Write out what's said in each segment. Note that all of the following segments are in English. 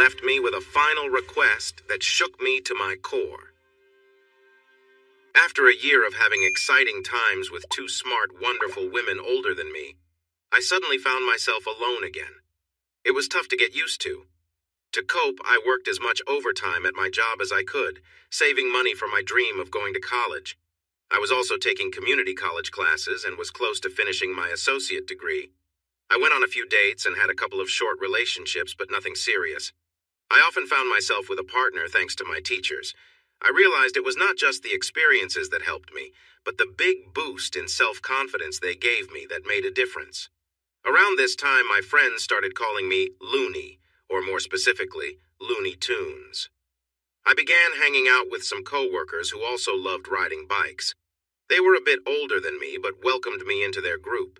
left me with a final request that shook me to my core. After a year of having exciting times with two smart, wonderful women older than me, I suddenly found myself alone again. It was tough to get used to. To cope, I worked as much overtime at my job as I could, saving money for my dream of going to college. I was also taking community college classes and was close to finishing my associate degree. I went on a few dates and had a couple of short relationships, but nothing serious. I often found myself with a partner thanks to my teachers. I realized it was not just the experiences that helped me, but the big boost in self-confidence they gave me that made a difference. Around this time, my friends started calling me Looney, or more specifically, Looney Tunes. I began hanging out with some coworkers who also loved riding bikes. They were a bit older than me, but welcomed me into their group.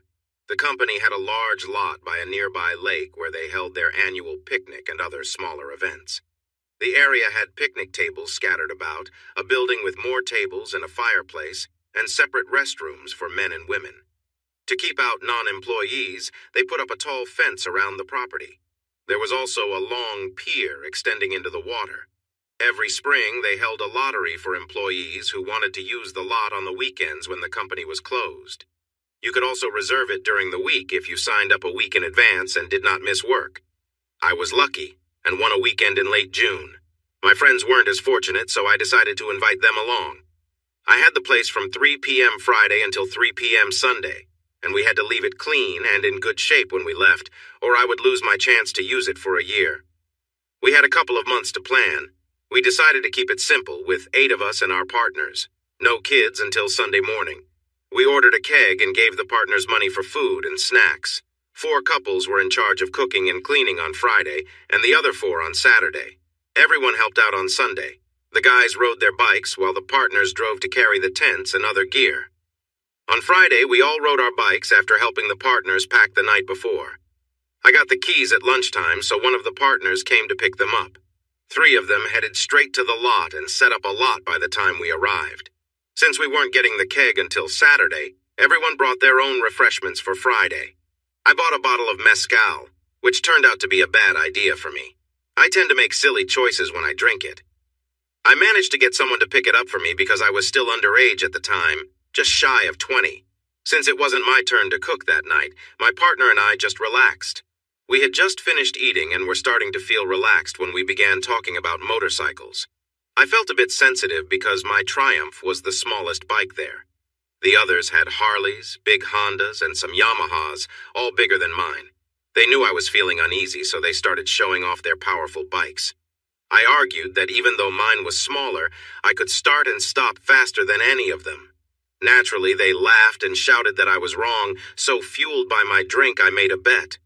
The company had a large lot by a nearby lake where they held their annual picnic and other smaller events. The area had picnic tables scattered about, a building with more tables and a fireplace, and separate restrooms for men and women. To keep out non-employees, they put up a tall fence around the property. There was also a long pier extending into the water. Every spring, they held a lottery for employees who wanted to use the lot on the weekends when the company was closed. You could also reserve it during the week if you signed up a week in advance and did not miss work. I was lucky and won a weekend in late June. My friends weren't as fortunate, so I decided to invite them along. I had the place from 3 p.m. Friday until 3 p.m. Sunday, and we had to leave it clean and in good shape when we left, or I would lose my chance to use it for a year. We had a couple of months to plan. We decided to keep it simple, with 8 of us and our partners. No kids until Sunday morning. We ordered a keg and gave the partners money for food and snacks. 4 couples were in charge of cooking and cleaning on Friday, and the other 4 on Saturday. Everyone helped out on Sunday. The guys rode their bikes while the partners drove to carry the tents and other gear. On Friday, we all rode our bikes after helping the partners pack the night before. I got the keys at lunchtime, so one of the partners came to pick them up. 3 of them headed straight to the lot and set up a lot by the time we arrived. Since we weren't getting the keg until Saturday, everyone brought their own refreshments for Friday. I bought a bottle of mezcal, which turned out to be a bad idea for me. I tend to make silly choices when I drink it. I managed to get someone to pick it up for me because I was still underage at the time, just shy of 20. Since it wasn't my turn to cook that night, my partner and I just relaxed. We had just finished eating and were starting to feel relaxed when we began talking about motorcycles. I felt a bit sensitive because my Triumph was the smallest bike there. The others had Harleys, big Hondas, and some Yamahas, all bigger than mine. They knew I was feeling uneasy, so they started showing off their powerful bikes. I argued that even though mine was smaller, I could start and stop faster than any of them. Naturally, they laughed and shouted that I was wrong, so fueled by my drink, I made a bet.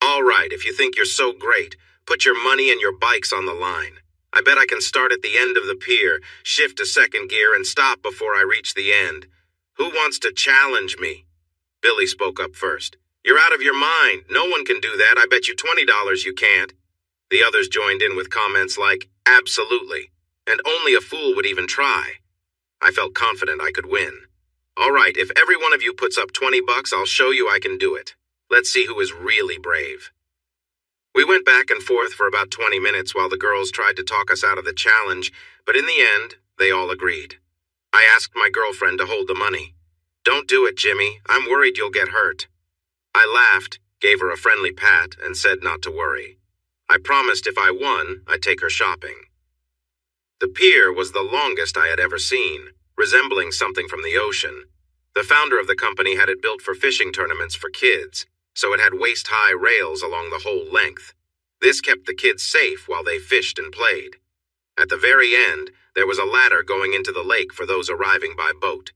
All right, if you think you're so great, put your money and your bikes on the line. I bet I can start at the end of the pier, shift to second gear, and stop before I reach the end. Who wants to challenge me? Billy spoke up first. You're out of your mind. No one can do that. I bet you $20 you can't. The others joined in with comments like, absolutely, and only a fool would even try. I felt confident I could win. All right, if every one of you puts up $20, I'll show you I can do it. Let's see who is really brave. We went back and forth for about 20 minutes while the girls tried to talk us out of the challenge, but in the end, they all agreed. I asked my girlfriend to hold the money. Don't do it, Jimmy. I'm worried you'll get hurt. I laughed, gave her a friendly pat, and said not to worry. I promised if I won, I'd take her shopping. The pier was the longest I had ever seen, resembling something from the ocean. The founder of the company had it built for fishing tournaments for kids, so it had waist-high rails along the whole length. This kept the kids safe while they fished and played. At the very end, there was a ladder going into the lake for those arriving by boat.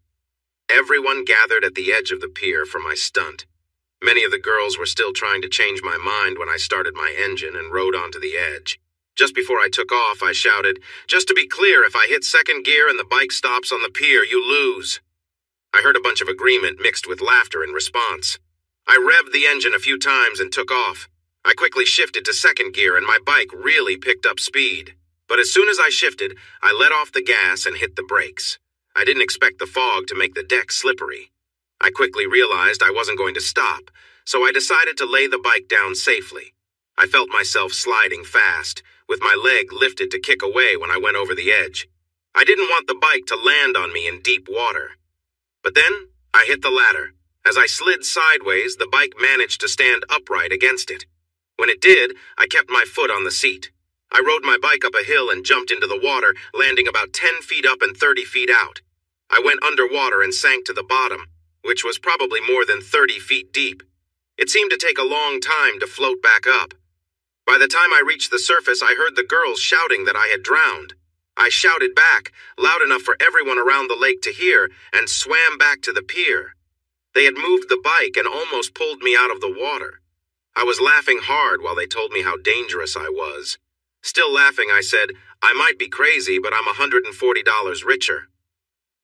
Everyone gathered at the edge of the pier for my stunt. Many of the girls were still trying to change my mind when I started my engine and rode onto the edge. Just before I took off, I shouted, "Just to be clear, if I hit second gear and the bike stops on the pier, you lose." I heard a bunch of agreement mixed with laughter in response. I revved the engine a few times and took off. I quickly shifted to second gear and my bike really picked up speed. But as soon as I shifted, I let off the gas and hit the brakes. I didn't expect the fog to make the deck slippery. I quickly realized I wasn't going to stop, so I decided to lay the bike down safely. I felt myself sliding fast, with my leg lifted to kick away when I went over the edge. I didn't want the bike to land on me in deep water. But then, I hit the ladder. As I slid sideways, the bike managed to stand upright against it. When it did, I kept my foot on the seat. I rode my bike up a hill and jumped into the water, landing about 10 feet up and 30 feet out. I went underwater and sank to the bottom, which was probably more than 30 feet deep. It seemed to take a long time to float back up. By the time I reached the surface, I heard the girls shouting that I had drowned. I shouted back, loud enough for everyone around the lake to hear, and swam back to the pier. They had moved the bike and almost pulled me out of the water. I was laughing hard while they told me how dangerous I was. Still laughing, I said, I might be crazy, but I'm $140 richer.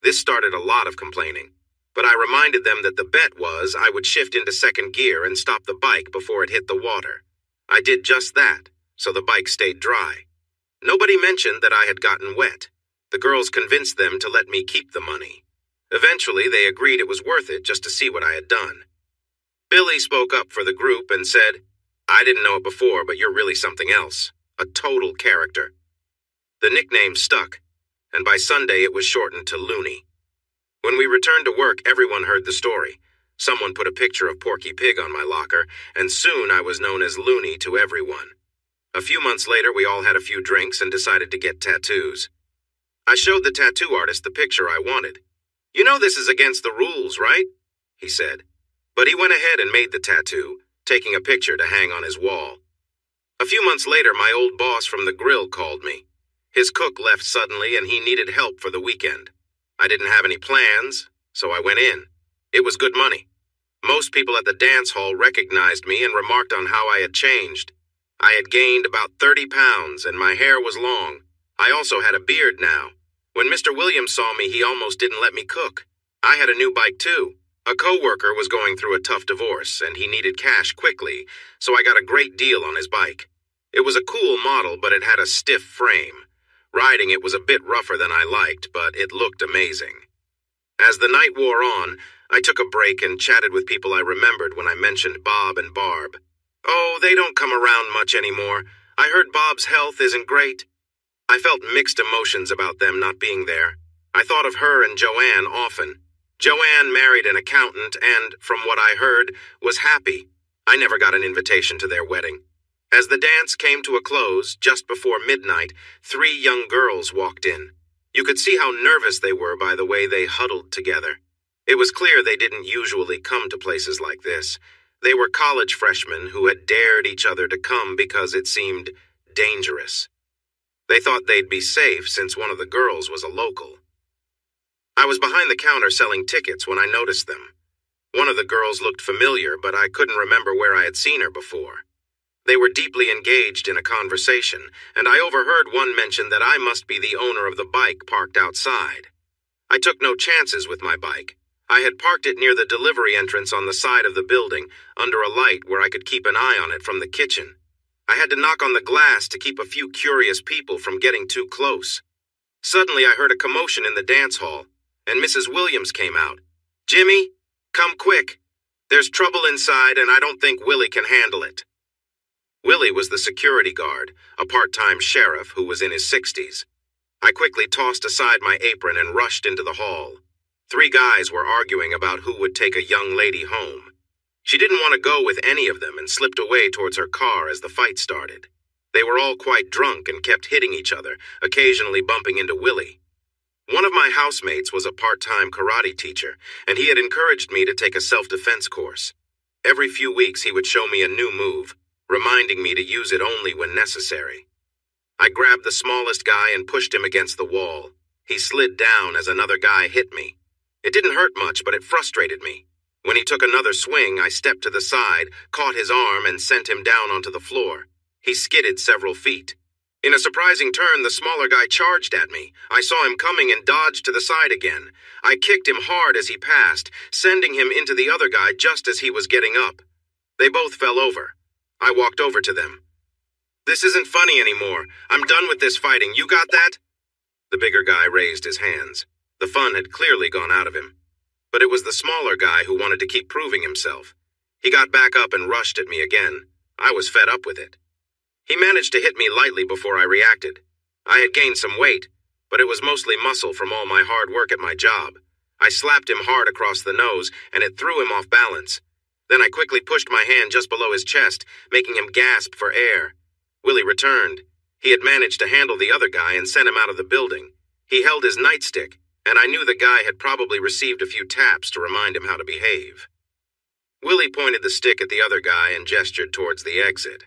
This started a lot of complaining, but I reminded them that the bet was I would shift into second gear and stop the bike before it hit the water. I did just that, so the bike stayed dry. Nobody mentioned that I had gotten wet. The girls convinced them to let me keep the money. Eventually, they agreed it was worth it just to see what I had done. Billy spoke up for the group and said, I didn't know it before, but you're really something else. A total character. The nickname stuck, and by Sunday it was shortened to Looney. When we returned to work, everyone heard the story. Someone put a picture of Porky Pig on my locker, and soon I was known as Looney to everyone. A few months later, we all had a few drinks and decided to get tattoos. I showed the tattoo artist the picture I wanted. You know this is against the rules, right? He said. But he went ahead and made the tattoo, taking a picture to hang on his wall. A few months later, my old boss from the grill called me. His cook left suddenly and he needed help for the weekend. I didn't have any plans, so I went in. It was good money. Most people at the dance hall recognized me and remarked on how I had changed. I had gained about 30 pounds and my hair was long. I also had a beard now. When Mr. Williams saw me, he almost didn't let me cook. I had a new bike too. A coworker was going through a tough divorce and he needed cash quickly, so I got a great deal on his bike. It was a cool model, but it had a stiff frame. Riding it was a bit rougher than I liked, but it looked amazing. As the night wore on, I took a break and chatted with people I remembered when I mentioned Bob and Barb. Oh, they don't come around much anymore. I heard Bob's health isn't great. I felt mixed emotions about them not being there. I thought of her and Joanne often. Joanne married an accountant and, from what I heard, was happy. I never got an invitation to their wedding. As the dance came to a close, just before midnight, 3 young girls walked in. You could see how nervous they were by the way they huddled together. It was clear they didn't usually come to places like this. They were college freshmen who had dared each other to come because it seemed dangerous. They thought they'd be safe since one of the girls was a local. I was behind the counter selling tickets when I noticed them. One of the girls looked familiar, but I couldn't remember where I had seen her before. They were deeply engaged in a conversation, and I overheard one mention that I must be the owner of the bike parked outside. I took no chances with my bike. I had parked it near the delivery entrance on the side of the building, under a light where I could keep an eye on it from the kitchen. I had to knock on the glass to keep a few curious people from getting too close. Suddenly I heard a commotion in the dance hall, and Mrs. Williams came out. Jimmy, come quick. There's trouble inside, and I don't think Willie can handle it. Willie was the security guard, a part-time sheriff who was in his 60s. I quickly tossed aside my apron and rushed into the hall. 3 guys were arguing about who would take a young lady home. She didn't want to go with any of them and slipped away towards her car as the fight started. They were all quite drunk and kept hitting each other, occasionally bumping into Willie. One of my housemates was a part-time karate teacher, and he had encouraged me to take a self-defense course. Every few weeks he would show me a new move, reminding me to use it only when necessary. I grabbed the smallest guy and pushed him against the wall. He slid down as another guy hit me. It didn't hurt much, but it frustrated me. When he took another swing, I stepped to the side, caught his arm, and sent him down onto the floor. He skidded several feet. In a surprising turn, the smaller guy charged at me. I saw him coming and dodged to the side again. I kicked him hard as he passed, sending him into the other guy just as he was getting up. They both fell over. I walked over to them. This isn't funny anymore. I'm done with this fighting. You got that? The bigger guy raised his hands. The fun had clearly gone out of him. But it was the smaller guy who wanted to keep proving himself. He got back up and rushed at me again. I was fed up with it. He managed to hit me lightly before I reacted. I had gained some weight, but it was mostly muscle from all my hard work at my job. I slapped him hard across the nose, and it threw him off balance. Then I quickly pushed my hand just below his chest, making him gasp for air. Willie returned. He had managed to handle the other guy and sent him out of the building. He held his nightstick, and I knew the guy had probably received a few taps to remind him how to behave. Willie pointed the stick at the other guy and gestured towards the exit.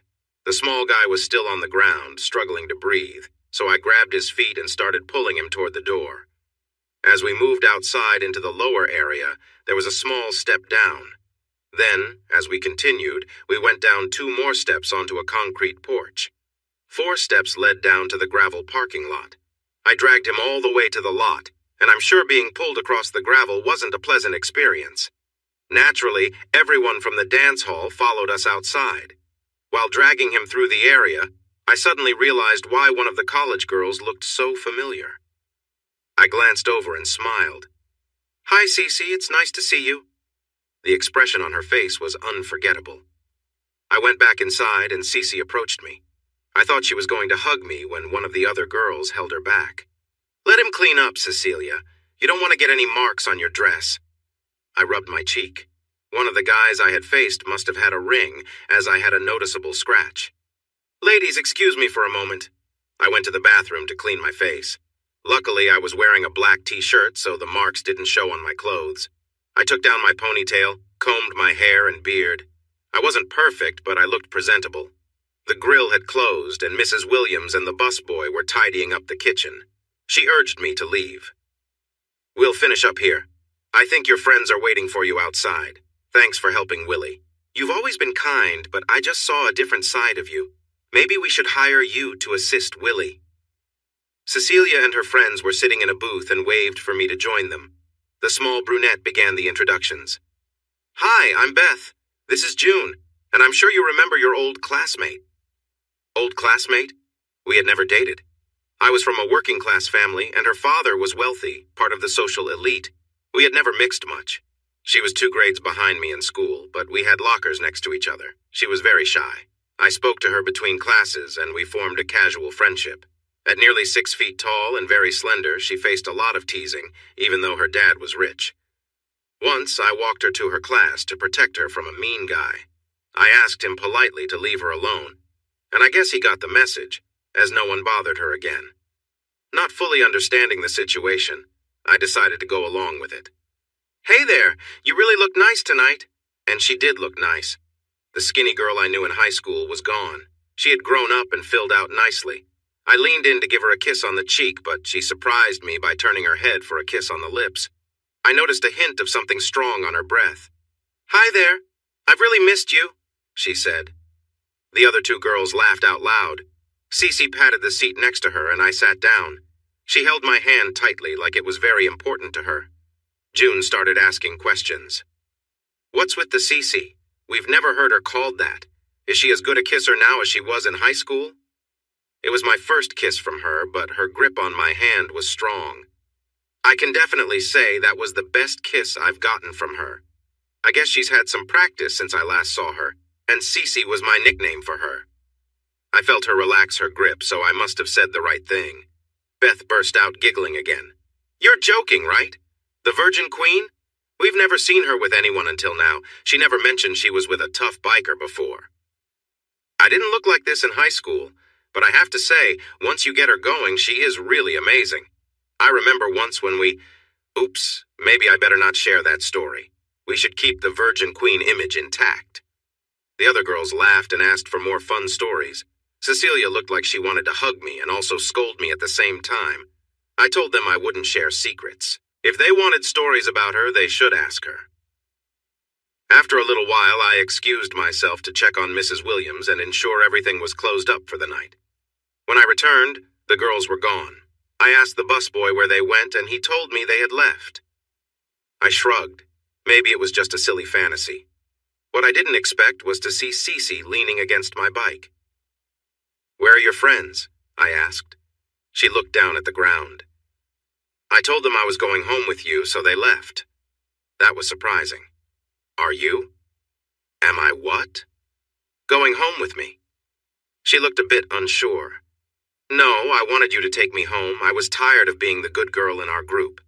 The small guy was still on the ground, struggling to breathe, so I grabbed his feet and started pulling him toward the door. As we moved outside into the lower area, there was a small step down. Then, as we continued, we went down 2 more steps onto a concrete porch. 4 steps led down to the gravel parking lot. I dragged him all the way to the lot, and I'm sure being pulled across the gravel wasn't a pleasant experience. Naturally, everyone from the dance hall followed us outside. While dragging him through the area, I suddenly realized why one of the college girls looked so familiar. I glanced over and smiled. "Hi, Cece, it's nice to see you." The expression on her face was unforgettable. I went back inside and Cece approached me. I thought she was going to hug me when one of the other girls held her back. "Let him clean up, Cecilia. You don't want to get any marks on your dress." I rubbed my cheek. One of the guys I had faced must have had a ring, as I had a noticeable scratch. "Ladies, excuse me for a moment." I went to the bathroom to clean my face. Luckily, I was wearing a black t-shirt, so the marks didn't show on my clothes. I took down my ponytail, combed my hair and beard. I wasn't perfect, but I looked presentable. The grill had closed, and Mrs. Williams and the busboy were tidying up the kitchen. She urged me to leave. "We'll finish up here. I think your friends are waiting for you outside. Thanks for helping Willie. You've always been kind, but I just saw a different side of you. Maybe we should hire you to assist Willie." Cecilia and her friends were sitting in a booth and waved for me to join them. The small brunette began the introductions. "Hi, I'm Beth. This is June, and I'm sure you remember your old classmate." Old classmate? We had never dated. I was from a working-class family, and her father was wealthy, part of the social elite. We had never mixed much. She was 2 grades behind me in school, but we had lockers next to each other. She was very shy. I spoke to her between classes, and we formed a casual friendship. At nearly 6 feet tall and very slender, she faced a lot of teasing, even though her dad was rich. Once, I walked her to her class to protect her from a mean guy. I asked him politely to leave her alone, and I guess he got the message, as no one bothered her again. Not fully understanding the situation, I decided to go along with it. "Hey there, you really look nice tonight." And she did look nice. The skinny girl I knew in high school was gone. She had grown up and filled out nicely. I leaned in to give her a kiss on the cheek, but she surprised me by turning her head for a kiss on the lips. I noticed a hint of something strong on her breath. "Hi there. I've really missed you," she said. The other 2 girls laughed out loud. Cece patted the seat next to her and I sat down. She held my hand tightly like it was very important to her. June started asking questions. "What's with the Cece? We've never heard her called that. Is she as good a kisser now as she was in high school?" It was my first kiss from her, but her grip on my hand was strong. I can definitely say that was the best kiss I've gotten from her. I guess she's had some practice since I last saw her, and Cece was my nickname for her. I felt her relax her grip, so I must have said the right thing. Beth burst out giggling again. "You're joking, right? The Virgin Queen? We've never seen her with anyone until now. She never mentioned she was with a tough biker before." I didn't look like this in high school, but I have to say, once you get her going, she is really amazing. I remember once when Oops, maybe I better not share that story. We should keep the Virgin Queen image intact. The other girls laughed and asked for more fun stories. Cecilia looked like she wanted to hug me and also scold me at the same time. I told them I wouldn't share secrets. If they wanted stories about her, they should ask her. After a little while, I excused myself to check on Mrs. Williams and ensure everything was closed up for the night. When I returned, the girls were gone. I asked the busboy where they went, and he told me they had left. I shrugged. Maybe it was just a silly fantasy. What I didn't expect was to see Cece leaning against my bike. "Where are your friends?" I asked. She looked down at the ground. "I told them I was going home with you, so they left." That was surprising. "Are you?" "Am I what?" "Going home with me." She looked a bit unsure. No, I wanted you to take me home. I was tired of being the good girl in our group.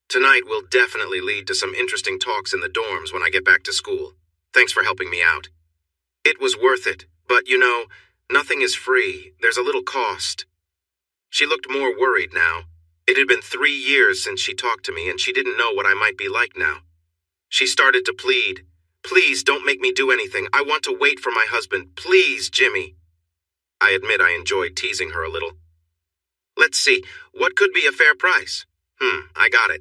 Tonight will definitely lead to some interesting talks in the dorms when I get back to school. Thanks for helping me out. It was worth it, but nothing is free. There's a little cost. She looked more worried now. It had been 3 years since she talked to me, and she didn't know what I might be like now. She started to plead. Please don't make me do anything. I want to wait for my husband. Please, Jimmy. I admit I enjoyed teasing her a little. Let's see, what could be a fair price? I got it.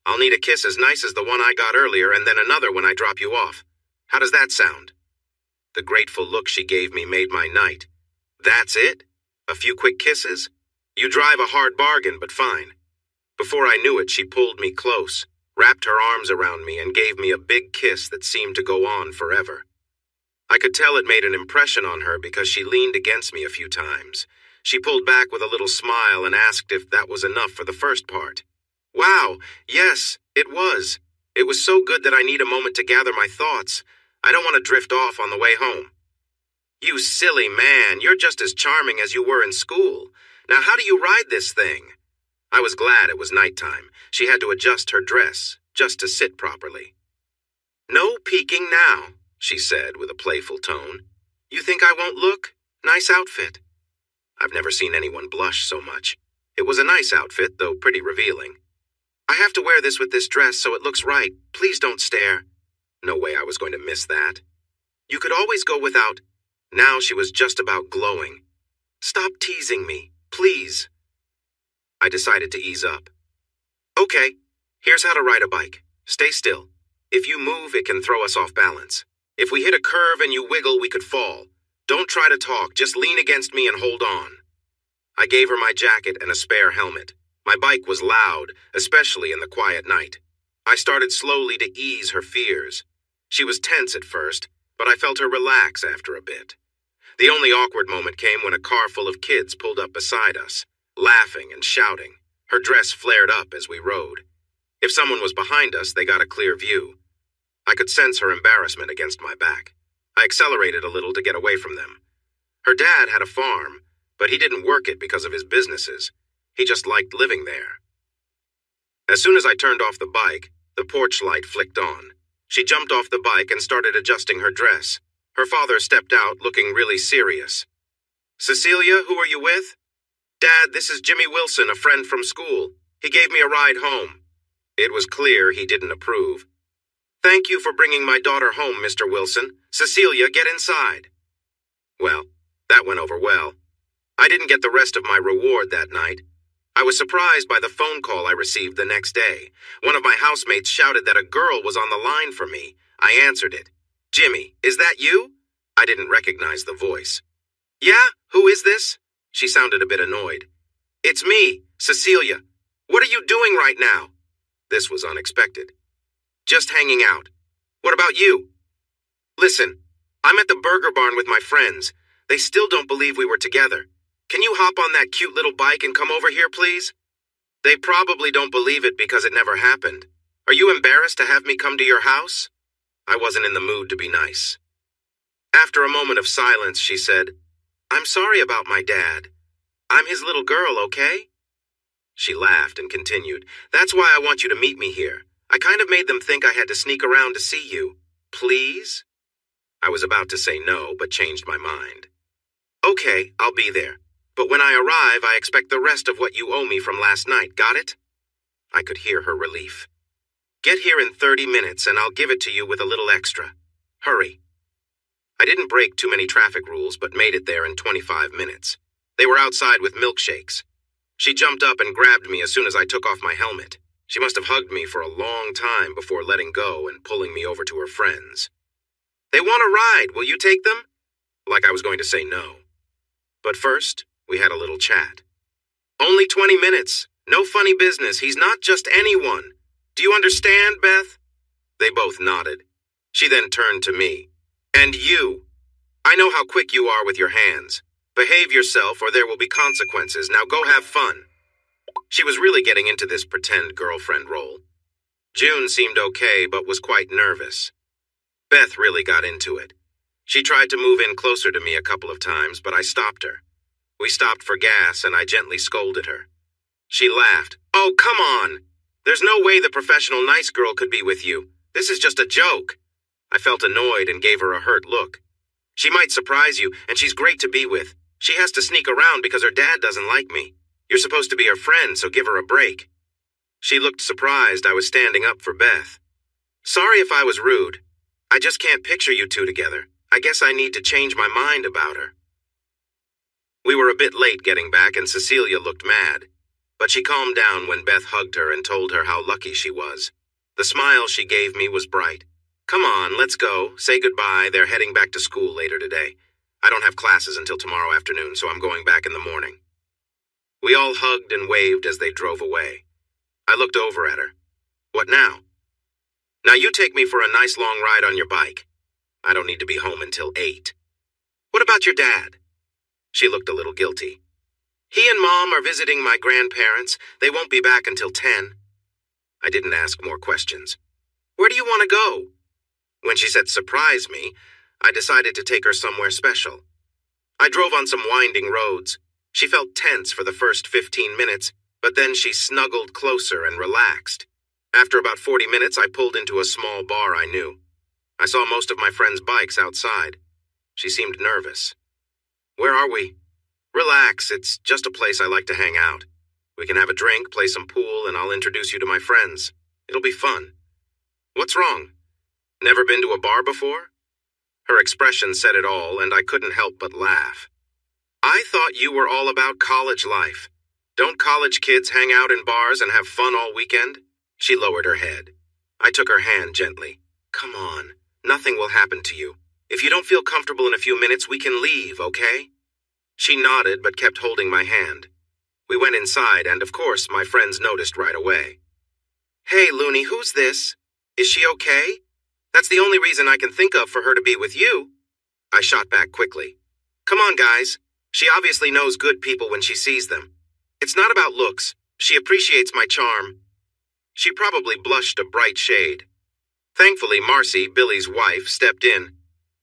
I'll need a kiss as nice as the one I got earlier and then another when I drop you off. How does that sound? The grateful look she gave me made my night. That's it? A few quick kisses? You drive a hard bargain, but fine. Before I knew it, she pulled me close, wrapped her arms around me, and gave me a big kiss that seemed to go on forever. I could tell it made an impression on her because she leaned against me a few times. She pulled back with a little smile and asked if that was enough for the first part. Wow, yes, it was. It was so good that I need a moment to gather my thoughts. I don't want to drift off on the way home. You silly man, you're just as charming as you were in school. Now how do you ride this thing? I was glad it was nighttime. She had to adjust her dress, just to sit properly. No peeking now, she said with a playful tone. You think I won't look? Nice outfit. I've never seen anyone blush so much. It was a nice outfit, though pretty revealing. I have to wear this with this dress so it looks right. Please don't stare. No way I was going to miss that. You could always go without. Now she was just about glowing. Stop teasing me, please. I decided to ease up. Okay, here's how to ride a bike. Stay still. If you move, it can throw us off balance. If we hit a curve and you wiggle, we could fall. Don't try to talk, just lean against me and hold on. I gave her my jacket and a spare helmet. My bike was loud, especially in the quiet night. I started slowly to ease her fears. She was tense at first, but I felt her relax after a bit. The only awkward moment came when a car full of kids pulled up beside us, laughing and shouting. Her dress flared up as we rode. If someone was behind us, they got a clear view. I could sense her embarrassment against my back. I accelerated a little to get away from them. Her dad had a farm, but he didn't work it because of his businesses. He just liked living there. As soon as I turned off the bike, the porch light flicked on. She jumped off the bike and started adjusting her dress. Her father stepped out, looking really serious. Cecilia, who are you with? Dad, this is Jimmy Wilson, a friend from school. He gave me a ride home. It was clear he didn't approve. Thank you for bringing my daughter home, Mr. Wilson. Cecilia, get inside. Well, that went over well. I didn't get the rest of my reward that night. I was surprised by the phone call I received the next day. One of my housemates shouted that a girl was on the line for me. I answered it. Jimmy, is that you? I didn't recognize the voice. Yeah, who is this? She sounded a bit annoyed. It's me, Cecilia. What are you doing right now? This was unexpected. Just hanging out. What about you? Listen, I'm at the Burger Barn with my friends. They still don't believe we were together. Can you hop on that cute little bike and come over here, please? They probably don't believe it because it never happened. Are you embarrassed to have me come to your house? I wasn't in the mood to be nice. After a moment of silence, she said, I'm sorry about my dad. I'm his little girl, okay? She laughed and continued, That's why I want you to meet me here. I kind of made them think I had to sneak around to see you. Please? I was about to say no, but changed my mind. Okay, I'll be there. But when I arrive, I expect the rest of what you owe me from last night, got it? I could hear her relief. Get here in 30 minutes and I'll give it to you with a little extra. Hurry. I didn't break too many traffic rules, but made it there in 25 minutes. They were outside with milkshakes. She jumped up and grabbed me as soon as I took off my helmet. She must have hugged me for a long time before letting go and pulling me over to her friends. They want a ride. Will you take them? Like I was going to say no. But first, we had a little chat. Only 20 minutes. No funny business. He's not just anyone. Do you understand, Beth? They both nodded. She then turned to me. And you. I know how quick you are with your hands. Behave yourself or there will be consequences. Now go have fun. She was really getting into this pretend girlfriend role. June seemed okay, but was quite nervous. Beth really got into it. She tried to move in closer to me a couple of times, but I stopped her. We stopped for gas, and I gently scolded her. She laughed. "Oh, come on! There's no way the professional nice girl could be with you. This is just a joke." I felt annoyed and gave her a hurt look. "She might surprise you, and she's great to be with. She has to sneak around because her dad doesn't like me. You're supposed to be her friend, so give her a break." She looked surprised I was standing up for Beth. "Sorry if I was rude. I just can't picture you two together. I guess I need to change my mind about her." We were a bit late getting back, and Cecilia looked mad. But she calmed down when Beth hugged her and told her how lucky she was. The smile she gave me was bright. "Come on, let's go. Say goodbye. They're heading back to school later today. I don't have classes until tomorrow afternoon, so I'm going back in the morning." We all hugged and waved as they drove away. I looked over at her. "What now?" "Now you take me for a nice long ride on your bike. I don't need to be home until 8. "What about your dad?" She looked a little guilty. "He and Mom are visiting my grandparents. They won't be back until 10. I didn't ask more questions. "Where do you want to go?" When she said surprise me, I decided to take her somewhere special. I drove on some winding roads. She felt tense for the first 15 minutes, but then she snuggled closer and relaxed. After about 40 minutes, I pulled into a small bar I knew. I saw most of my friends' bikes outside. She seemed nervous. "Where are we?" "Relax, it's just a place I like to hang out. We can have a drink, play some pool, and I'll introduce you to my friends. It'll be fun." "What's wrong? Never been to a bar before?" Her expression said it all, and I couldn't help but laugh. "I thought you were all about college life. Don't college kids hang out in bars and have fun all weekend?" She lowered her head. I took her hand gently. "Come on, nothing will happen to you. If you don't feel comfortable in a few minutes, we can leave, okay?" She nodded but kept holding my hand. We went inside, and of course, my friends noticed right away. "Hey, Looney, who's this? Is she okay? That's the only reason I can think of for her to be with you." I shot back quickly. "Come on, guys. She obviously knows good people when she sees them. It's not about looks. She appreciates my charm." She probably blushed a bright shade. Thankfully, Marcy, Billy's wife, stepped in.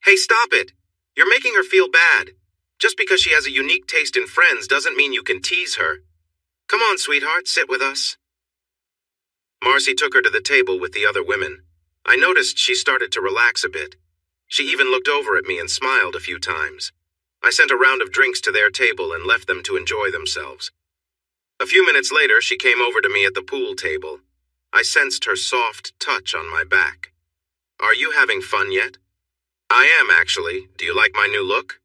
"Hey, stop it. You're making her feel bad. Just because she has a unique taste in friends doesn't mean you can tease her. Come on, sweetheart, sit with us." Marcy took her to the table with the other women. I noticed she started to relax a bit. She even looked over at me and smiled a few times. I sent a round of drinks to their table and left them to enjoy themselves. A few minutes later, she came over to me at the pool table. I sensed her soft touch on my back. "Are you having fun yet?" "I am, actually. Do you like my new look?"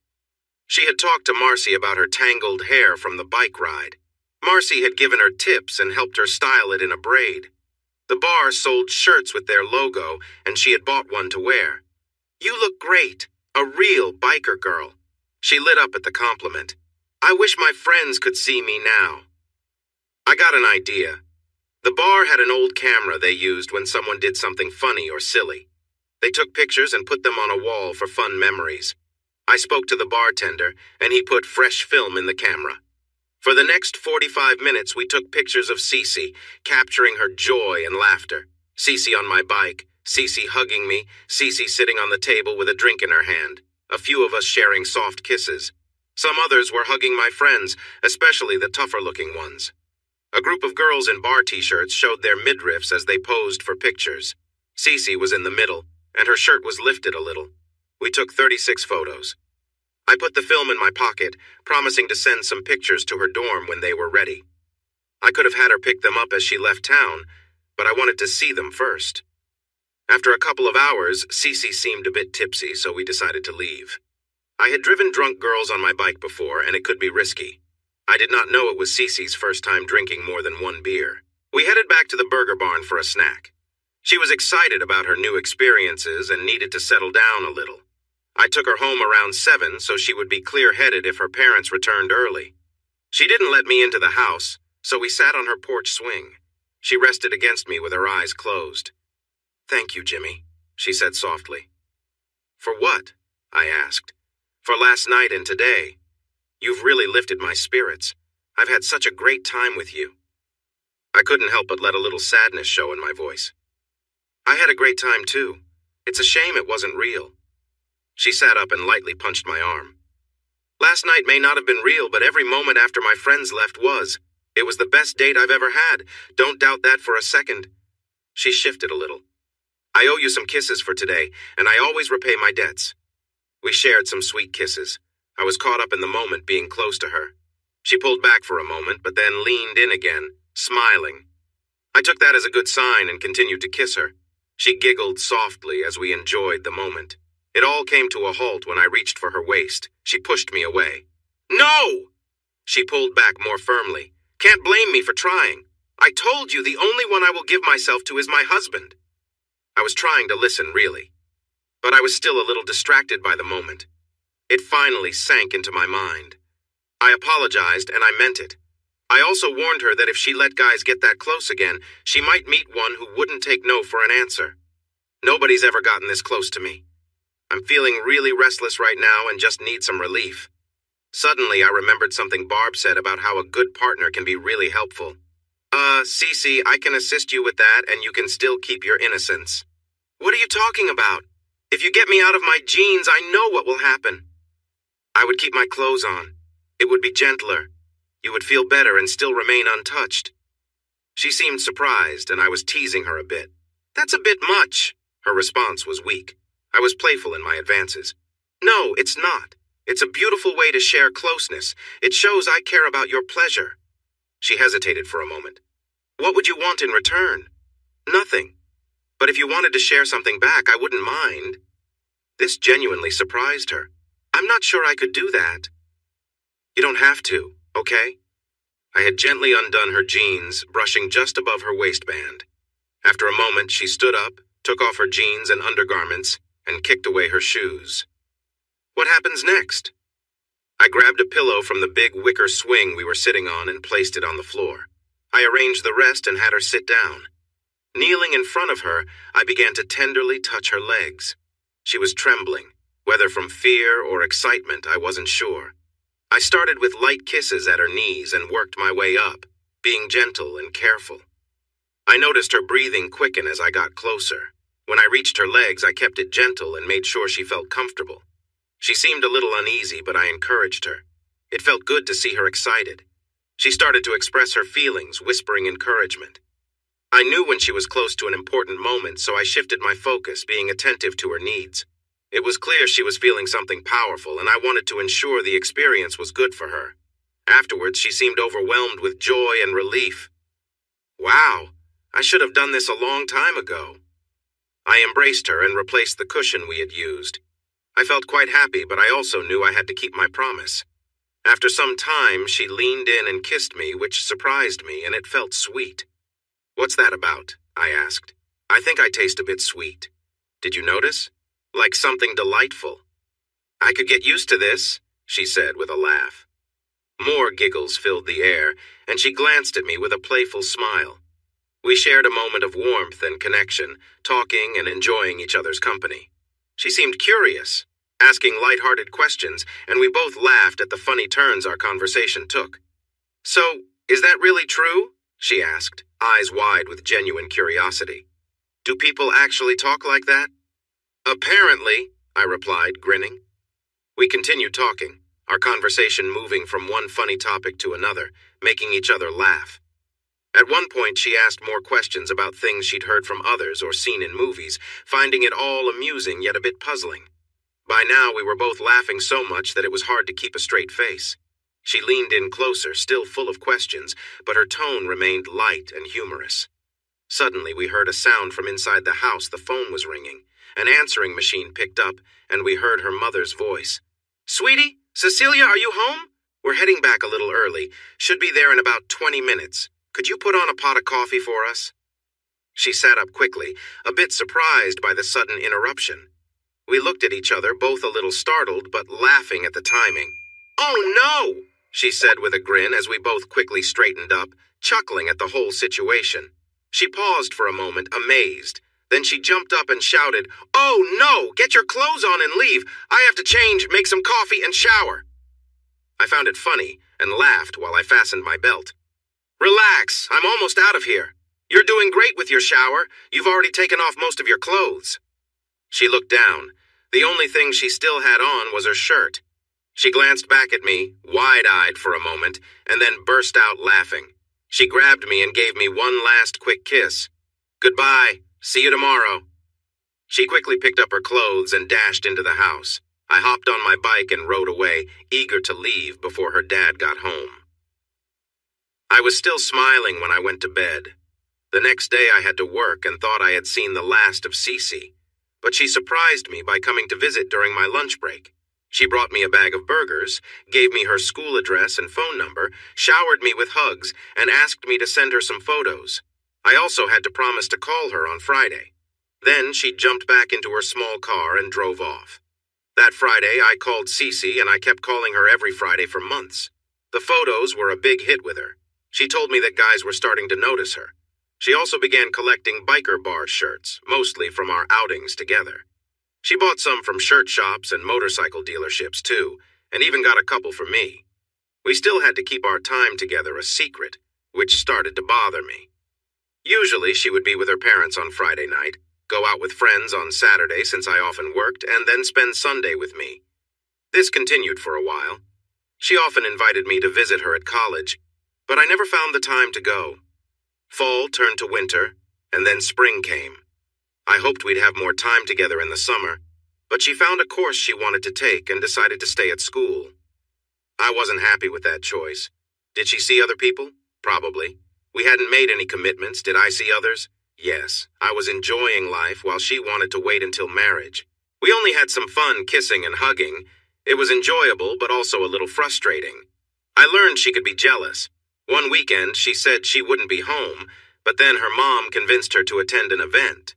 She had talked to Marcy about her tangled hair from the bike ride. Marcy had given her tips and helped her style it in a braid. The bar sold shirts with their logo, and she had bought one to wear. "You look great. A real biker girl." She lit up at the compliment. "I wish my friends could see me now." I got an idea. The bar had an old camera they used when someone did something funny or silly. They took pictures and put them on a wall for fun memories. I spoke to the bartender, and he put fresh film in the camera. For the next 45 minutes, we took pictures of Cece, capturing her joy and laughter. Cece on my bike, Cece hugging me, Cece sitting on the table with a drink in her hand, a few of us sharing soft kisses. Some others were hugging my friends, especially the tougher-looking ones. A group of girls in bar t-shirts showed their midriffs as they posed for pictures. Cece was in the middle, and her shirt was lifted a little. We took 36 photos. I put the film in my pocket, promising to send some pictures to her dorm when they were ready. I could have had her pick them up as she left town, but I wanted to see them first. After a couple of hours, Cece seemed a bit tipsy, so we decided to leave. I had driven drunk girls on my bike before, and it could be risky. I did not know it was Cece's first time drinking more than one beer. We headed back to the burger barn for a snack. She was excited about her new experiences and needed to settle down a little. I took her home around 7 so she would be clear-headed if her parents returned early. She didn't let me into the house, so we sat on her porch swing. She rested against me with her eyes closed. "Thank you, Jimmy," she said softly. "For what?" I asked. "For last night and today. You've really lifted my spirits. I've had such a great time with you." I couldn't help but let a little sadness show in my voice. "I had a great time too. It's a shame it wasn't real." She sat up and lightly punched my arm. Last night may not have been real, but every moment after my friends left was. It was the best date I've ever had. Don't doubt that for a second. She shifted a little. I owe you some kisses for today, and I always repay my debts. We shared some sweet kisses. I was caught up in the moment, being close to her. She pulled back for a moment, but then leaned in again, smiling. I took that as a good sign and continued to kiss her. She giggled softly as we enjoyed the moment. It all came to a halt when I reached for her waist. She pushed me away. No! She pulled back more firmly. Can't blame me for trying. I told you the only one I will give myself to is my husband. I was trying to listen, really. But I was still a little distracted by the moment. It finally sank into my mind. I apologized, and I meant it. I also warned her that if she let guys get that close again, she might meet one who wouldn't take no for an answer. Nobody's ever gotten this close to me. I'm feeling really restless right now and just need some relief. Suddenly, I remembered something Barb said about how a good partner can be really helpful. Cece, I can assist you with that, and you can still keep your innocence. What are you talking about? If you get me out of my jeans, I know what will happen. I would keep my clothes on. It would be gentler. You would feel better and still remain untouched. She seemed surprised, and I was teasing her a bit. That's a bit much. Her response was weak. I was playful in my advances. No, it's not. It's a beautiful way to share closeness. It shows I care about your pleasure. She hesitated for a moment. What would you want in return? Nothing. But if you wanted to share something back, I wouldn't mind. This genuinely surprised her. I'm not sure I could do that. You don't have to, okay? I had gently undone her jeans, brushing just above her waistband. After a moment, she stood up, took off her jeans and undergarments, and kicked away her shoes. What happens next? I grabbed a pillow from the big wicker swing we were sitting on and placed it on the floor. I arranged the rest and had her sit down. Kneeling in front of her, I began to tenderly touch her legs. She was trembling. Whether from fear or excitement, I wasn't sure. I started with light kisses at her knees and worked my way up, being gentle and careful. I noticed her breathing quicken as I got closer. When I reached her legs, I kept it gentle and made sure she felt comfortable. She seemed a little uneasy, but I encouraged her. It felt good to see her excited. She started to express her feelings, whispering encouragement. I knew when she was close to an important moment, so I shifted my focus, being attentive to her needs. It was clear she was feeling something powerful, and I wanted to ensure the experience was good for her. Afterwards, she seemed overwhelmed with joy and relief. Wow, I should have done this a long time ago. I embraced her and replaced the cushion we had used. I felt quite happy, but I also knew I had to keep my promise. After some time, she leaned in and kissed me, which surprised me, and it felt sweet. What's that about? I asked. I think I taste a bit sweet. Did you notice? Like something delightful. I could get used to this, she said with a laugh. More giggles filled the air, and she glanced at me with a playful smile. We shared a moment of warmth and connection, talking and enjoying each other's company. She seemed curious, asking light-hearted questions, and we both laughed at the funny turns our conversation took. So, is that really true? She asked, eyes wide with genuine curiosity. Do people actually talk like that? Apparently, I replied, grinning. We continued talking, our conversation moving from one funny topic to another, making each other laugh. At one point, she asked more questions about things she'd heard from others or seen in movies, finding it all amusing yet a bit puzzling. By now, we were both laughing so much that it was hard to keep a straight face. She leaned in closer, still full of questions, but her tone remained light and humorous. Suddenly, we heard a sound from inside the house. The phone was ringing. An answering machine picked up, and we heard her mother's voice. Sweetie, Cecilia, are you home? We're heading back a little early. Should be there in about 20 minutes. Could you put on a pot of coffee for us? She sat up quickly, a bit surprised by the sudden interruption. We looked at each other, both a little startled, but laughing at the timing. Oh, no, she said with a grin as we both quickly straightened up, chuckling at the whole situation. She paused for a moment, amazed. Then she jumped up and shouted, Oh, no! Get your clothes on and leave! I have to change, make some coffee, and shower! I found it funny and laughed while I fastened my belt. Relax, I'm almost out of here. You're doing great with your shower. You've already taken off most of your clothes. She looked down. The only thing she still had on was her shirt. She glanced back at me, wide-eyed for a moment, and then burst out laughing. She grabbed me and gave me one last quick kiss. "Goodbye. See you tomorrow." She quickly picked up her clothes and dashed into the house. I hopped on my bike and rode away, eager to leave before her dad got home. I was still smiling when I went to bed. The next day I had to work and thought I had seen the last of Cece, but she surprised me by coming to visit during my lunch break. She brought me a bag of burgers, gave me her school address and phone number, showered me with hugs, and asked me to send her some photos. I also had to promise to call her on Friday. Then she jumped back into her small car and drove off. That Friday, I called Cece, and I kept calling her every Friday for months. The photos were a big hit with her. She told me that guys were starting to notice her. She also began collecting biker bar shirts, mostly from our outings together. She bought some from shirt shops and motorcycle dealerships, too, and even got a couple for me. We still had to keep our time together a secret, which started to bother me. Usually, she would be with her parents on Friday night, go out with friends on Saturday since I often worked, and then spend Sunday with me. This continued for a while. She often invited me to visit her at college, but I never found the time to go. Fall turned to winter, and then spring came. I hoped we'd have more time together in the summer, but she found a course she wanted to take and decided to stay at school. I wasn't happy with that choice. Did she see other people? Probably. We hadn't made any commitments. Did I see others? Yes. I was enjoying life while she wanted to wait until marriage. We only had some fun kissing and hugging. It was enjoyable, but also a little frustrating. I learned she could be jealous. One weekend, she said she wouldn't be home, but then her mom convinced her to attend an event.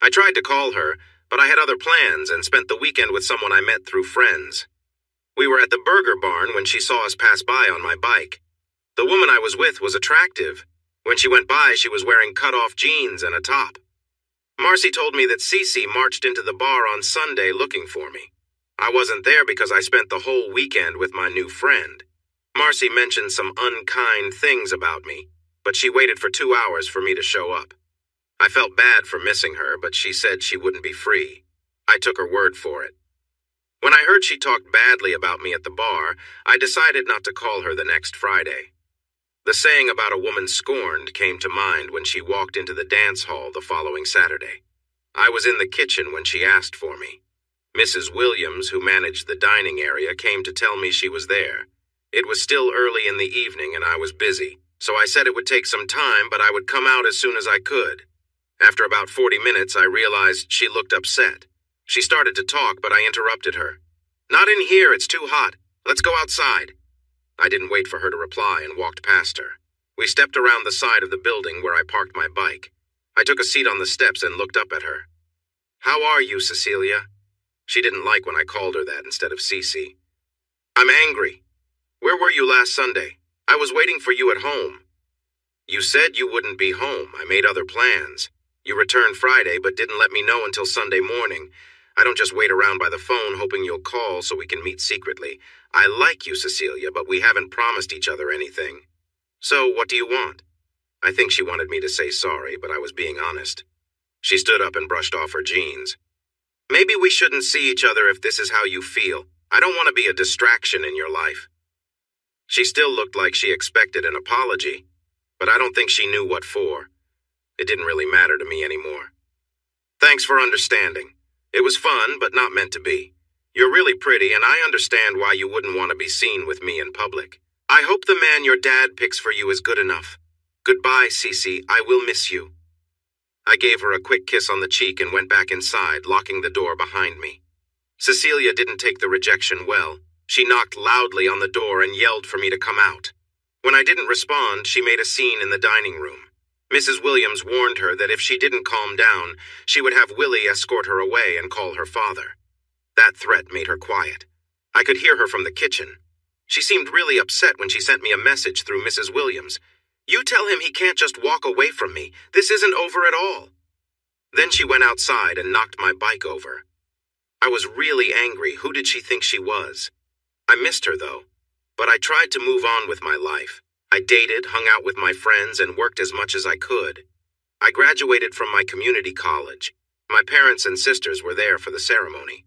I tried to call her, but I had other plans and spent the weekend with someone I met through friends. We were at the burger barn when she saw us pass by on my bike. The woman I was with was attractive. When she went by, she was wearing cut-off jeans and a top. Marcy told me that Cece marched into the bar on Sunday looking for me. I wasn't there because I spent the whole weekend with my new friend. Marcy mentioned some unkind things about me, but she waited for 2 hours for me to show up. I felt bad for missing her, but she said she wouldn't be free. I took her word for it. When I heard she talked badly about me at the bar, I decided not to call her the next Friday. The saying about a woman scorned came to mind when she walked into the dance hall the following Saturday. I was in the kitchen when she asked for me. Mrs. Williams, who managed the dining area, came to tell me she was there. It was still early in the evening and I was busy, so I said it would take some time, but I would come out as soon as I could. After about 40 minutes, I realized she looked upset. She started to talk, but I interrupted her. "Not in here, it's too hot. Let's go outside." I didn't wait for her to reply and walked past her. We stepped around the side of the building where I parked my bike. I took a seat on the steps and looked up at her. "How are you, Cecilia?" She didn't like when I called her that instead of Cece. "I'm angry. Where were you last Sunday? I was waiting for you at home." "You said you wouldn't be home. I made other plans. You returned Friday but didn't let me know until Sunday morning. I don't just wait around by the phone hoping you'll call so we can meet secretly. I like you, Cecilia, but we haven't promised each other anything. So what do you want?" I think she wanted me to say sorry, but I was being honest. She stood up and brushed off her jeans. "Maybe we shouldn't see each other if this is how you feel. I don't want to be a distraction in your life." She still looked like she expected an apology, but I don't think she knew what for. It didn't really matter to me anymore. "Thanks for understanding. It was fun, but not meant to be. You're really pretty, and I understand why you wouldn't want to be seen with me in public. I hope the man your dad picks for you is good enough. Goodbye, Cece. I will miss you." I gave her a quick kiss on the cheek and went back inside, locking the door behind me. Cecilia didn't take the rejection well. She knocked loudly on the door and yelled for me to come out. When I didn't respond, she made a scene in the dining room. Mrs. Williams warned her that if she didn't calm down, she would have Willie escort her away and call her father. That threat made her quiet. I could hear her from the kitchen. She seemed really upset when she sent me a message through Mrs. Williams. "You tell him he can't just walk away from me. This isn't over at all." Then she went outside and knocked my bike over. I was really angry. Who did she think she was? I missed her, though. But I tried to move on with my life. I dated, hung out with my friends, and worked as much as I could. I graduated from my community college. My parents and sisters were there for the ceremony.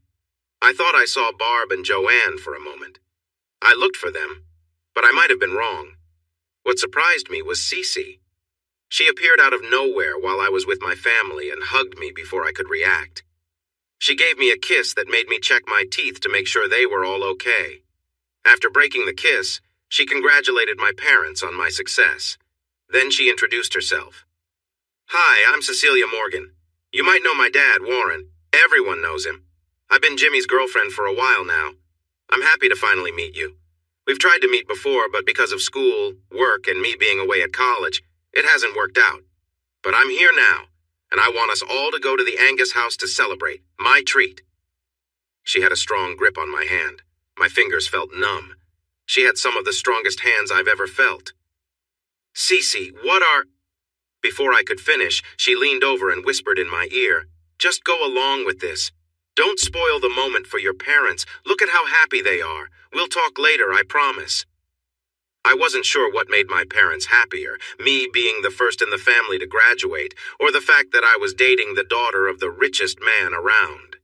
I thought I saw Barb and Joanne for a moment. I looked for them, but I might have been wrong. What surprised me was Cece. She appeared out of nowhere while I was with my family and hugged me before I could react. She gave me a kiss that made me check my teeth to make sure they were all okay. After breaking the kiss, she congratulated my parents on my success. Then she introduced herself. "Hi, I'm Cecilia Morgan. You might know my dad, Warren. Everyone knows him. I've been Jimmy's girlfriend for a while now. I'm happy to finally meet you. We've tried to meet before, but because of school, work, and me being away at college, it hasn't worked out. But I'm here now, and I want us all to go to the Angus house to celebrate. My treat." She had a strong grip on my hand. My fingers felt numb. She had some of the strongest hands I've ever felt. "Cece, what are—" Before I could finish, she leaned over and whispered in my ear, "Just go along with this. Don't spoil the moment for your parents. Look at how happy they are. We'll talk later, I promise." I wasn't sure what made my parents happier, me being the first in the family to graduate, or the fact that I was dating the daughter of the richest man around.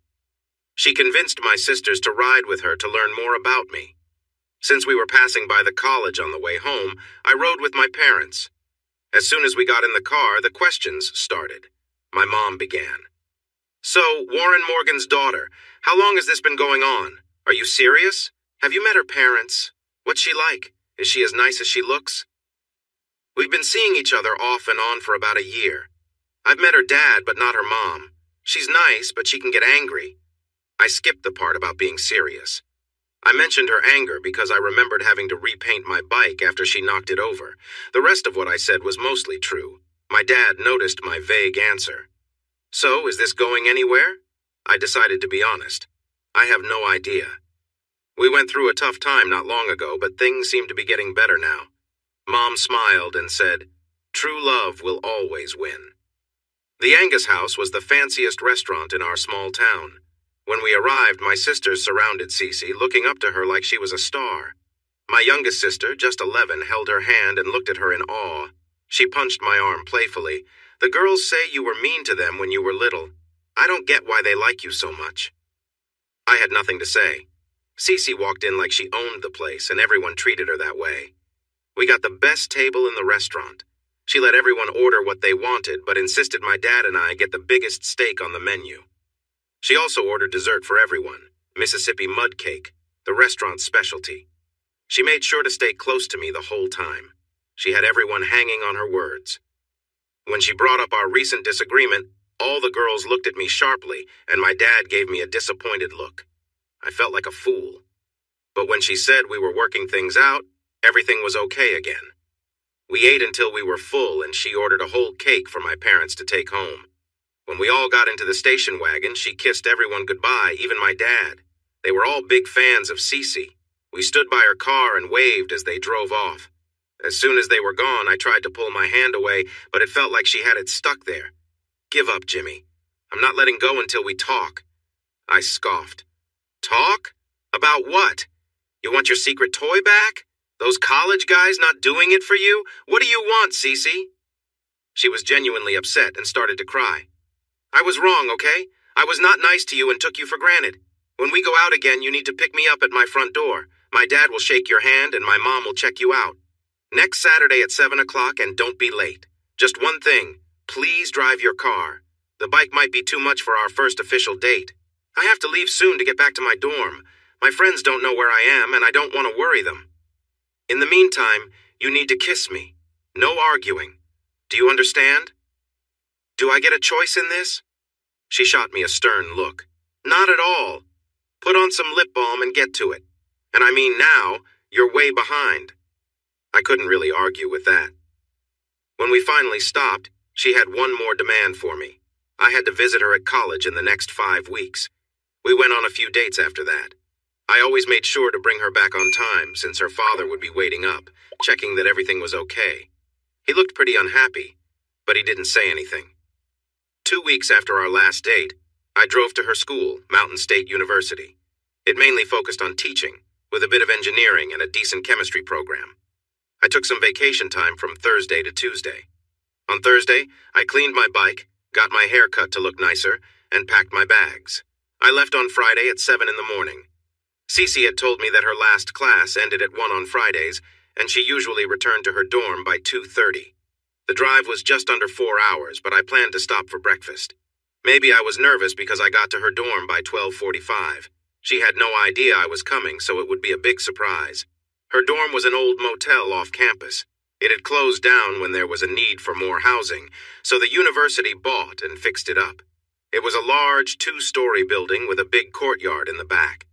She convinced my sisters to ride with her to learn more about me. Since we were passing by the college on the way home, I rode with my parents. As soon as we got in the car, the questions started. My mom began. "So, Warren Morgan's daughter, how long has this been going on? Are you serious? Have you met her parents? What's she like? Is she as nice as she looks?" "We've been seeing each other off and on for about a year. I've met her dad, but not her mom. She's nice, but she can get angry." I skipped the part about being serious. I mentioned her anger because I remembered having to repaint my bike after she knocked it over. The rest of what I said was mostly true. My dad noticed my vague answer. "So, is this going anywhere?" I decided to be honest. "I have no idea. We went through a tough time not long ago, but things seem to be getting better now." Mom smiled and said, "True love will always win." The Angus House was the fanciest restaurant in our small town. When we arrived, my sisters surrounded Cece, looking up to her like she was a star. My youngest sister, just 11, held her hand and looked at her in awe. She punched my arm playfully. "The girls say you were mean to them when you were little. I don't get why they like you so much." I had nothing to say. Cece walked in like she owned the place, and everyone treated her that way. We got the best table in the restaurant. She let everyone order what they wanted, but insisted my dad and I get the biggest steak on the menu. She also ordered dessert for everyone, Mississippi mud cake, the restaurant's specialty. She made sure to stay close to me the whole time. She had everyone hanging on her words. When she brought up our recent disagreement, all the girls looked at me sharply, and my dad gave me a disappointed look. I felt like a fool. But when she said we were working things out, everything was okay again. We ate until we were full, and she ordered a whole cake for my parents to take home. When we all got into the station wagon, she kissed everyone goodbye, even my dad. They were all big fans of Cece. We stood by her car and waved as they drove off. As soon as they were gone, I tried to pull my hand away, but it felt like she had it stuck there. "Give up, Jimmy. I'm not letting go until we talk." I scoffed. "Talk? About what? You want your secret toy back? Those college guys not doing it for you? What do you want, Cece?" She was genuinely upset and started to cry. "I was wrong, okay? I was not nice to you and took you for granted. When we go out again, you need to pick me up at my front door. My dad will shake your hand and my mom will check you out. Next Saturday at 7 o'clock, and don't be late. Just one thing, please drive your car. The bike might be too much for our first official date. I have to leave soon to get back to my dorm. My friends don't know where I am, and I don't want to worry them. In the meantime, you need to kiss me. No arguing. Do you understand? Do I get a choice in this?" She shot me a stern look. "Not at all. Put on some lip balm and get to it. And I mean now, you're way behind." I couldn't really argue with that. When we finally stopped, she had one more demand for me. I had to visit her at college in the next 5 weeks. We went on a few dates after that. I always made sure to bring her back on time, since her father would be waiting up, checking that everything was okay. He looked pretty unhappy, but he didn't say anything. 2 weeks after our last date, I drove to her school, Mountain State University. It mainly focused on teaching, with a bit of engineering and a decent chemistry program. I took some vacation time from Thursday to Tuesday. On Thursday, I cleaned my bike, got my hair cut to look nicer, and packed my bags. I left on Friday at 7 in the morning. Cece had told me that her last class ended at 1 on Fridays, and she usually returned to her dorm by 2:30. The drive was just under 4 hours, but I planned to stop for breakfast. Maybe I was nervous because I got to her dorm by 12:45. She had no idea I was coming, so it would be a big surprise. Her dorm was an old motel off campus. It had closed down when there was a need for more housing, so the university bought and fixed it up. It was a large 2-story building with a big courtyard in the back.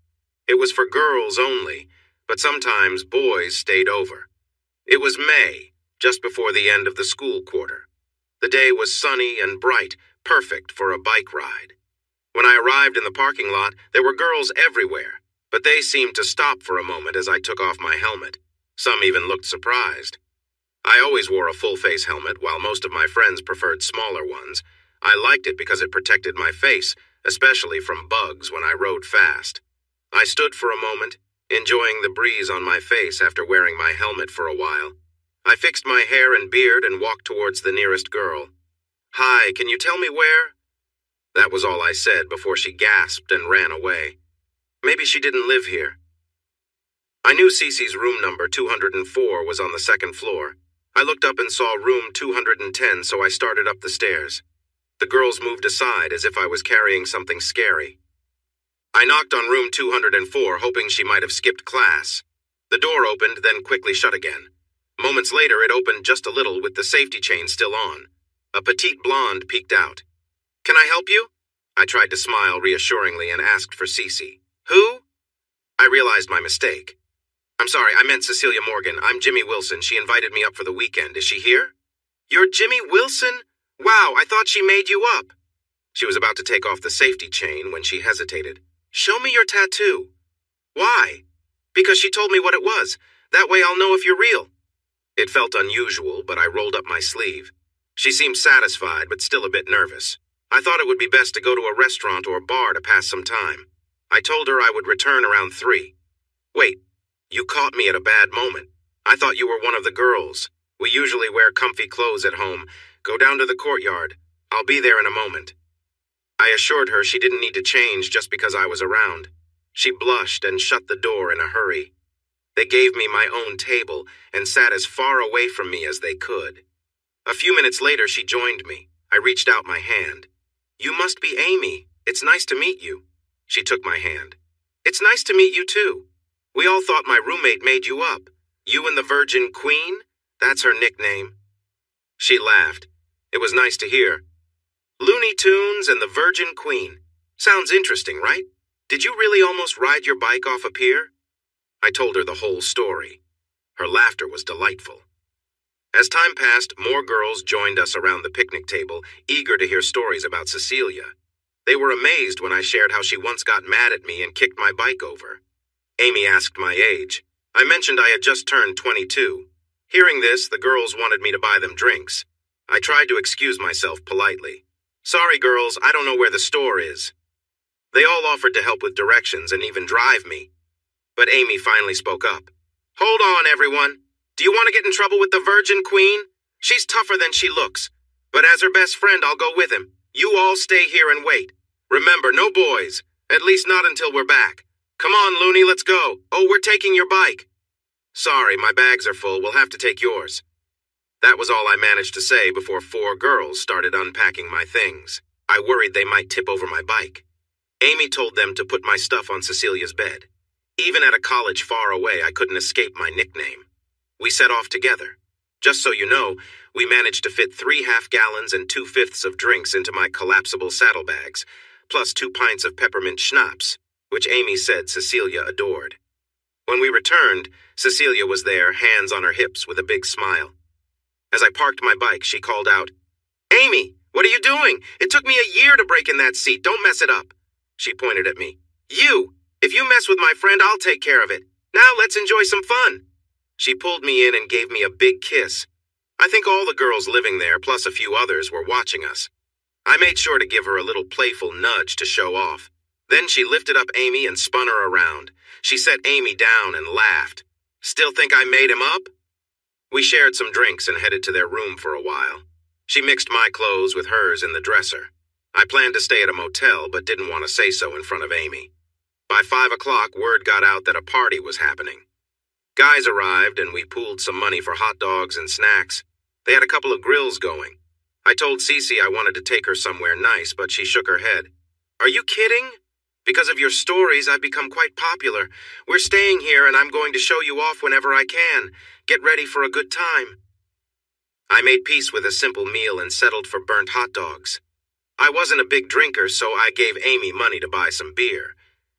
It was for girls only, but sometimes boys stayed over. It was May, just before the end of the school quarter. The day was sunny and bright, perfect for a bike ride. When I arrived in the parking lot, there were girls everywhere, but they seemed to stop for a moment as I took off my helmet. Some even looked surprised. I always wore a full-face helmet, while most of my friends preferred smaller ones. I liked it because it protected my face, especially from bugs when I rode fast. I stood for a moment, enjoying the breeze on my face after wearing my helmet for a while. I fixed my hair and beard and walked towards the nearest girl. "Hi, can you tell me where?" That was all I said before she gasped and ran away. Maybe she didn't live here. I knew Cece's room number 204 was on the second floor. I looked up and saw room 210, so I started up the stairs. The girls moved aside as if I was carrying something scary. I knocked on room 204, hoping she might have skipped class. The door opened, then quickly shut again. Moments later, it opened just a little with the safety chain still on. A petite blonde peeked out. "Can I help you?" I tried to smile reassuringly and asked for Cece. "Who?" I realized my mistake. "I'm sorry, I meant Cecilia Morgan. I'm Jimmy Wilson. She invited me up for the weekend. Is she here?" "You're Jimmy Wilson? Wow, I thought she made you up." She was about to take off the safety chain when she hesitated. "Show me your tattoo." "Why?" "Because she told me what it was. That way I'll know if you're real." It felt unusual, but I rolled up my sleeve. She seemed satisfied, but still a bit nervous. I thought it would be best to go to a restaurant or bar to pass some time. I told her I would return around 3. "Wait, you caught me at a bad moment. I thought you were one of the girls. We usually wear comfy clothes at home. Go down to the courtyard. I'll be there in a moment." I assured her she didn't need to change just because I was around. She blushed and shut the door in a hurry. They gave me my own table and sat as far away from me as they could. A few minutes later, she joined me. I reached out my hand. "You must be Amy. It's nice to meet you." She took my hand. "It's nice to meet you too. We all thought my roommate made you up. You and the Virgin Queen? That's her nickname." She laughed. It was nice to hear. "Looney Tunes and the Virgin Queen. Sounds interesting, right? Did you really almost ride your bike off a pier?" I told her the whole story. Her laughter was delightful. As time passed, more girls joined us around the picnic table, eager to hear stories about Cecilia. They were amazed when I shared how she once got mad at me and kicked my bike over. Amy asked my age. I mentioned I had just turned 22. Hearing this, the girls wanted me to buy them drinks. I tried to excuse myself politely. "Sorry, girls, I don't know where the store is." They all offered to help with directions and even drive me. But Amy finally spoke up. "Hold on, everyone. Do you want to get in trouble with the Virgin Queen? She's tougher than she looks. But as her best friend, I'll go with him. You all stay here and wait. Remember, no boys. At least not until we're back. Come on, Looney, let's go. Oh, we're taking your bike." "Sorry, my bags are full. We'll have to take yours." That was all I managed to say before 4 girls started unpacking my things. I worried they might tip over my bike. Amy told them to put my stuff on Cecilia's bed. Even at a college far away, I couldn't escape my nickname. We set off together. Just so you know, we managed to fit 3 half-gallons and 2/5 of drinks into my collapsible saddlebags, plus 2 pints of peppermint schnapps, which Amy said Cecilia adored. When we returned, Cecilia was there, hands on her hips, with a big smile. As I parked my bike, she called out, "Amy, what are you doing? It took me a year to break in that seat. Don't mess it up." She pointed at me. If you mess with my friend, I'll take care of it. Now let's enjoy some fun." She pulled me in and gave me a big kiss. I think all the girls living there, plus a few others, were watching us. I made sure to give her a little playful nudge to show off. Then she lifted up Amy and spun her around. She set Amy down and laughed. "Still think I made him up?" We shared some drinks and headed to their room for a while. She mixed my clothes with hers in the dresser. I planned to stay at a motel, but didn't want to say so in front of Amy. By 5 o'clock, word got out that a party was happening. Guys arrived, and we pooled some money for hot dogs and snacks. They had a couple of grills going. I told Cece I wanted to take her somewhere nice, but she shook her head. Are you kidding? Because of your stories, I've become quite popular. We're staying here, and I'm going to show you off whenever I can. Get ready for a good time. I made peace with a simple meal and settled for burnt hot dogs. I wasn't a big drinker, so I gave Amy money to buy some beer.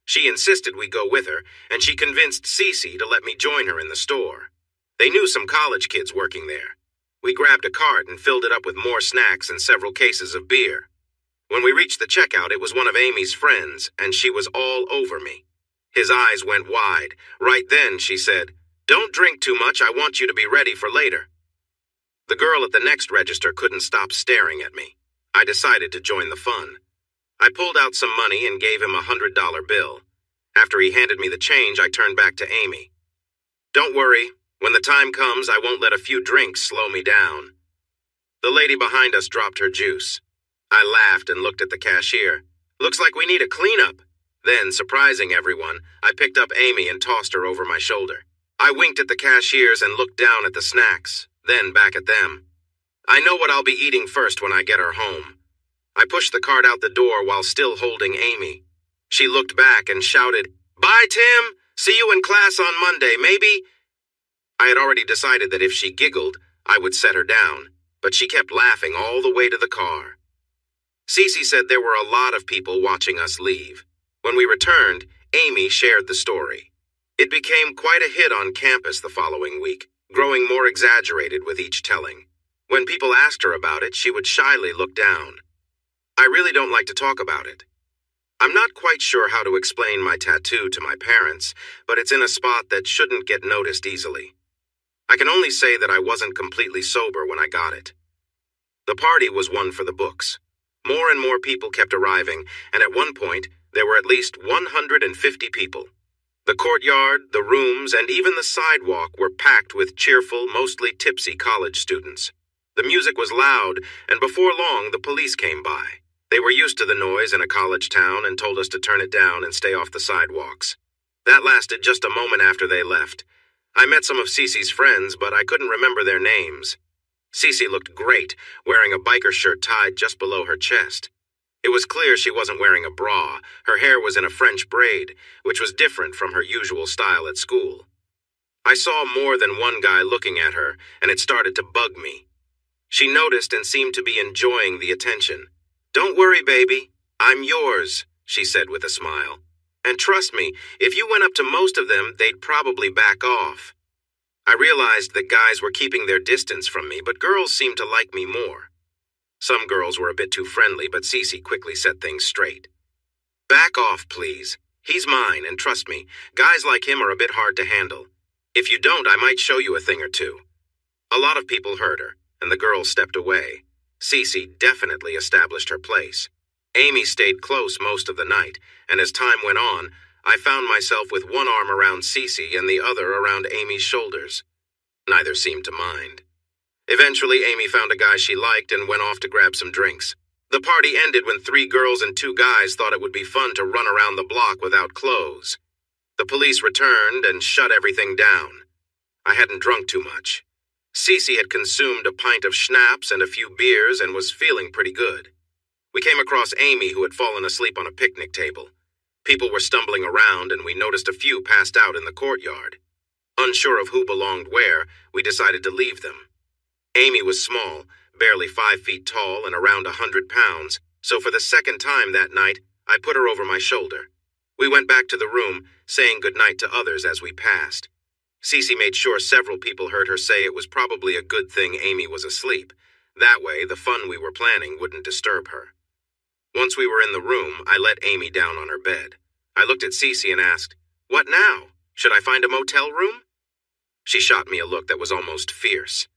She insisted we go with her, and she convinced Cece to let me join her in the store. They knew some college kids working there. We grabbed a cart and filled it up with more snacks and several cases of beer. When we reached the checkout, it was one of Amy's friends, and she was all over me. His eyes went wide. Right then, she said, "Don't drink too much. I want you to be ready for later." The girl at the next register couldn't stop staring at me. I decided to join the fun. I pulled out some money and gave him a $100 bill. After he handed me the change, I turned back to Amy. "Don't worry. When the time comes, I won't let a few drinks slow me down." The lady behind us dropped her juice. I laughed and looked at the cashier. "Looks like we need a cleanup." Then, surprising everyone, I picked up Amy and tossed her over my shoulder. I winked at the cashiers and looked down at the snacks, then back at them. I know what I'll be eating first when I get her home. I pushed the cart out the door while still holding Amy. She looked back and shouted, "Bye, Tim! See you in class on Monday, maybe?" I had already decided that if she giggled, I would set her down, but she kept laughing all the way to the car. Cece said there were a lot of people watching us leave. When we returned, Amy shared the story. It became quite a hit on campus the following week, growing more exaggerated with each telling. When people asked her about it, she would shyly look down. I really don't like to talk about it. I'm not quite sure how to explain my tattoo to my parents, but it's in a spot that shouldn't get noticed easily. I can only say that I wasn't completely sober when I got it. The party was one for the books. More and more people kept arriving, and at one point, there were at least 150 people. The courtyard, the rooms, and even the sidewalk were packed with cheerful, mostly tipsy college students. The music was loud, and before long, the police came by. They were used to the noise in a college town and told us to turn it down and stay off the sidewalks. That lasted just a moment after they left. I met some of Cece's friends, but I couldn't remember their names. Cece looked great, wearing a biker shirt tied just below her chest. It was clear she wasn't wearing a bra. Her hair was in a French braid, which was different from her usual style at school. I saw more than one guy looking at her, and it started to bug me. She noticed and seemed to be enjoying the attention. "Don't worry, baby. I'm yours," she said with a smile. "And trust me, if you went up to most of them, they'd probably back off." I realized that guys were keeping their distance from me, but girls seemed to like me more. Some girls were a bit too friendly, but Cece quickly set things straight. "Back off, please. He's mine, and trust me, guys like him are a bit hard to handle. If you don't, I might show you a thing or two." A lot of people heard her, and the girl stepped away. Cece definitely established her place. Amy stayed close most of the night, and as time went on, I found myself with one arm around Cece and the other around Amy's shoulders. Neither seemed to mind. Eventually, Amy found a guy she liked and went off to grab some drinks. The party ended when 3 girls and 2 guys thought it would be fun to run around the block without clothes. The police returned and shut everything down. I hadn't drunk too much. Cece had consumed a pint of schnapps and a few beers and was feeling pretty good. We came across Amy, who had fallen asleep on a picnic table. People were stumbling around, and we noticed a few passed out in the courtyard. Unsure of who belonged where, we decided to leave them. Amy was small, barely 5 feet tall and around 100 pounds, so for the second time that night, I put her over my shoulder. We went back to the room, saying goodnight to others as we passed. Cece made sure several people heard her say it was probably a good thing Amy was asleep. That way, the fun we were planning wouldn't disturb her. Once we were in the room, I let Amy down on her bed. I looked at Cece and asked, "What now? Should I find a motel room?" She shot me a look that was almost fierce.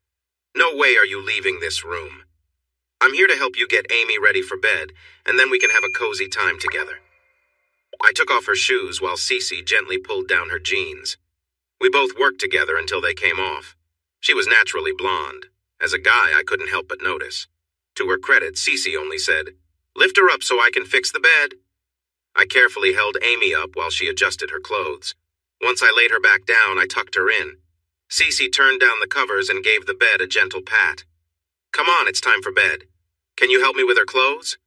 "No way are you leaving this room. I'm here to help you get Amy ready for bed, and then we can have a cozy time together." I took off her shoes while Cece gently pulled down her jeans. We both worked together until they came off. She was naturally blonde. As a guy, I couldn't help but notice. To her credit, Cece only said, Lift her up so I can fix the bed. I carefully held Amy up while she adjusted her clothes. Once I laid her back down, I tucked her in. Cece turned down the covers and gave the bed a gentle pat. Come on, it's time for bed. Can you help me with her clothes?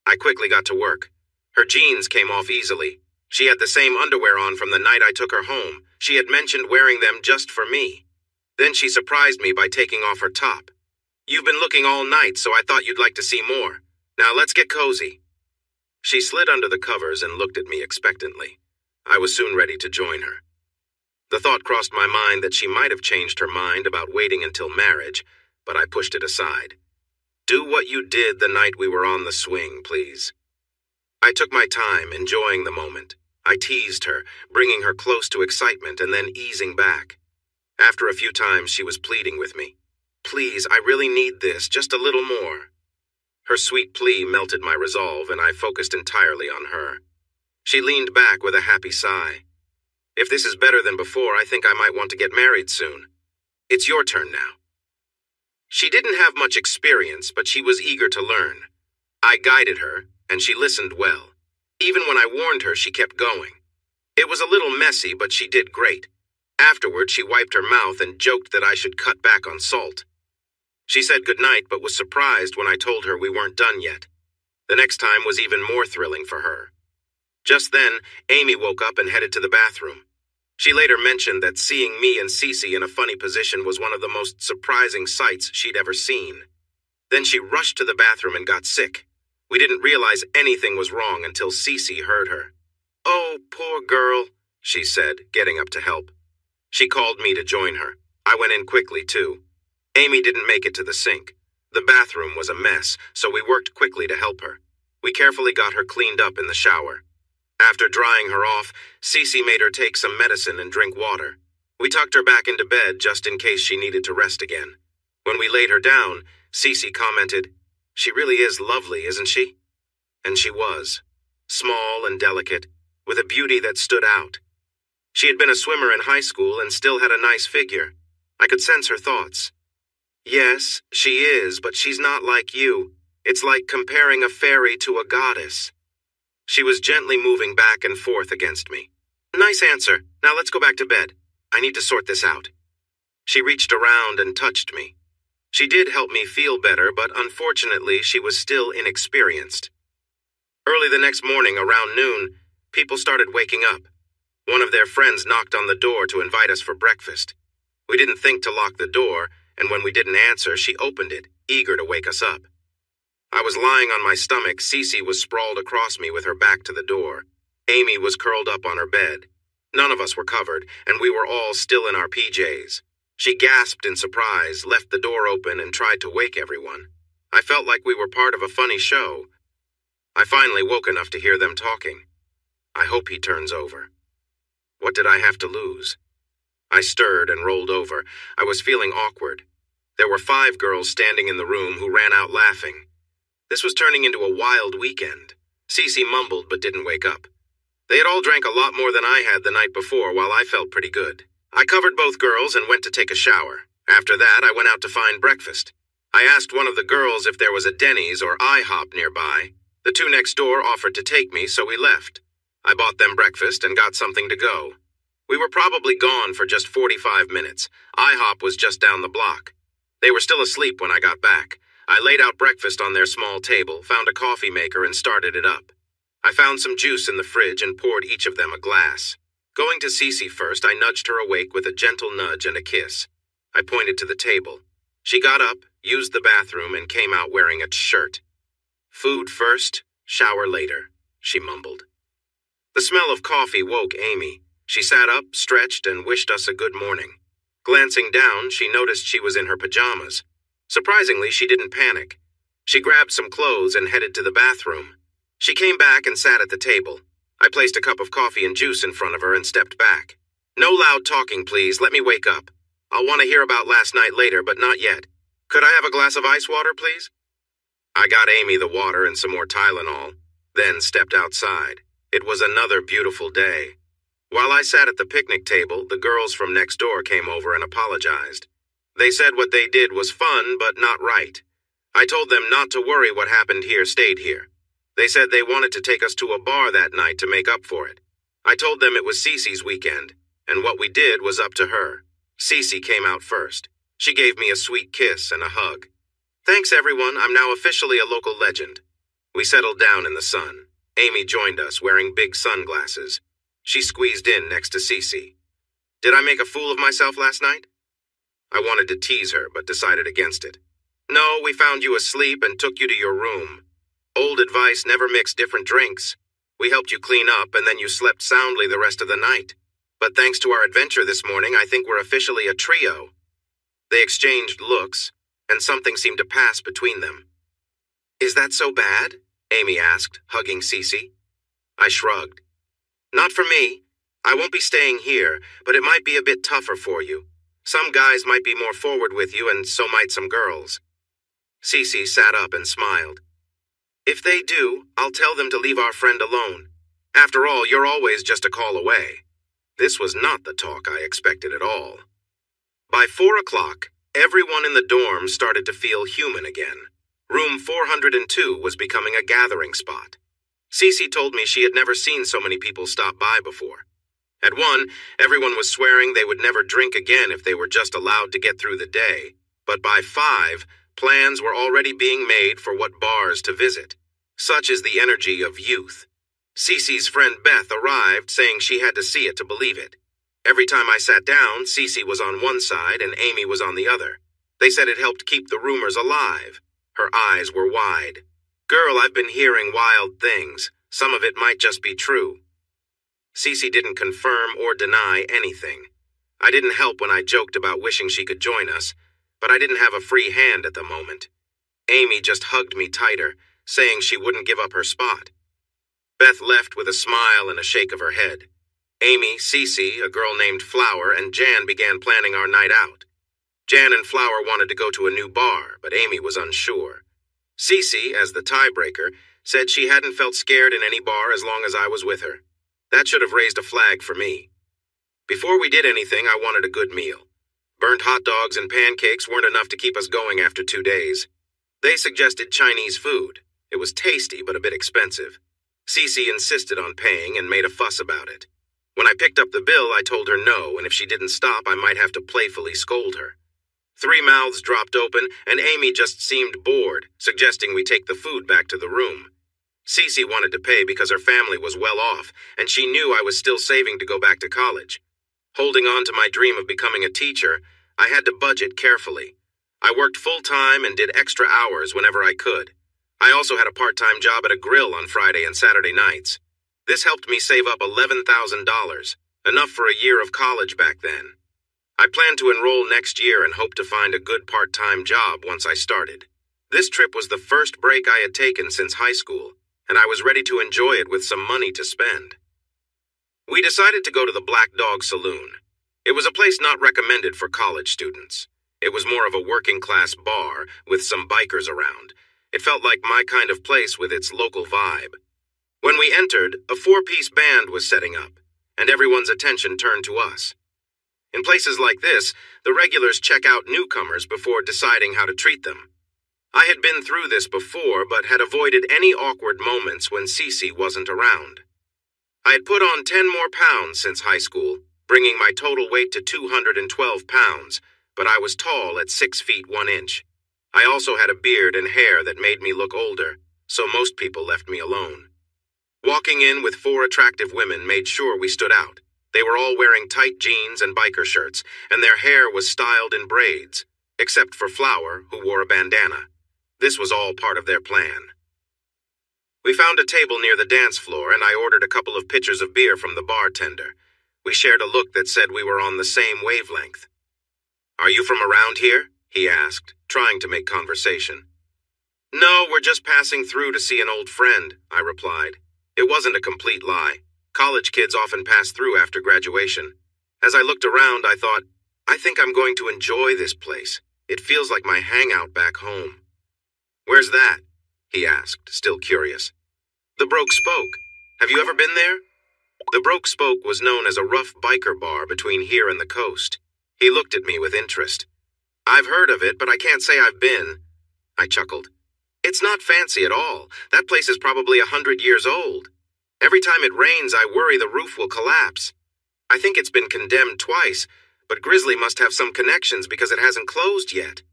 I quickly got to work. Her jeans came off easily. She had the same underwear on from the night I took her home. She had mentioned wearing them just for me. Then she surprised me by taking off her top. You've been looking all night, so I thought you'd like to see more. Now let's get cozy. She slid under the covers and looked at me expectantly. I was soon ready to join her. The thought crossed my mind that she might have changed her mind about waiting until marriage, but I pushed it aside. Do what you did the night we were on the swing, please. I took my time, enjoying the moment. I teased her, bringing her close to excitement and then easing back. After a few times, she was pleading with me. Please, I really need this, just a little more. Her sweet plea melted my resolve, and I focused entirely on her. She leaned back with a happy sigh. If this is better than before, I think I might want to get married soon. It's your turn now. She didn't have much experience, but she was eager to learn. I guided her, and she listened well. Even when I warned her, she kept going. It was a little messy, but she did great. Afterward, she wiped her mouth and joked that I should cut back on salt. She said goodnight, but was surprised when I told her we weren't done yet. The next time was even more thrilling for her. Just then, Amy woke up and headed to the bathroom. She later mentioned that seeing me and Cece in a funny position was one of the most surprising sights she'd ever seen. Then she rushed to the bathroom and got sick. We didn't realize anything was wrong until Cece heard her. Oh, poor girl, she said, getting up to help. She called me to join her. I went in quickly, too. Amy didn't make it to the sink. The bathroom was a mess, so we worked quickly to help her. We carefully got her cleaned up in the shower. After drying her off, Cece made her take some medicine and drink water. We tucked her back into bed just in case she needed to rest again. When we laid her down, Cece commented, "She really is lovely, isn't she?" And she was. Small and delicate, with a beauty that stood out. She had been a swimmer in high school and still had a nice figure. I could sense her thoughts. Yes, she is, but she's not like you. It's like comparing a fairy to a goddess. She was gently moving back and forth against me. Nice answer. Now let's go back to bed. I need to sort this out. She reached around and touched me. She did help me feel better, but unfortunately she was still inexperienced. Early the next morning, around noon, people started waking up. One of their friends knocked on the door to invite us for breakfast. We didn't think to lock the door, and when we didn't answer, she opened it, eager to wake us up. I was lying on my stomach. Cece was sprawled across me with her back to the door. Amy was curled up on her bed. None of us were covered, and we were all still in our PJs. She gasped in surprise, left the door open, and tried to wake everyone. I felt like we were part of a funny show. I finally woke enough to hear them talking. I hope he turns over. What did I have to lose? I stirred and rolled over. I was feeling awkward. There were 5 girls standing in the room who ran out laughing. This was turning into a wild weekend. Cece mumbled but didn't wake up. They had all drank a lot more than I had the night before, while I felt pretty good. I covered both girls and went to take a shower. After that, I went out to find breakfast. I asked one of the girls if there was a Denny's or IHOP nearby. The 2 next door offered to take me, so we left. I bought them breakfast and got something to go. We were probably gone for just 45 minutes. IHOP was just down the block. They were still asleep when I got back. I laid out breakfast on their small table, found a coffee maker, and started it up. I found some juice in the fridge and poured each of them a glass. Going to Cece first, I nudged her awake with a gentle nudge and a kiss. I pointed to the table. She got up, used the bathroom, and came out wearing a shirt. Food first, shower later, she mumbled. The smell of coffee woke Amy. She sat up, stretched, and wished us a good morning. Glancing down, she noticed she was in her pajamas. Surprisingly, she didn't panic. She grabbed some clothes and headed to the bathroom. She came back and sat at the table. I placed a cup of coffee and juice in front of her and stepped back. No loud talking, please. Let me wake up. I'll want to hear about last night later, but not yet. Could I have a glass of ice water, please? I got Amy the water and some more Tylenol, then stepped outside. It was another beautiful day. While I sat at the picnic table, the girls from next door came over and apologized. They said what they did was fun, but not right. I told them not to worry, what happened here stayed here. They said they wanted to take us to a bar that night to make up for it. I told them it was Cece's weekend, and what we did was up to her. Cece came out first. She gave me a sweet kiss and a hug. Thanks, everyone. I'm now officially a local legend. We settled down in the sun. Amy joined us, wearing big sunglasses. She squeezed in next to Cece. Did I make a fool of myself last night? I wanted to tease her, but decided against it. No, we found you asleep and took you to your room. Old advice, never mix different drinks. We helped you clean up, and then you slept soundly the rest of the night. But thanks to our adventure this morning, I think we're officially a trio. They exchanged looks, and something seemed to pass between them. Is that so bad? Amy asked, hugging Cece. I shrugged. Not for me. I won't be staying here, but it might be a bit tougher for you. Some guys might be more forward with you, and so might some girls. Cece sat up and smiled. If they do, I'll tell them to leave our friend alone. After all, you're always just a call away. This was not the talk I expected at all. By 4 o'clock, everyone in the dorm started to feel human again. Room 402 was becoming a gathering spot. Cece told me she had never seen so many people stop by before. At 1, everyone was swearing they would never drink again if they were just allowed to get through the day. But by 5, plans were already being made for what bars to visit. Such is the energy of youth. Cece's friend Beth arrived, saying she had to see it to believe it. Every time I sat down, Cece was on one side and Amy was on the other. They said it helped keep the rumors alive. Her eyes were wide. Girl, I've been hearing wild things. Some of it might just be true. Cece didn't confirm or deny anything. I didn't help when I joked about wishing she could join us, but I didn't have a free hand at the moment. Amy just hugged me tighter, saying she wouldn't give up her spot. Beth left with a smile and a shake of her head. Amy, Cece, a girl named Flower, and Jan began planning our night out. Jan and Flower wanted to go to a new bar, but Amy was unsure. Cece, as the tiebreaker, said she hadn't felt scared in any bar as long as I was with her. That should have raised a flag for me. Before we did anything, I wanted a good meal. Burnt hot dogs and pancakes weren't enough to keep us going after 2 days. They suggested Chinese food. It was tasty, but a bit expensive. Cece insisted on paying and made a fuss about it. When I picked up the bill, I told her no, and if she didn't stop, I might have to playfully scold her. 3 mouths dropped open, and Amy just seemed bored, suggesting we take the food back to the room. Cece wanted to pay because her family was well off, and she knew I was still saving to go back to college. Holding on to my dream of becoming a teacher, I had to budget carefully. I worked full-time and did extra hours whenever I could. I also had a part-time job at a grill on Friday and Saturday nights. This helped me save up $11,000, enough for a year of college back then. I planned to enroll next year and hoped to find a good part-time job once I started. This trip was the first break I had taken since high school, and I was ready to enjoy it with some money to spend. We decided to go to the Black Dog Saloon. It was a place not recommended for college students. It was more of a working-class bar with some bikers around. It felt like my kind of place with its local vibe. When we entered, a 4-piece band was setting up, and everyone's attention turned to us. In places like this, the regulars check out newcomers before deciding how to treat them. I had been through this before, but had avoided any awkward moments when Cece wasn't around. I had put on 10 more pounds since high school, bringing my total weight to 212 pounds, but I was tall at 6 feet 1 inch. I also had a beard and hair that made me look older, so most people left me alone. Walking in with 4 attractive women made sure we stood out. They were all wearing tight jeans and biker shirts, and their hair was styled in braids, except for Flower, who wore a bandana. This was all part of their plan. We found a table near the dance floor, and I ordered a couple of pitchers of beer from the bartender. We shared a look that said we were on the same wavelength. "Are you from around here?" he asked, trying to make conversation. "No, we're just passing through to see an old friend," I replied. It wasn't a complete lie. College kids often pass through after graduation. As I looked around, I thought, I think I'm going to enjoy this place. It feels like my hangout back home. "Where's that?" he asked, still curious. "The Broke Spoke. Have you ever been there?" The Broke Spoke was known as a rough biker bar between here and the coast. He looked at me with interest. "I've heard of it, but I can't say I've been." I chuckled. It's not fancy at all. That place is probably 100 years old. Every time it rains, I worry the roof will collapse. I think it's been condemned twice, but Grizzly must have some connections because it hasn't closed yet.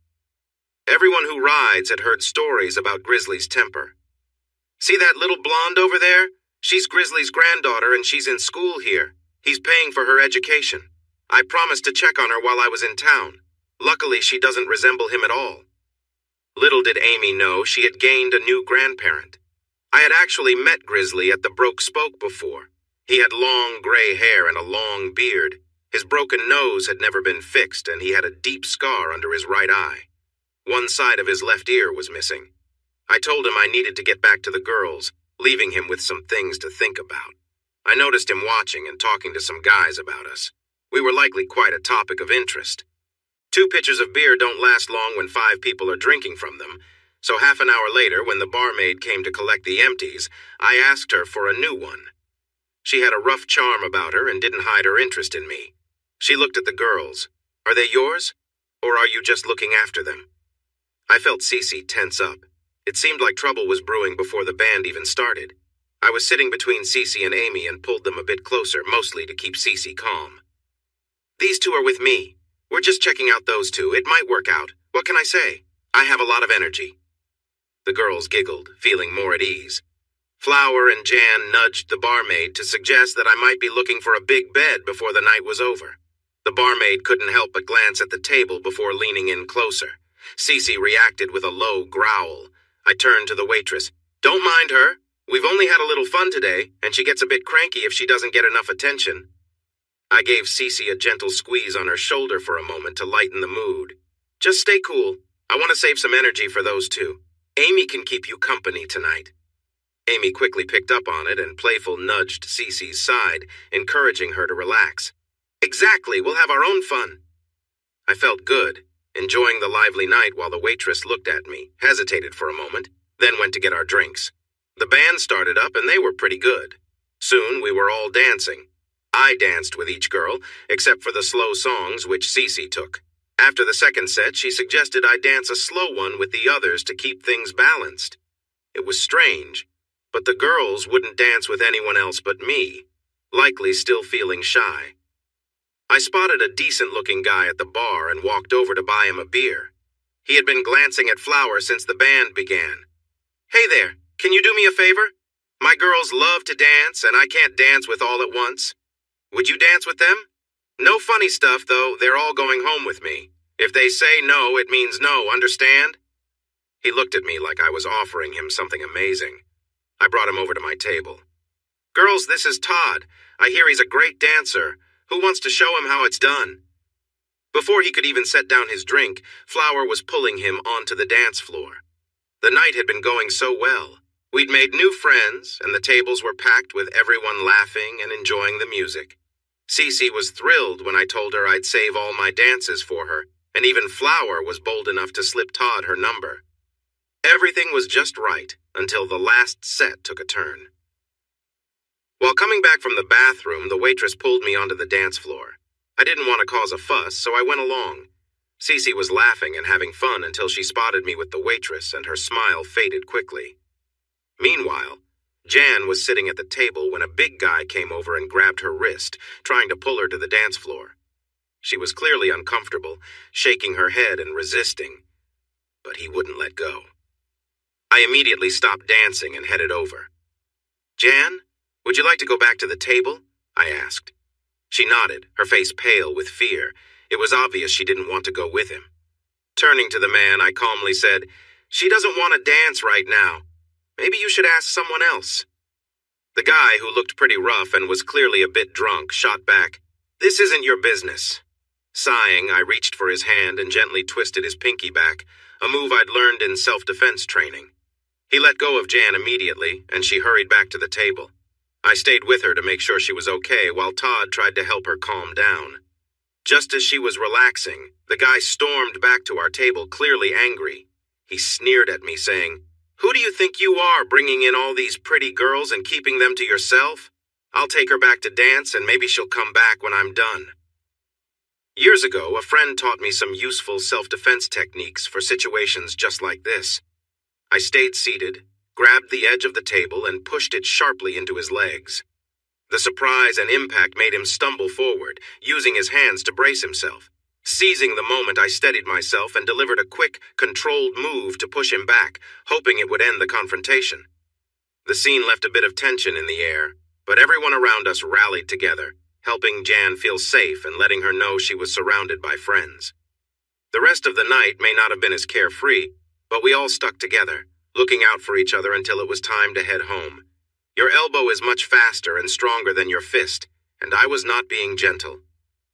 Everyone who rides had heard stories about Grizzly's temper. See that little blonde over there? She's Grizzly's granddaughter and she's in school here. He's paying for her education. I promised to check on her while I was in town. Luckily, she doesn't resemble him at all. Little did Amy know she had gained a new grandparent. I had actually met Grizzly at the Broke Spoke before. He had long gray hair and a long beard. His broken nose had never been fixed, and he had a deep scar under his right eye. One side of his left ear was missing. I told him I needed to get back to the girls, leaving him with some things to think about. I noticed him watching and talking to some guys about us. We were likely quite a topic of interest. 2 pitchers of beer don't last long when 5 people are drinking from them, so half an hour later, when the barmaid came to collect the empties, I asked her for a new one. She had a rough charm about her and didn't hide her interest in me. She looked at the girls. Are they yours? Or are you just looking after them? I felt Cece tense up. It seemed like trouble was brewing before the band even started. I was sitting between Cece and Amy and pulled them a bit closer, mostly to keep Cece calm. These 2 are with me. We're just checking out those 2. It might work out. What can I say? I have a lot of energy. The girls giggled, feeling more at ease. Flower and Jan nudged the barmaid to suggest that I might be looking for a big bed before the night was over. The barmaid couldn't help but glance at the table before leaning in closer. Cece reacted with a low growl. I turned to the waitress. Don't mind her. We've only had a little fun today, and she gets a bit cranky if she doesn't get enough attention. I gave Cece a gentle squeeze on her shoulder for a moment to lighten the mood. Just stay cool. I want to save some energy for those 2. Amy can keep you company tonight. Amy quickly picked up on it and playful nudged Cece's side, encouraging her to relax. Exactly, we'll have our own fun. I felt good, enjoying the lively night while the waitress looked at me, hesitated for a moment, then went to get our drinks. The band started up and they were pretty good. Soon we were all dancing. I danced with each girl, except for the slow songs which Cece took. After the second set, she suggested I dance a slow one with the others to keep things balanced. It was strange, but the girls wouldn't dance with anyone else but me, likely still feeling shy. I spotted a decent-looking guy at the bar and walked over to buy him a beer. He had been glancing at Flower since the band began. Hey there, can you do me a favor? My girls love to dance, and I can't dance with all at once. Would you dance with them? No funny stuff, though. They're all going home with me. If they say no, it means no, understand? He looked at me like I was offering him something amazing. I brought him over to my table. Girls, this is Todd. I hear he's a great dancer. Who wants to show him how it's done? Before he could even set down his drink, Flower was pulling him onto the dance floor. The night had been going so well. We'd made new friends, and the tables were packed with everyone laughing and enjoying the music. Cece was thrilled when I told her I'd save all my dances for her, and even Flower was bold enough to slip Todd her number. Everything was just right until the last set took a turn. While coming back from the bathroom, the waitress pulled me onto the dance floor. I didn't want to cause a fuss, so I went along. Cece was laughing and having fun until she spotted me with the waitress, and her smile faded quickly. Meanwhile, Jan was sitting at the table when a big guy came over and grabbed her wrist, trying to pull her to the dance floor. She was clearly uncomfortable, shaking her head and resisting, but he wouldn't let go. I immediately stopped dancing and headed over. Jan, would you like to go back to the table? I asked. She nodded, her face pale with fear. It was obvious she didn't want to go with him. Turning to the man, I calmly said, She doesn't want to dance right now. Maybe you should ask someone else. The guy, who looked pretty rough and was clearly a bit drunk, shot back, This isn't your business. Sighing, I reached for his hand and gently twisted his pinky back, a move I'd learned in self-defense training. He let go of Jan immediately, and she hurried back to the table. I stayed with her to make sure she was okay while Todd tried to help her calm down. Just as she was relaxing, the guy stormed back to our table, clearly angry. He sneered at me, saying, Who do you think you are, bringing in all these pretty girls and keeping them to yourself? I'll take her back to dance, and maybe she'll come back when I'm done. Years ago, a friend taught me some useful self-defense techniques for situations just like this. I stayed seated, grabbed the edge of the table, and pushed it sharply into his legs. The surprise and impact made him stumble forward, using his hands to brace himself. Seizing the moment, I steadied myself and delivered a quick, controlled move to push him back, hoping it would end the confrontation. The scene left a bit of tension in the air, but everyone around us rallied together, helping Jan feel safe and letting her know she was surrounded by friends. The rest of the night may not have been as carefree, but we all stuck together, looking out for each other until it was time to head home. Your elbow is much faster and stronger than your fist, and I was not being gentle.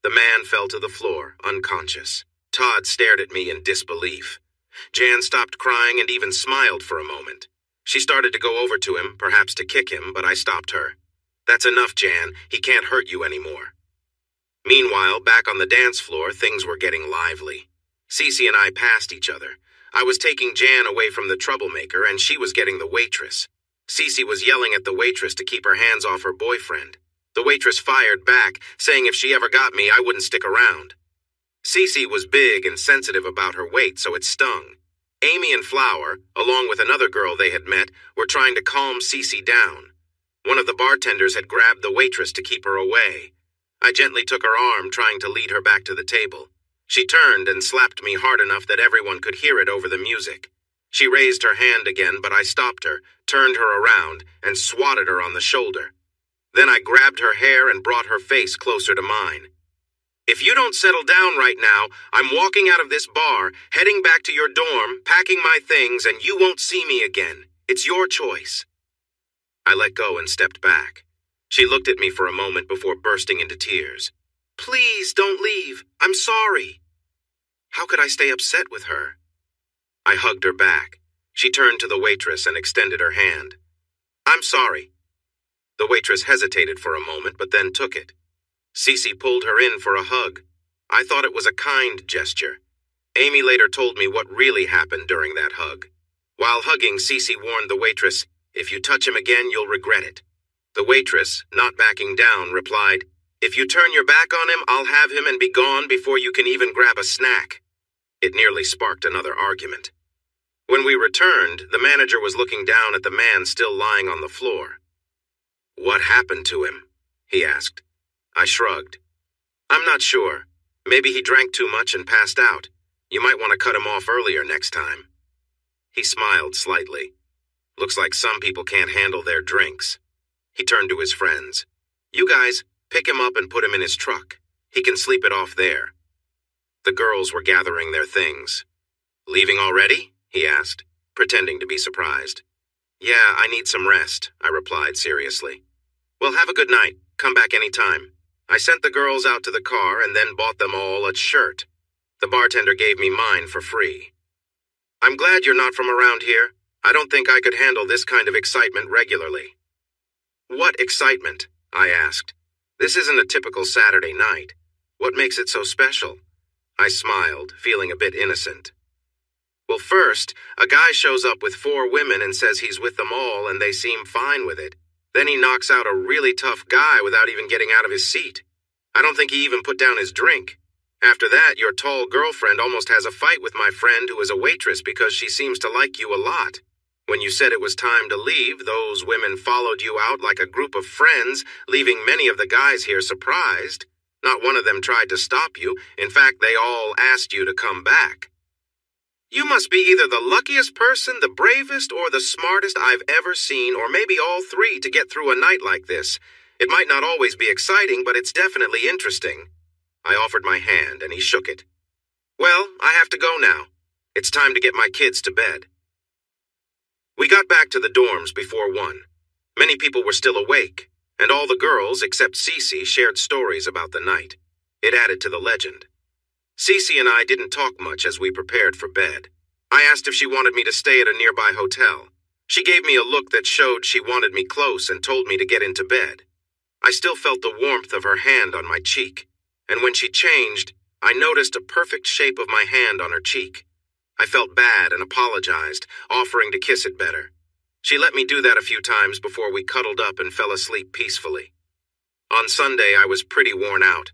The man fell to the floor, unconscious. Todd stared at me in disbelief. Jan stopped crying and even smiled for a moment. She started to go over to him, perhaps to kick him, but I stopped her. "That's enough, Jan. He can't hurt you anymore." Meanwhile, back on the dance floor, things were getting lively. Cece and I passed each other. I was taking Jan away from the troublemaker, and she was getting the waitress. Cece was yelling at the waitress to keep her hands off her boyfriend. The waitress fired back, saying if she ever got me, I wouldn't stick around. Cece was big and sensitive about her weight, so it stung. Amy and Flower, along with another girl they had met, were trying to calm Cece down. One of the bartenders had grabbed the waitress to keep her away. I gently took her arm, trying to lead her back to the table. She turned and slapped me hard enough that everyone could hear it over the music. She raised her hand again, but I stopped her, turned her around, and swatted her on the shoulder. Then I grabbed her hair and brought her face closer to mine. "If you don't settle down right now, I'm walking out of this bar, heading back to your dorm, packing my things, and you won't see me again. It's your choice." I let go and stepped back. She looked at me for a moment before bursting into tears. "Please don't leave. I'm sorry." How could I stay upset with her? I hugged her back. She turned to the waitress and extended her hand. "I'm sorry." The waitress hesitated for a moment, but then took it. Cece pulled her in for a hug. I thought it was a kind gesture. Amy later told me what really happened during that hug. While hugging, Cece warned the waitress, "If you touch him again, you'll regret it." The waitress, not backing down, replied, "If you turn your back on him, I'll have him and be gone before you can even grab a snack." It nearly sparked another argument. When we returned, the manager was looking down at the man still lying on the floor. "What happened to him?" he asked. I shrugged. "I'm not sure. Maybe he drank too much and passed out. You might want to cut him off earlier next time." He smiled slightly. "Looks like some people can't handle their drinks." He turned to his friends. "You guys, pick him up and put him in his truck. He can sleep it off there." The girls were gathering their things. "Leaving already?" he asked, pretending to be surprised. "Yeah, I need some rest," I replied seriously. "Well, have a good night. Come back any time." I sent the girls out to the car and then bought them all a shirt. The bartender gave me mine for free. "I'm glad you're not from around here. I don't think I could handle this kind of excitement regularly." "What excitement?" I asked. "This isn't a typical Saturday night. What makes it so special?" I smiled, feeling a bit innocent. "Well, first, a guy shows up with 4 women and says he's with them all and they seem fine with it. Then he knocks out a really tough guy without even getting out of his seat. I don't think he even put down his drink. After that, your tall girlfriend almost has a fight with my friend who is a waitress because she seems to like you a lot. When you said it was time to leave, those women followed you out like a group of friends, leaving many of the guys here surprised. Not one of them tried to stop you. In fact, they all asked you to come back. You must be either the luckiest person, the bravest, or the smartest I've ever seen, or maybe all 3 to get through a night like this. It might not always be exciting, but it's definitely interesting." I offered my hand, and he shook it. "Well, I have to go now. It's time to get my kids to bed." We got back to the dorms before 1. Many people were still awake, and all the girls, except Cece, shared stories about the night. It added to the legend. Cece and I didn't talk much as we prepared for bed. I asked if she wanted me to stay at a nearby hotel. She gave me a look that showed she wanted me close and told me to get into bed. I still felt the warmth of her hand on my cheek, and when she changed, I noticed a perfect shape of my hand on her cheek. I felt bad and apologized, offering to kiss it better. She let me do that a few times before we cuddled up and fell asleep peacefully. On Sunday, I was pretty worn out.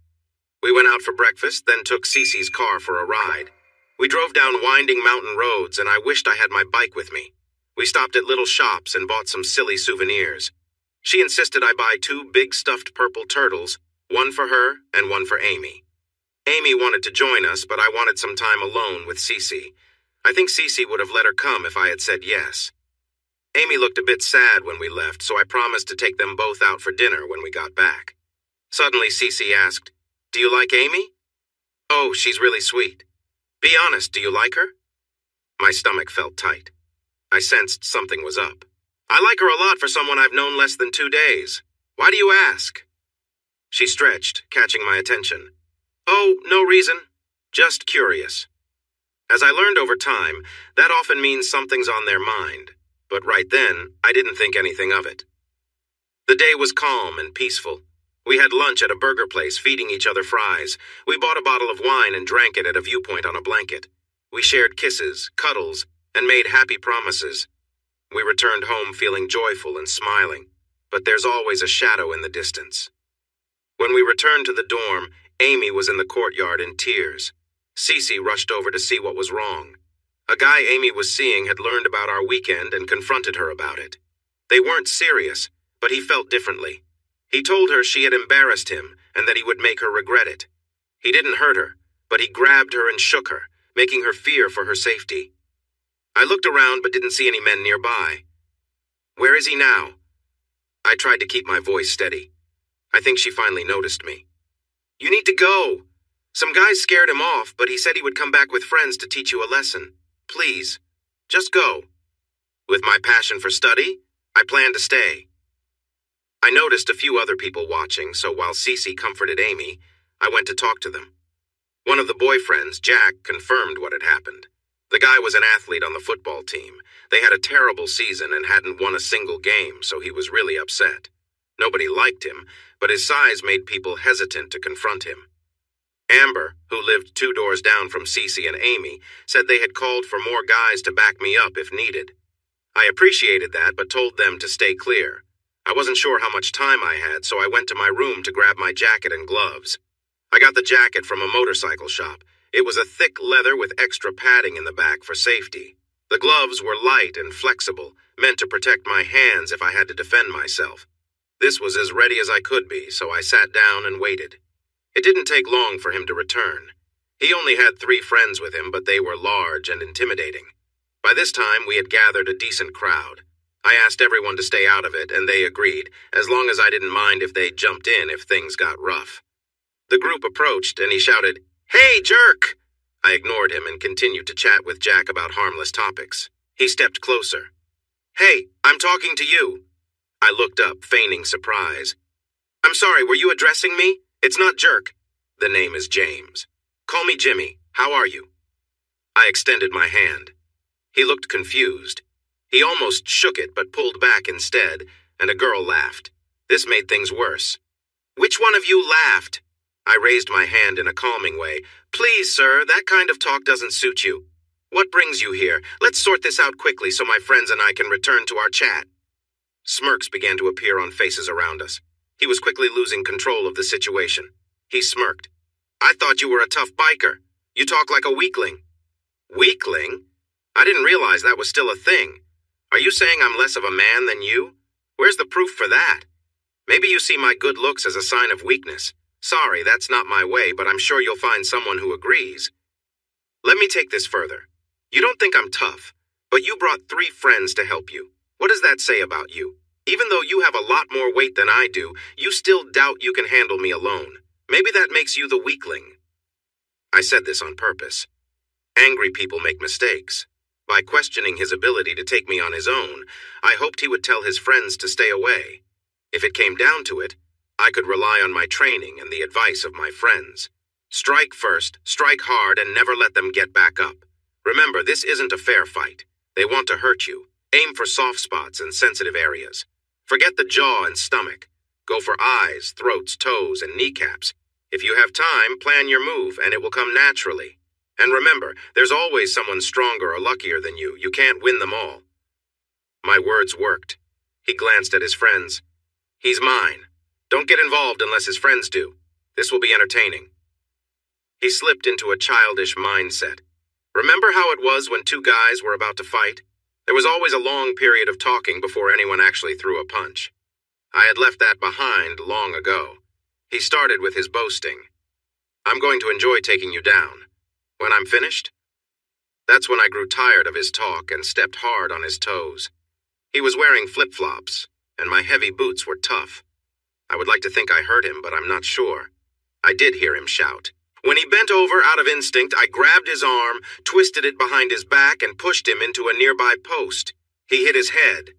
We went out for breakfast, then took Cece's car for a ride. We drove down winding mountain roads, and I wished I had my bike with me. We stopped at little shops and bought some silly souvenirs. She insisted I buy 2 big stuffed purple turtles, one for her and one for Amy. Amy wanted to join us, but I wanted some time alone with Cece. I think Cece would have let her come if I had said yes. Amy looked a bit sad when we left, so I promised to take them both out for dinner when we got back. Suddenly, Cece asked, "Do you like Amy?" "Oh, she's really sweet." "Be honest, do you like her?" My stomach felt tight. I sensed something was up. "I like her a lot for someone I've known less than 2 days. Why do you ask?" She stretched, catching my attention. "Oh, no reason. Just curious." As I learned over time, that often means something's on their mind. But right then, I didn't think anything of it. The day was calm and peaceful. We had lunch at a burger place, feeding each other fries. We bought a bottle of wine and drank it at a viewpoint on a blanket. We shared kisses, cuddles, and made happy promises. We returned home feeling joyful and smiling, but there's always a shadow in the distance. When we returned to the dorm, Amy was in the courtyard in tears. Cece rushed over to see what was wrong. A guy Amy was seeing had learned about our weekend and confronted her about it. They weren't serious, but he felt differently. He told her she had embarrassed him and that he would make her regret it. He didn't hurt her, but he grabbed her and shook her, making her fear for her safety. I looked around but didn't see any men nearby. "Where is he now?" I tried to keep my voice steady. I think she finally noticed me. "You need to go. Some guys scared him off, but he said he would come back with friends to teach you a lesson. Please, just go." With my passion for study, I planned to stay. I noticed a few other people watching, so while Cece comforted Amy, I went to talk to them. One of the boyfriends, Jack, confirmed what had happened. The guy was an athlete on the football team. They had a terrible season and hadn't won a single game, so he was really upset. Nobody liked him, but his size made people hesitant to confront him. Amber, who lived 2 doors down from Cece and Amy, said they had called for more guys to back me up if needed. I appreciated that, but told them to stay clear. I wasn't sure how much time I had, so I went to my room to grab my jacket and gloves. I got the jacket from a motorcycle shop. It was a thick leather with extra padding in the back for safety. The gloves were light and flexible, meant to protect my hands if I had to defend myself. This was as ready as I could be, so I sat down and waited. It didn't take long for him to return. He only had 3 friends with him, but they were large and intimidating. By this time, we had gathered a decent crowd. I asked everyone to stay out of it, and they agreed, as long as I didn't mind if they jumped in if things got rough. The group approached, and he shouted, "Hey, jerk!" I ignored him and continued to chat with Jack about harmless topics. He stepped closer. "Hey, I'm talking to you." I looked up, feigning surprise. "I'm sorry, were you addressing me? It's not Jerk. The name is James. Call me Jimmy. How are you?" I extended my hand. He looked confused. He almost shook it but pulled back instead, and a girl laughed. This made things worse. "Which one of you laughed?" I raised my hand in a calming way. "Please, sir, that kind of talk doesn't suit you. What brings you here? Let's sort this out quickly so my friends and I can return to our chat." Smirks began to appear on faces around us. He was quickly losing control of the situation. He smirked. "I thought you were a tough biker. You talk like a weakling." "Weakling? I didn't realize that was still a thing. Are you saying I'm less of a man than you? Where's the proof for that? Maybe you see my good looks as a sign of weakness. Sorry, that's not my way, but I'm sure you'll find someone who agrees. Let me take this further. You don't think I'm tough, but you brought 3 friends to help you. What does that say about you? Even though you have a lot more weight than I do, you still doubt you can handle me alone. Maybe that makes you the weakling." I said this on purpose. Angry people make mistakes. By questioning his ability to take me on his own, I hoped he would tell his friends to stay away. If it came down to it, I could rely on my training and the advice of my friends. Strike first, strike hard, and never let them get back up. Remember, this isn't a fair fight. They want to hurt you. Aim for soft spots and sensitive areas. Forget the jaw and stomach. Go for eyes, throats, toes, and kneecaps. If you have time, plan your move, and it will come naturally. And remember, there's always someone stronger or luckier than you. You can't win them all. My words worked. He glanced at his friends. "He's mine. Don't get involved unless his friends do. This will be entertaining." He slipped into a childish mindset. Remember how it was when 2 guys were about to fight? There was always a long period of talking before anyone actually threw a punch. I had left that behind long ago. He started with his boasting. "I'm going to enjoy taking you down. When I'm finished?" That's when I grew tired of his talk and stepped hard on his toes. He was wearing flip-flops, and my heavy boots were tough. I would like to think I heard him, but I'm not sure. I did hear him shout. When he bent over out of instinct, I grabbed his arm, twisted it behind his back, and pushed him into a nearby post. He hit his head.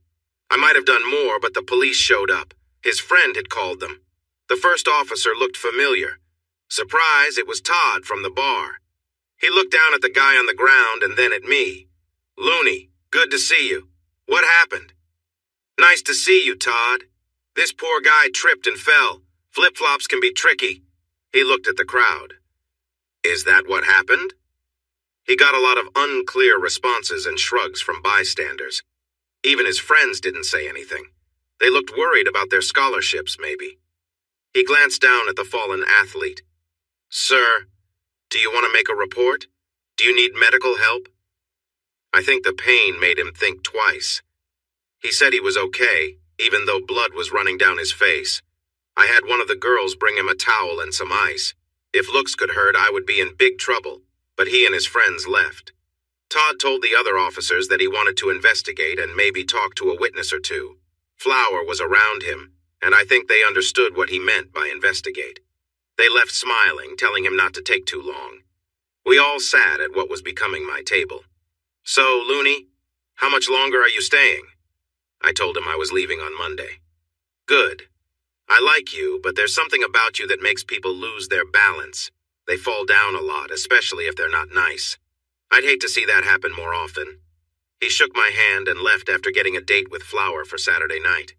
I might have done more, but the police showed up. His friend had called them. The first officer looked familiar. Surprise, it was Todd from the bar. He looked down at the guy on the ground and then at me. "Looney, good to see you. What happened?" "Nice to see you, Todd. This poor guy tripped and fell. Flip-flops can be tricky." He looked at the crowd. "Is that what happened?" He got a lot of unclear responses and shrugs from bystanders. Even his friends didn't say anything. They looked worried about their scholarships, maybe. He glanced down at the fallen athlete. "Sir, do you want to make a report? Do you need medical help?" I think the pain made him think twice. He said he was okay, even though blood was running down his face. I had one of the girls bring him a towel and some ice. If looks could hurt, I would be in big trouble, but he and his friends left. Todd told the other officers that he wanted to investigate and maybe talk to a witness or two. Flower was around him, and I think they understood what he meant by investigate. They left smiling, telling him not to take too long. We all sat at what was becoming my table. "So, Looney, how much longer are you staying?" I told him I was leaving on Monday. "Good. I like you, but there's something about you that makes people lose their balance. They fall down a lot, especially if they're not nice. I'd hate to see that happen more often." He shook my hand and left after getting a date with Flower for Saturday night.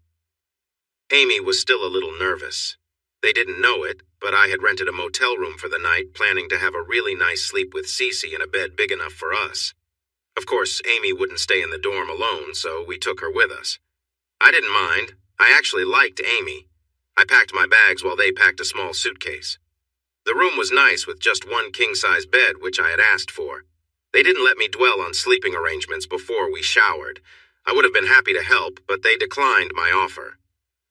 Amy was still a little nervous. They didn't know it, but I had rented a motel room for the night, planning to have a really nice sleep with Cece in a bed big enough for us. Of course, Amy wouldn't stay in the dorm alone, so we took her with us. I didn't mind. I actually liked Amy. I packed my bags while they packed a small suitcase. The room was nice with just one king-size bed, which I had asked for. They didn't let me dwell on sleeping arrangements before we showered. I would have been happy to help, but they declined my offer.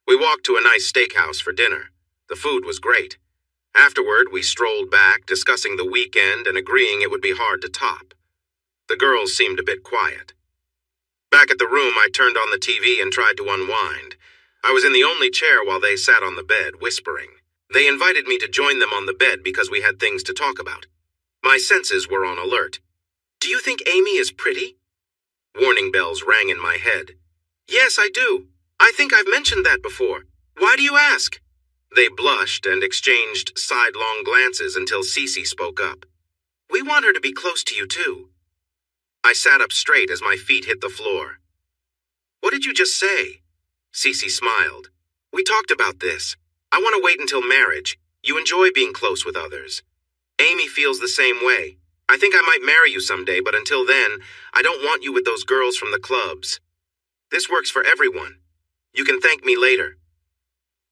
We walked to a nice steakhouse for dinner. The food was great. Afterward, we strolled back, discussing the weekend and agreeing it would be hard to top. The girls seemed a bit quiet. Back at the room, I turned on the TV and tried to unwind. I was in the only chair while they sat on the bed, whispering. They invited me to join them on the bed because we had things to talk about. My senses were on alert. "Do you think Amy is pretty?" Warning bells rang in my head. "Yes, I do. I think I've mentioned that before. Why do you ask?" They blushed and exchanged sidelong glances until Cece spoke up. "We want her to be close to you, too." I sat up straight as my feet hit the floor. "What did you just say?" Cece smiled. "We talked about this. I want to wait until marriage. You enjoy being close with others. Amy feels the same way. I think I might marry you someday, but until then, I don't want you with those girls from the clubs. This works for everyone. You can thank me later."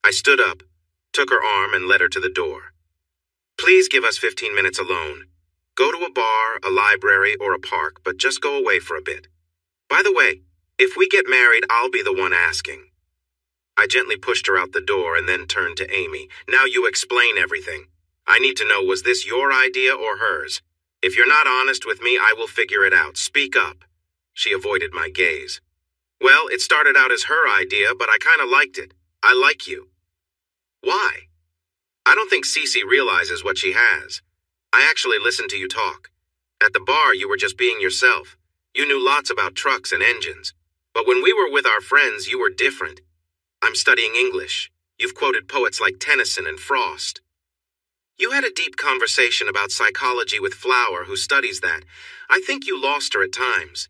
I stood up, took her arm, and led her to the door. "Please give us 15 minutes alone. Go to a bar, a library, or a park, but just go away for a bit. By the way, if we get married, I'll be the one asking." I gently pushed her out the door and then turned to Amy. "Now you explain everything. I need to know, was this your idea or hers? If you're not honest with me, I will figure it out. Speak up." She avoided my gaze. "Well, it started out as her idea, but I kind of liked it. I like you." "Why?" "I don't think Cece realizes what she has. I actually listened to you talk. At the bar, you were just being yourself. You knew lots about trucks and engines. But when we were with our friends, you were different. I'm studying English. You've quoted poets like Tennyson and Frost. You had a deep conversation about psychology with Flower, who studies that. I think you lost her at times.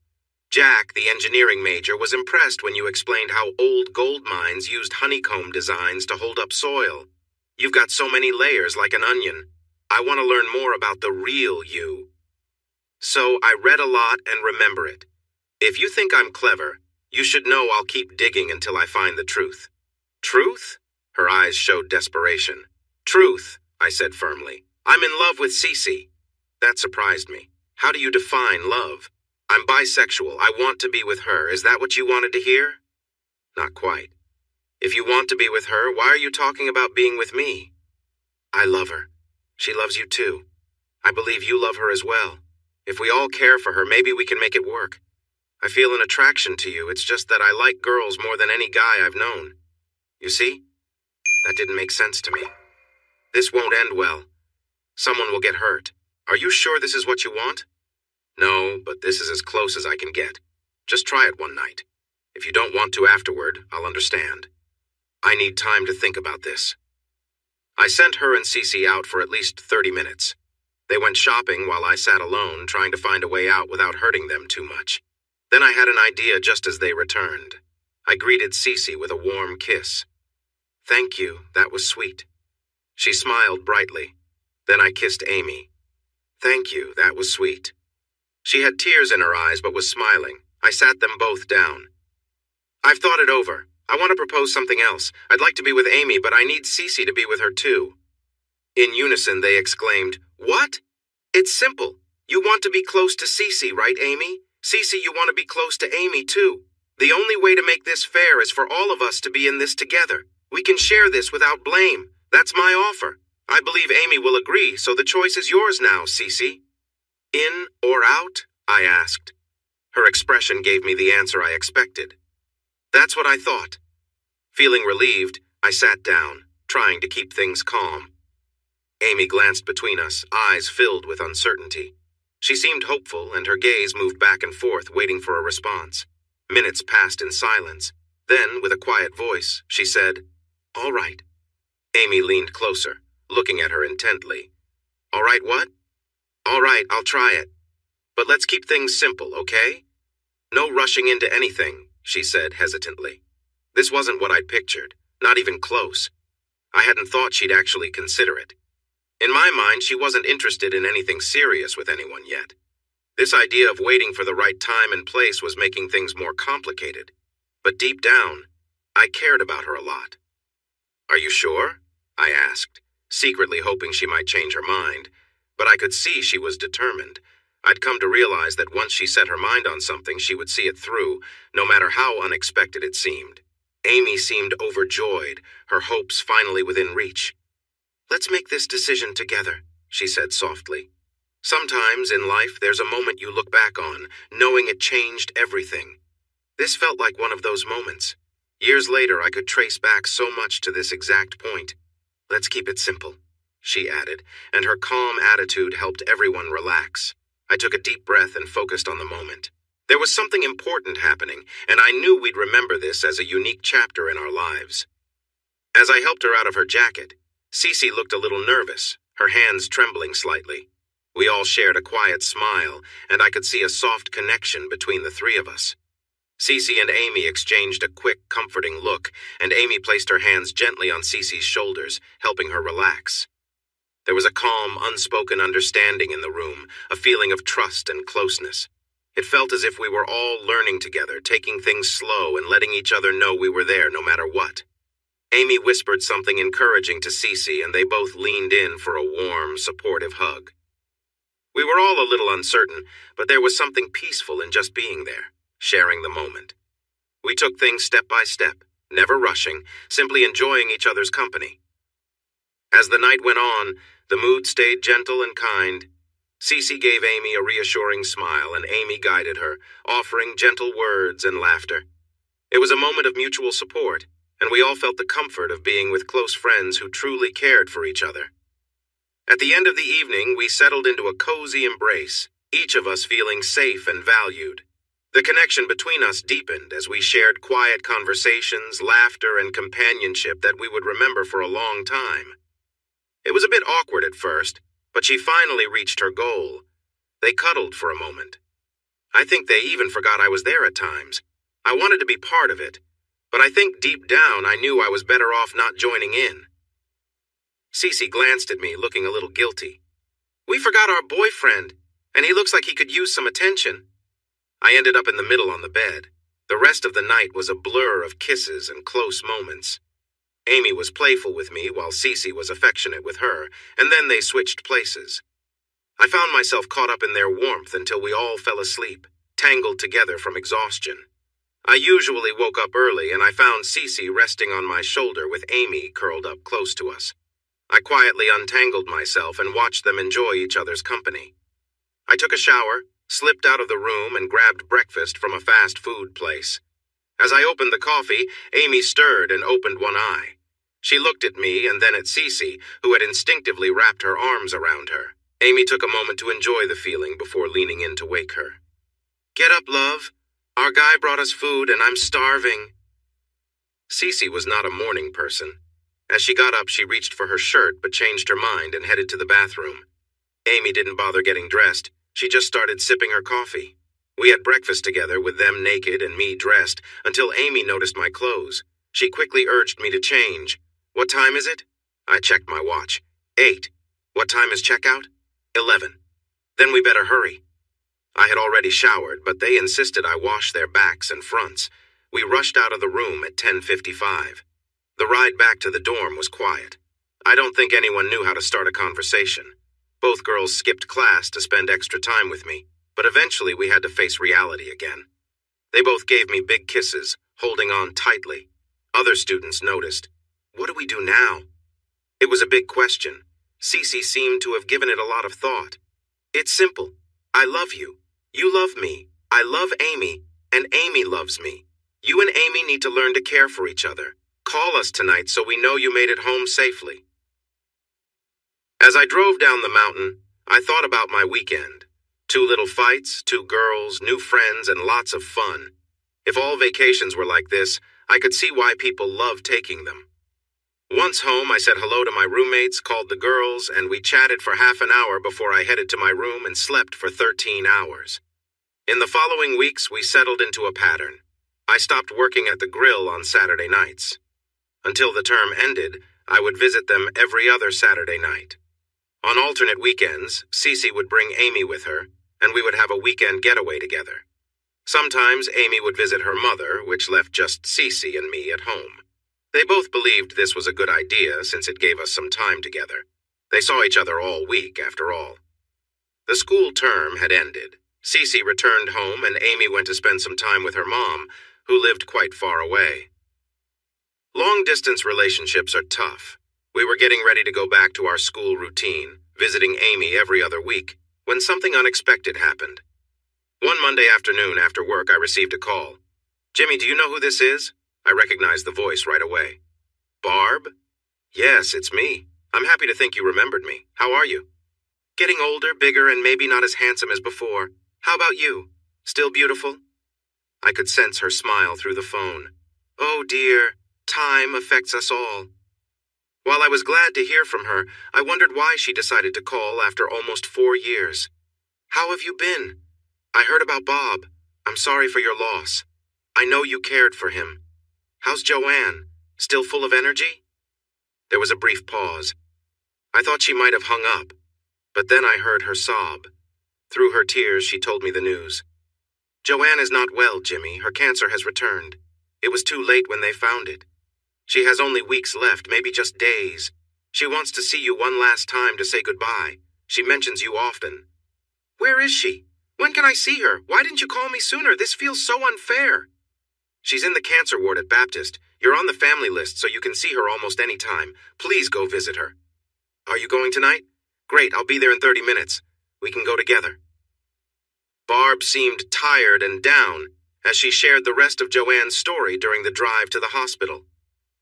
Jack, the engineering major, was impressed when you explained how old gold mines used honeycomb designs to hold up soil. You've got so many layers like an onion. I want to learn more about the real you. So I read a lot and remember it. If you think I'm clever, you should know I'll keep digging until I find the truth." "Truth?" Her eyes showed desperation. "Truth," I said firmly. "I'm in love with Cece." That surprised me. How do you define love? I'm bisexual. I want to be with her. Is that what you wanted to hear? Not quite. If you want to be with her, why are you talking about being with me? I love her. She loves you too. I believe you love her as well. If we all care for her, maybe we can make it work. I feel an attraction to you. It's just that I like girls more than any guy I've known. You see? That didn't make sense to me. This won't end well. Someone will get hurt. Are you sure this is what you want? No, but this is as close as I can get. Just try it one night. If you don't want to afterward, I'll understand. I need time to think about this. I sent her and Cece out for at least 30 minutes. They went shopping while I sat alone, trying to find a way out without hurting them too much. Then I had an idea just as they returned. I greeted Cece with a warm kiss. Thank you, that was sweet. She smiled brightly. Then I kissed Amy. Thank you, that was sweet. She had tears in her eyes but was smiling. I sat them both down. I've thought it over. I want to propose something else. I'd like to be with Amy, but I need Cece to be with her too. In unison, they exclaimed, What? It's simple. You want to be close to Cece, right, Amy? Cece, you want to be close to Amy too. The only way to make this fair is for all of us to be in this together. We can share this without blame. That's my offer. I believe Amy will agree, so the choice is yours now, Cece. In or out? I asked. Her expression gave me the answer I expected. That's what I thought. Feeling relieved, I sat down, trying to keep things calm. Amy glanced between us, eyes filled with uncertainty. She seemed hopeful, and her gaze moved back and forth, waiting for a response. Minutes passed in silence. Then, with a quiet voice, she said, All right. Amy leaned closer, looking at her intently. All right, what? All right, I'll try it. But let's keep things simple, okay? No rushing into anything, she said hesitantly. This wasn't what I'd pictured, not even close. I hadn't thought she'd actually consider it. In my mind, she wasn't interested in anything serious with anyone yet. This idea of waiting for the right time and place was making things more complicated. But deep down, I cared about her a lot. Are you sure? I asked, secretly hoping she might change her mind. But I could see she was determined. I'd come to realize that once she set her mind on something, she would see it through, no matter how unexpected it seemed. Amy seemed overjoyed, her hopes finally within reach. Let's make this decision together, she said softly. Sometimes in life, there's a moment you look back on, knowing it changed everything. This felt like one of those moments. Years later, I could trace back so much to this exact point. Let's keep it simple, she added, and her calm attitude helped everyone relax. I took a deep breath and focused on the moment. There was something important happening, and I knew we'd remember this as a unique chapter in our lives. As I helped her out of her jacket, Cece looked a little nervous, her hands trembling slightly. We all shared a quiet smile, and I could see a soft connection between the three of us. Cece and Amy exchanged a quick, comforting look, and Amy placed her hands gently on Cece's shoulders, helping her relax. There was a calm, unspoken understanding in the room, a feeling of trust and closeness. It felt as if we were all learning together, taking things slow and letting each other know we were there no matter what. Amy whispered something encouraging to Cece, and they both leaned in for a warm, supportive hug. We were all a little uncertain, but there was something peaceful in just being there, sharing the moment. We took things step by step, never rushing, simply enjoying each other's company. As the night went on, the mood stayed gentle and kind. Cece gave Amy a reassuring smile, and Amy guided her, offering gentle words and laughter. It was a moment of mutual support, and we all felt the comfort of being with close friends who truly cared for each other. At the end of the evening, we settled into a cozy embrace, each of us feeling safe and valued. The connection between us deepened as we shared quiet conversations, laughter, and companionship that we would remember for a long time. It was a bit awkward at first, but she finally reached her goal. They cuddled for a moment. I think they even forgot I was there at times. I wanted to be part of it, but I think deep down I knew I was better off not joining in. Cece glanced at me, looking a little guilty. We forgot our boyfriend, and he looks like he could use some attention. I ended up in the middle on the bed. The rest of the night was a blur of kisses and close moments. Amy was playful with me while Cece was affectionate with her, and then they switched places. I found myself caught up in their warmth until we all fell asleep. tangled together from exhaustion. I usually woke up early and I found Cece resting on my shoulder with Amy curled up close to us. I quietly untangled myself and watched them enjoy each other's company. I took a shower, slipped out of the room, and grabbed breakfast from a fast food place. As I opened the coffee, Amy stirred and opened one eye. She looked at me and then at Cece, who had instinctively wrapped her arms around her. Amy took a moment to enjoy the feeling before leaning in to wake her. "Get up, love. Our guy brought us food and I'm starving." Cece was not a morning person. As she got up, she reached for her shirt but changed her mind and headed to the bathroom. Amy didn't bother getting dressed. She just started sipping her coffee. We had breakfast together with them naked and me dressed until Amy noticed my clothes. She quickly urged me to change. "What time is it?" I checked my watch. 8. "What time is checkout?" 11. "Then we better hurry." I had already showered, but they insisted I wash their backs and fronts. We rushed out of the room at 10:55. The ride back to the dorm was quiet. I don't think anyone knew how to start a conversation. Both girls skipped class to spend extra time with me, but eventually we had to face reality again. They both gave me big kisses, holding on tightly. Other students noticed. What do we do now? It was a big question. Cece seemed to have given it a lot of thought. It's simple. I love you. You love me. I love Amy, and Amy loves me. You and Amy need to learn to care for each other. Call us tonight so we know you made it home safely. As I drove down the mountain, I thought about my weekend. 2 little fights, 2 girls, new friends, and lots of fun. If all vacations were like this, I could see why people love taking them. Once home, I said hello to my roommates, called the girls, and we chatted for half an hour before I headed to my room and slept for 13 hours. In the following weeks, we settled into a pattern. I stopped working at the grill on Saturday nights. Until the term ended, I would visit them every other Saturday night. On alternate weekends, Cece would bring Amy with her, and we would have a weekend getaway together. Sometimes Amy would visit her mother, which left just Cece and me at home. They both believed this was a good idea since it gave us some time together. They saw each other all week, after all. The school term had ended. Cece returned home and Amy went to spend some time with her mom, who lived quite far away. Long-distance relationships are tough. We were getting ready to go back to our school routine, visiting Amy every other week, when something unexpected happened. One Monday afternoon after work, I received a call. "Jimmy, do you know who this is?" I recognized the voice right away. "Barb?" "Yes, it's me. I'm happy to think you remembered me. How are you?" "Getting older, bigger, and maybe not as handsome as before. How about you? Still beautiful?" I could sense her smile through the phone. Oh dear, time affects us all. While I was glad to hear from her, I wondered why she decided to call after almost 4 years. "How have you been? I heard about Bob. I'm sorry for your loss. I know you cared for him. How's Joanne? Still full of energy?" There was a brief pause. I thought she might have hung up, but then I heard her sob. Through her tears, she told me the news. "Joanne is not well, Jimmy. Her cancer has returned. It was too late when they found it. She has only weeks left, maybe just days. She wants to see you one last time to say goodbye. She mentions you often." "Where is she? When can I see her? Why didn't you call me sooner? This feels so unfair." "She's in the cancer ward at Baptist. You're on the family list so you can see her almost any time. Please go visit her." "Are you going tonight? Great, I'll be there in 30 minutes. We can go together." Barb seemed tired and down as she shared the rest of Joanne's story during the drive to the hospital.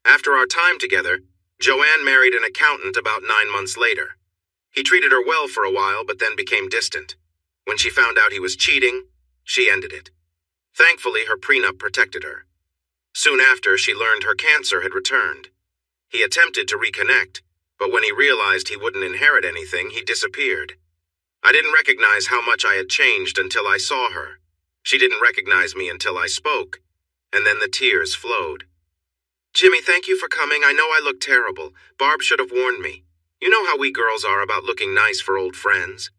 After our time together, Joanne married an accountant about 9 months later. He treated her well for a while, but then became distant. When she found out he was cheating, she ended it. Thankfully, her prenup protected her. Soon after, she learned her cancer had returned. He attempted to reconnect, but when he realized he wouldn't inherit anything, he disappeared. I didn't recognize how much I had changed until I saw her. She didn't recognize me until I spoke, and then the tears flowed. "Jimmy, thank you for coming. I know I look terrible. Barb should have warned me. You know how we girls are about looking nice for old friends."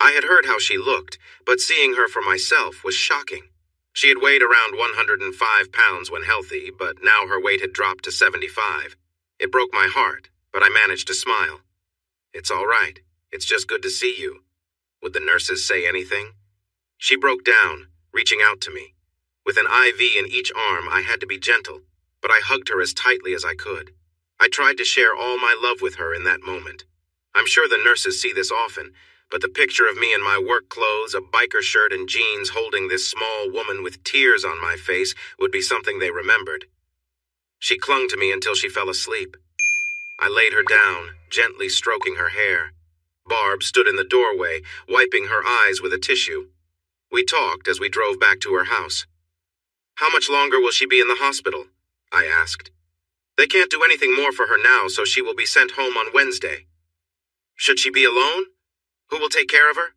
I had heard how she looked, but seeing her for myself was shocking. She had weighed around 105 pounds when healthy, but now her weight had dropped to 75. It broke my heart, but I managed to smile. "It's all right. It's just good to see you." Would the nurses say anything? She broke down, reaching out to me. With an IV in each arm, I had to be gentle, but I hugged her as tightly as I could. I tried to share all my love with her in that moment. I'm sure the nurses see this often, but the picture of me in my work clothes, a biker shirt, and jeans holding this small woman with tears on my face would be something they remembered. She clung to me until she fell asleep. I laid her down, gently stroking her hair. Barb stood in the doorway, wiping her eyes with a tissue. We talked as we drove back to her house. "How much longer will she be in the hospital?" I asked. "They can't do anything more for her now, so she will be sent home on Wednesday." "Should she be alone? Who will take care of her?"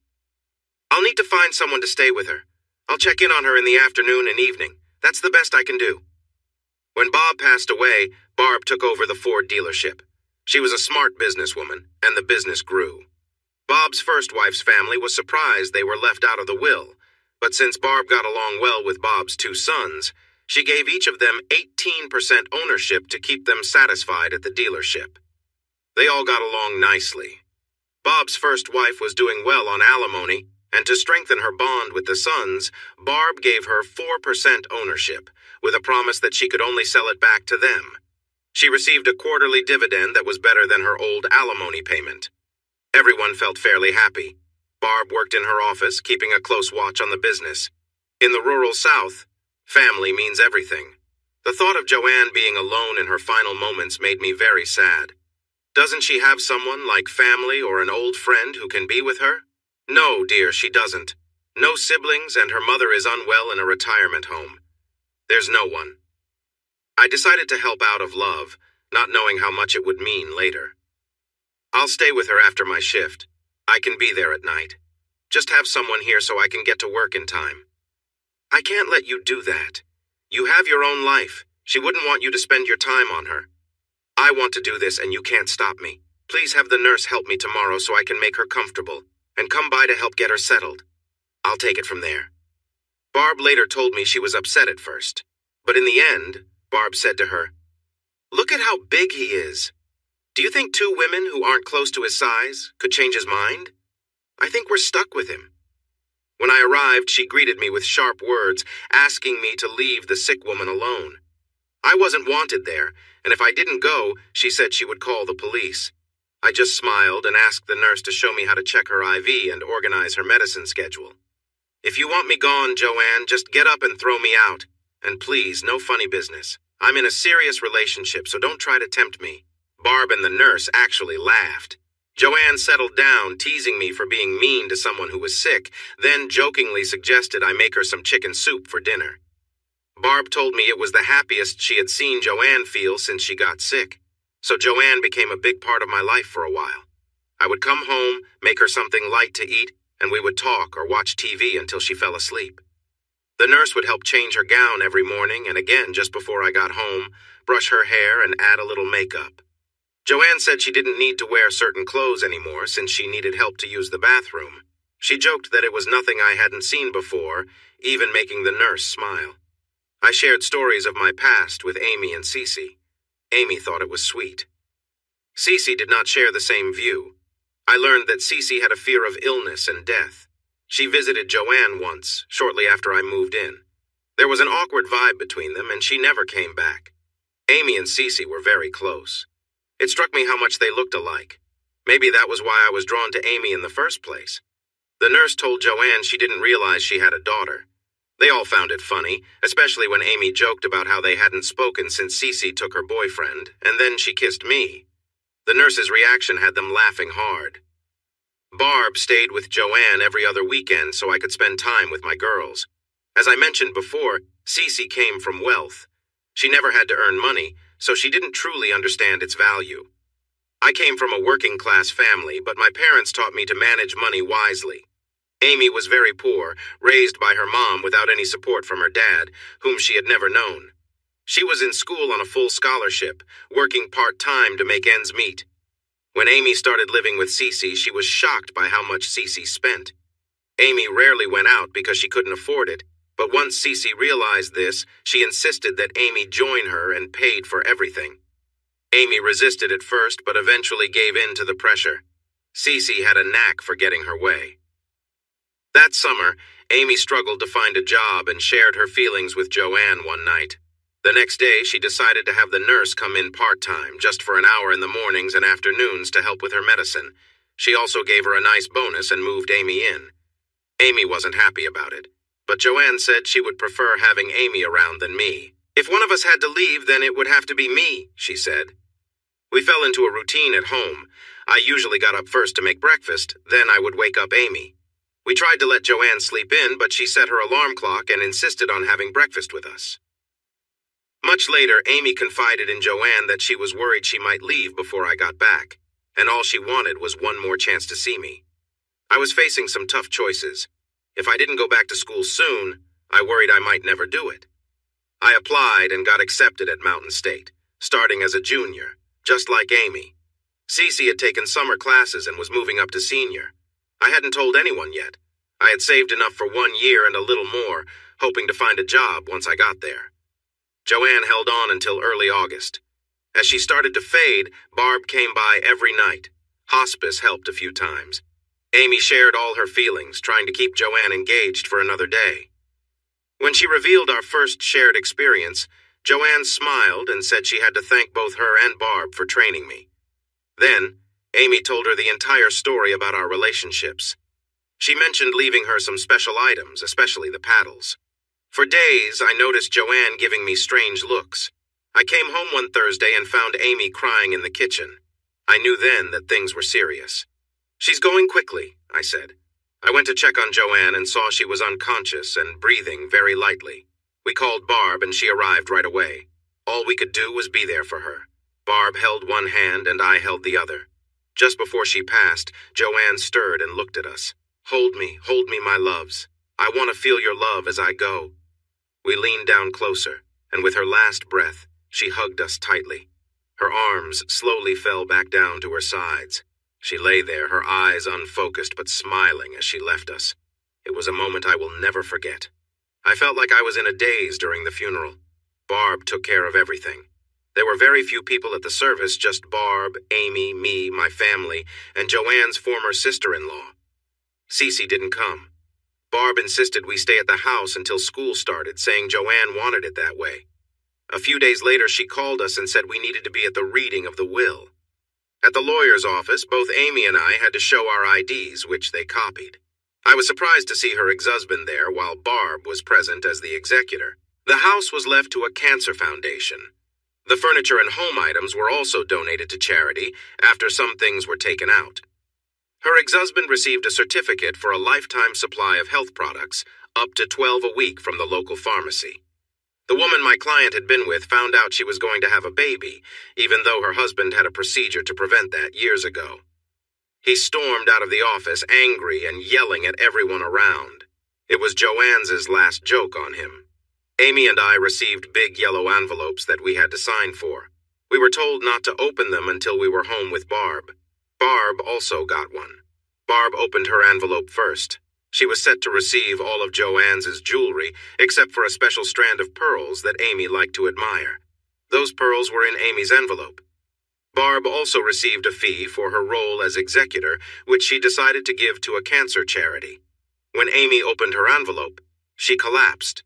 "I'll need to find someone to stay with her. I'll check in on her in the afternoon and evening. That's the best I can do." When Bob passed away, Barb took over the Ford dealership. She was a smart businesswoman, and the business grew. Bob's first wife's family was surprised they were left out of the will, but since Barb got along well with Bob's two sons, she gave each of them 18% ownership to keep them satisfied at the dealership. They all got along nicely. Bob's first wife was doing well on alimony, and to strengthen her bond with the sons, Barb gave her 4% ownership, with a promise that she could only sell it back to them. She received a quarterly dividend that was better than her old alimony payment. Everyone felt fairly happy. Barb worked in her office, keeping a close watch on the business. In the rural South, family means everything. The thought of Joanne being alone in her final moments made me very sad. Doesn't she have someone like family or an old friend who can be with her? No, dear, she doesn't. No siblings, and her mother is unwell in a retirement home. There's no one. I decided to help out of love, not knowing how much it would mean later. I'll stay with her after my shift. I can be there at night. Just have someone here so I can get to work in time. I can't let you do that. You have your own life. She wouldn't want you to spend your time on her. I want to do this and you can't stop me. Please have the nurse help me tomorrow so I can make her comfortable, and come by to help get her settled. I'll take it from there. Barb later told me she was upset at first, but in the end, Barb said to her, "Look at how big he is. Do you think two women who aren't close to his size could change his mind? I think we're stuck with him." When I arrived, she greeted me with sharp words, asking me to leave the sick woman alone. I wasn't wanted there, and if I didn't go, she said she would call the police. I just smiled and asked the nurse to show me how to check her IV and organize her medicine schedule. "If you want me gone, Joanne, just get up and throw me out. And please, no funny business. I'm in a serious relationship, so don't try to tempt me." Barb and the nurse actually laughed. Joanne settled down, teasing me for being mean to someone who was sick, then jokingly suggested I make her some chicken soup for dinner. Barb told me it was the happiest she had seen Joanne feel since she got sick, so Joanne became a big part of my life for a while. I would come home, make her something light to eat, and we would talk or watch TV until she fell asleep. The nurse would help change her gown every morning and again just before I got home, brush her hair and add a little makeup. Joanne said she didn't need to wear certain clothes anymore since she needed help to use the bathroom. She joked that it was nothing I hadn't seen before, even making the nurse smile. I shared stories of my past with Amy and Cece. Amy thought it was sweet. Cece did not share the same view. I learned that Cece had a fear of illness and death. She visited Joanne once, shortly after I moved in. There was an awkward vibe between them, and she never came back. Amy and Cece were very close. It struck me how much they looked alike. Maybe that was why I was drawn to Amy in the first place. The nurse told Joanne she didn't realize she had a daughter. They all found it funny, especially when Amy joked about how they hadn't spoken since Cece took her boyfriend, and then she kissed me. The nurse's reaction had them laughing hard. Barb stayed with Joanne every other weekend so I could spend time with my girls. As I mentioned before, Cece came from wealth. She never had to earn money, so she didn't truly understand its value. I came from a working-class family, but my parents taught me to manage money wisely. Amy was very poor, raised by her mom without any support from her dad, whom she had never known. She was in school on a full scholarship, working part-time to make ends meet. When Amy started living with Cece, she was shocked by how much Cece spent. Amy rarely went out because she couldn't afford it, but once Cece realized this, she insisted that Amy join her and paid for everything. Amy resisted at first, but eventually gave in to the pressure. Cece had a knack for getting her way. That summer, Amy struggled to find a job and shared her feelings with Joanne one night. The next day, she decided to have the nurse come in part-time, just for an hour in the mornings and afternoons to help with her medicine. She also gave her a nice bonus and moved Amy in. Amy wasn't happy about it, but Joanne said she would prefer having Amy around than me. If one of us had to leave, then it would have to be me, she said. We fell into a routine at home. I usually got up first to make breakfast, then I would wake up Amy. We tried to let Joanne sleep in, but she set her alarm clock and insisted on having breakfast with us. Much later, Amy confided in Joanne that she was worried she might leave before I got back, and all she wanted was one more chance to see me. I was facing some tough choices. If I didn't go back to school soon, I worried I might never do it. I applied and got accepted at Mountain State, starting as a junior, just like Amy. Cece had taken summer classes and was moving up to senior. I hadn't told anyone yet. I had saved enough for 1 year and a little more, hoping to find a job once I got there. Joanne held on until early August. As she started to fade, Barb came by every night. Hospice helped a few times. Amy shared all her feelings, trying to keep Joanne engaged for another day. When she revealed our first shared experience, Joanne smiled and said she had to thank both her and Barb for training me. Then, Amy told her the entire story about our relationships. She mentioned leaving her some special items, especially the paddles. For days, I noticed Joanne giving me strange looks. I came home one Thursday and found Amy crying in the kitchen. I knew then that things were serious. "She's going quickly," I said. I went to check on Joanne and saw she was unconscious and breathing very lightly. We called Barb and she arrived right away. All we could do was be there for her. Barb held one hand and I held the other. Just before she passed, Joanne stirred and looked at us. Hold me, my loves. I want to feel your love as I go." We leaned down closer, and with her last breath, she hugged us tightly. Her arms slowly fell back down to her sides. She lay there, her eyes unfocused but smiling as she left us. It was a moment I will never forget. I felt like I was in a daze during the funeral. Barb took care of everything. There were very few people at the service, just Barb, Amy, me, my family, and Joanne's former sister-in-law. Cece didn't come. Barb insisted we stay at the house until school started, saying Joanne wanted it that way. A few days later, she called us and said we needed to be at the reading of the will. At the lawyer's office, both Amy and I had to show our IDs, which they copied. I was surprised to see her ex-husband there, while Barb was present as the executor. The house was left to a cancer foundation. The furniture and home items were also donated to charity after some things were taken out. Her ex-husband received a certificate for a lifetime supply of health products, up to 12 a week from the local pharmacy. The woman my client had been with found out she was going to have a baby, even though her husband had a procedure to prevent that years ago. He stormed out of the office, angry and yelling at everyone around. It was Joanne's last joke on him. Amy and I received big yellow envelopes that we had to sign for. We were told not to open them until we were home with Barb. Barb also got one. Barb opened her envelope first. She was set to receive all of Joanne's jewelry, except for a special strand of pearls that Amy liked to admire. Those pearls were in Amy's envelope. Barb also received a fee for her role as executor, which she decided to give to a cancer charity. When Amy opened her envelope, she collapsed.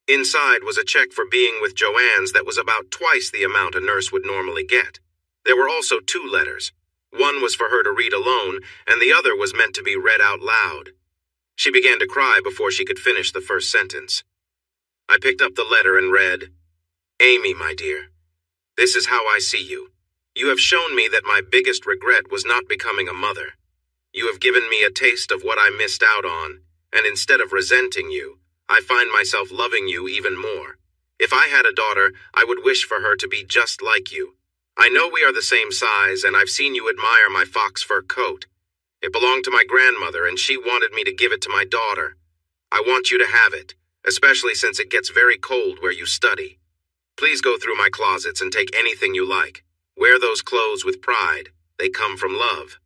Inside was a check for being with Joanne's that was about twice the amount a nurse would normally get. There were also 2 letters. One was for her to read alone, and the other was meant to be read out loud. She began to cry before she could finish the first sentence. I picked up the letter and read, "Amy, my dear, this is how I see you. You have shown me that my biggest regret was not becoming a mother. You have given me a taste of what I missed out on, and instead of resenting you, I find myself loving you even more. If I had a daughter, I would wish for her to be just like you. I know we are the same size, and I've seen you admire my fox fur coat. It belonged to my grandmother, and she wanted me to give it to my daughter. I want you to have it, especially since it gets very cold where you study. Please go through my closets and take anything you like. Wear those clothes with pride. They come from love.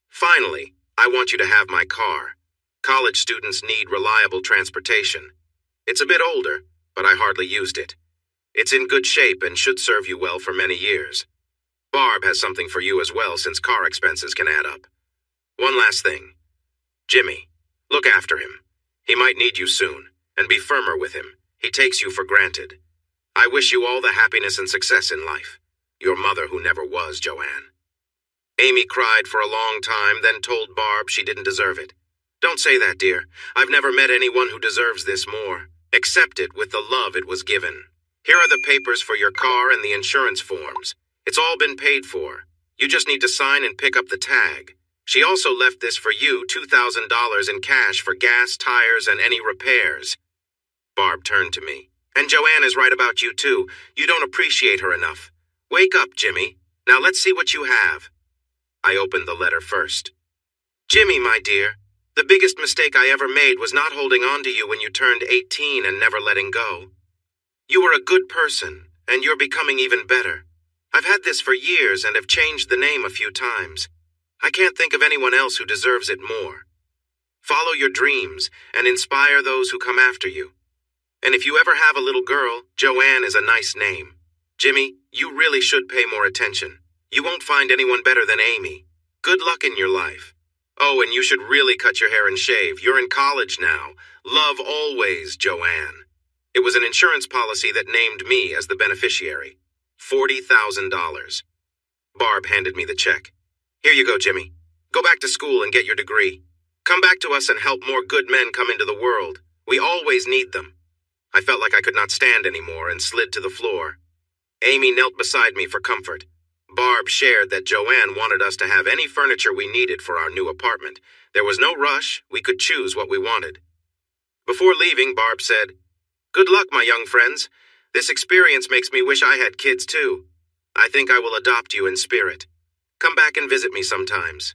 Finally, I want you to have my car. College students need reliable transportation. It's a bit older, but I hardly used it. It's in good shape and should serve you well for many years. Barb has something for you as well, since car expenses can add up. One last thing. Jimmy, Look after him. He might need you soon, and be firmer with him. He takes you for granted. I wish you all the happiness and success in life. Your mother who never was, Joanne. Amy cried for a long time, then told Barb she didn't deserve it. Don't say that, dear. I've never met anyone who deserves this more. Accept it with the love it was given. Here are the papers for your car and the insurance forms. It's all been paid for. You just need to sign and pick up the tag. She also left this for you, $2,000 in cash for gas, tires, and any repairs. Barb turned to me. And Joanne is right about you, too. You don't appreciate her enough. Wake up, Jimmy. Now let's see what you have. I opened the letter first. Jimmy, my dear, the biggest mistake I ever made was not holding on to you when you turned 18 and never letting go. You were a good person, and you're becoming even better. I've had this for years and have changed the name a few times. I can't think of anyone else who deserves it more. Follow your dreams and inspire those who come after you. And if you ever have a little girl, Joanne is a nice name. Jimmy, you really should pay more attention. You won't find anyone better than Amy. Good luck in your life. Oh, and you should really cut your hair and shave. You're in college now. Love always, Joanne. It was an insurance policy that named me as the beneficiary. $40,000. Barb handed me the check. Here you go, Jimmy. Go back to school and get your degree. Come back to us and help more good men come into the world. We always need them. I felt like I could not stand anymore and slid to the floor. Amy knelt beside me for comfort. Barb shared that Joanne wanted us to have any furniture we needed for our new apartment. There was no rush. We could choose what we wanted. Before leaving, Barb said, "Good luck, my young friends. This experience makes me wish I had kids, too. I think I will adopt you in spirit. Come back and visit me sometimes.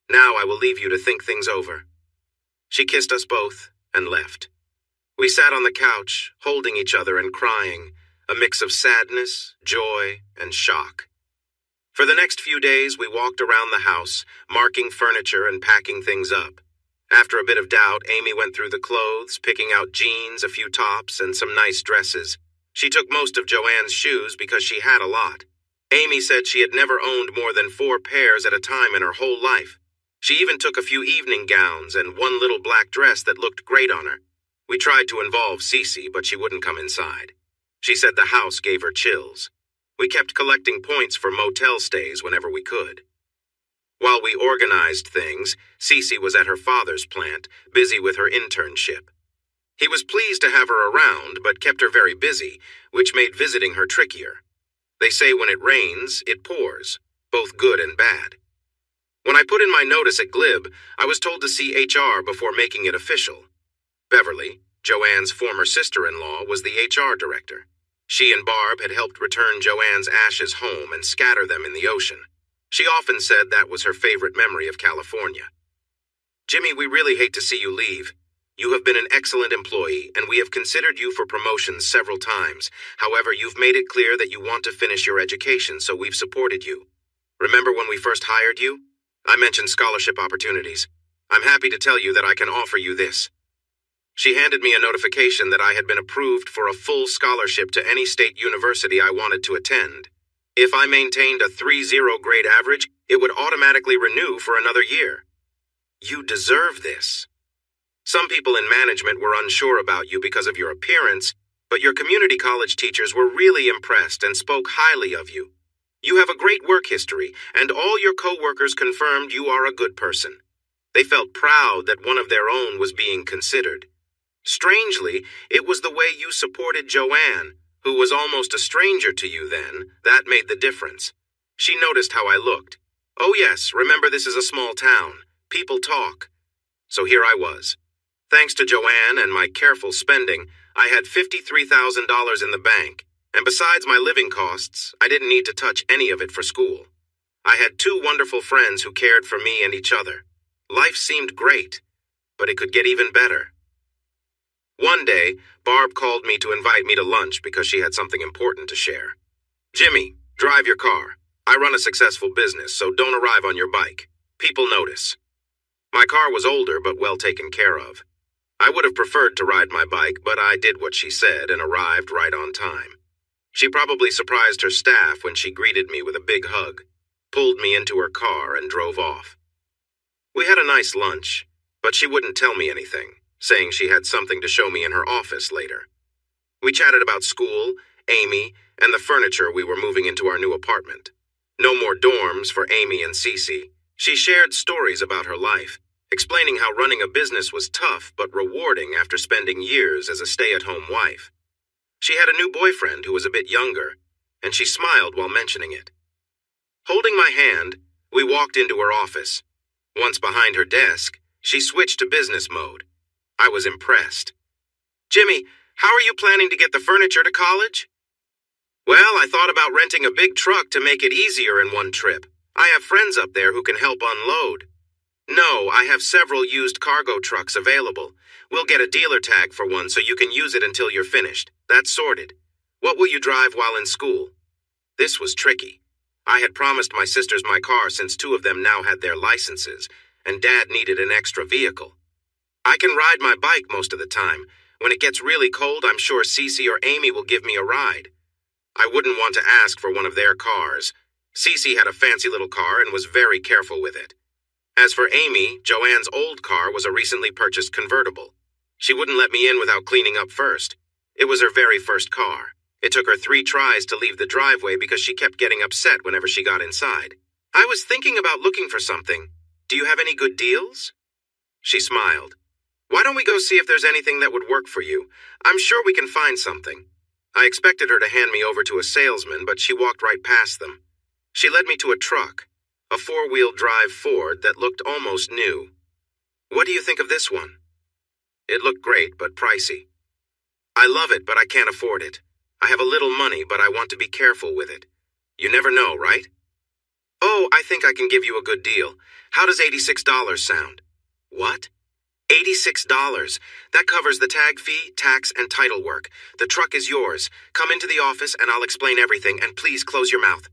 Now I will leave you to think things over." She kissed us both and left. We sat on the couch, holding each other and crying, a mix of sadness, joy, and shock. For the next few days, we walked around the house, marking furniture and packing things up. After a bit of doubt, Amy went through the clothes, picking out jeans, a few tops, and some nice dresses. She took most of Joanne's shoes because she had a lot. Amy said she had never owned more than 4 pairs at a time in her whole life. She even took a few evening gowns and one little black dress that looked great on her. We tried to involve Cece, but she wouldn't come inside. She said the house gave her chills. We kept collecting points for motel stays whenever we could. While we organized things, Cece was at her father's plant, busy with her internship. He was pleased to have her around, but kept her very busy, which made visiting her trickier. They say when it rains, it pours, both good and bad. When I put in my notice at Glib, I was told to see HR before making it official. Beverly, Joanne's former sister-in-law, was the HR director. She and Barb had helped return Joanne's ashes home and scatter them in the ocean. She often said that was her favorite memory of California. "Jimmy, we really hate to see you leave. You have been an excellent employee, and we have considered you for promotions several times. However, you've made it clear that you want to finish your education, so we've supported you. Remember when we first hired you? I mentioned scholarship opportunities. I'm happy to tell you that I can offer you this." She handed me a notification that I had been approved for a full scholarship to any state university I wanted to attend. If I maintained a 3.0 grade average, it would automatically renew for another year. You deserve this. Some people in management were unsure about you because of your appearance, but your community college teachers were really impressed and spoke highly of you. You have a great work history, and all your co-workers confirmed you are a good person. They felt proud that one of their own was being considered. Strangely, it was the way you supported Joanne, who was almost a stranger to you then, that made the difference. She noticed how I looked. Oh yes, remember this is a small town. People talk. So here I was. Thanks to Joanne and my careful spending, I had $53,000 in the bank, and besides my living costs, I didn't need to touch any of it for school. I had 2 wonderful friends who cared for me and each other. Life seemed great, but it could get even better. One day, Barb called me to invite me to lunch because she had something important to share. "Jimmy, drive your car. I run a successful business, so don't arrive on your bike. People notice." My car was older but well taken care of. I would have preferred to ride my bike, but I did what she said and arrived right on time. She probably surprised her staff when she greeted me with a big hug, pulled me into her car, and drove off. We had a nice lunch, but she wouldn't tell me anything, saying she had something to show me in her office later. We chatted about school, Amy, and the furniture we were moving into our new apartment. No more dorms for Amy and Cece. She shared stories about her life, explaining how running a business was tough but rewarding after spending years as a stay-at-home wife. She had a new boyfriend who was a bit younger, and she smiled while mentioning it. Holding my hand, we walked into her office. Once behind her desk, she switched to business mode. I was impressed. "Jimmy, how are you planning to get the furniture to college?" "Well, I thought about renting a big truck to make it easier in one trip. I have friends up there who can help unload." "No, I have several used cargo trucks available. We'll get a dealer tag for one so you can use it until you're finished. That's sorted. What will you drive while in school?" This was tricky. I had promised my sisters my car since 2 of them now had their licenses, and Dad needed an extra vehicle. "I can ride my bike most of the time. When it gets really cold, I'm sure Cece or Amy will give me a ride." I wouldn't want to ask for one of their cars. Cece had a fancy little car and was very careful with it. As for Amy, Joanne's old car was a recently purchased convertible. She wouldn't let me in without cleaning up first. It was her very first car. It took her 3 tries to leave the driveway because she kept getting upset whenever she got inside. "I was thinking about looking for something. Do you have any good deals?" She smiled. "Why don't we go see if there's anything that would work for you? I'm sure we can find something." I expected her to hand me over to a salesman, but she walked right past them. She led me to a truck, a 4-wheel drive Ford that looked almost new. "What do you think of this one?" It looked great, but pricey. "I love it, but I can't afford it. I have a little money, but I want to be careful with it. You never know, right?" "Oh, I think I can give you a good deal. How does $86 sound?" "What?" $86. That covers the tag fee, tax, and title work. The truck is yours. Come into the office and I'll explain everything, and please close your mouth."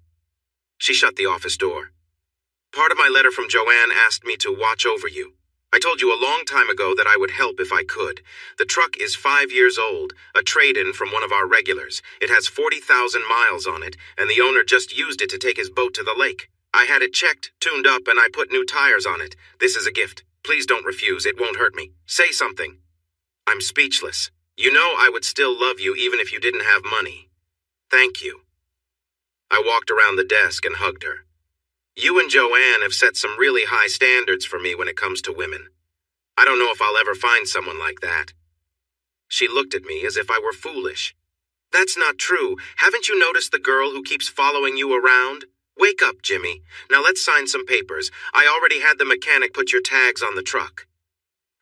She shut the office door. "Part of my letter from Joanne asked me to watch over you. I told you a long time ago that I would help if I could. The truck is 5 years old, a trade-in from one of our regulars. It has 40,000 miles on it, and the owner just used it to take his boat to the lake. I had it checked, tuned up, and I put new tires on it. This is a gift. Please don't refuse. It won't hurt me. Say something." I'm speechless. "You know I would still love you even if you didn't have money. Thank you." I walked around the desk and hugged her. "You and Joanne have set some really high standards for me when it comes to women. I don't know if I'll ever find someone like that." She looked at me as if I were foolish. "That's not true. Haven't you noticed the girl who keeps following you around? Wake up, Jimmy. Now let's sign some papers. I already had the mechanic put your tags on the truck."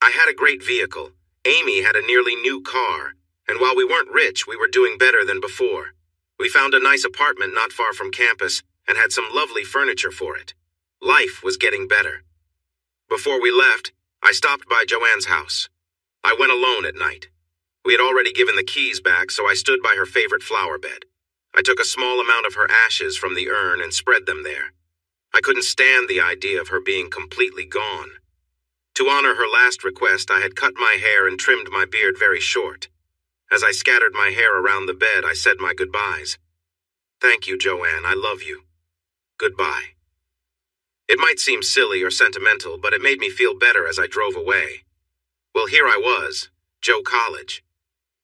I had a great vehicle. Amy had a nearly new car, and while we weren't rich, we were doing better than before. We found a nice apartment not far from campus and had some lovely furniture for it. Life was getting better. Before we left, I stopped by Joanne's house. I went alone at night. We had already given the keys back, so I stood by her favorite flower bed. I took a small amount of her ashes from the urn and spread them there. I couldn't stand the idea of her being completely gone. To honor her last request, I had cut my hair and trimmed my beard very short. As I scattered my hair around the bed, I said my goodbyes. "Thank you, Joanne. I love you. Goodbye." It might seem silly or sentimental, but it made me feel better as I drove away. Well, here I was, Joe College.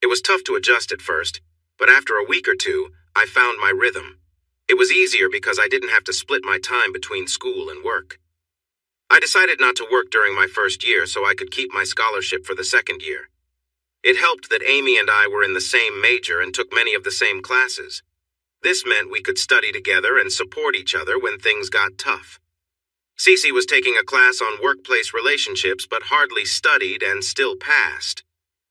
It was tough to adjust at first, but after a week or 2, I found my rhythm. It was easier because I didn't have to split my time between school and work. I decided not to work during my first year so I could keep my scholarship for the second year. It helped that Amy and I were in the same major and took many of the same classes. This meant we could study together and support each other when things got tough. Cece was taking a class on workplace relationships but hardly studied and still passed.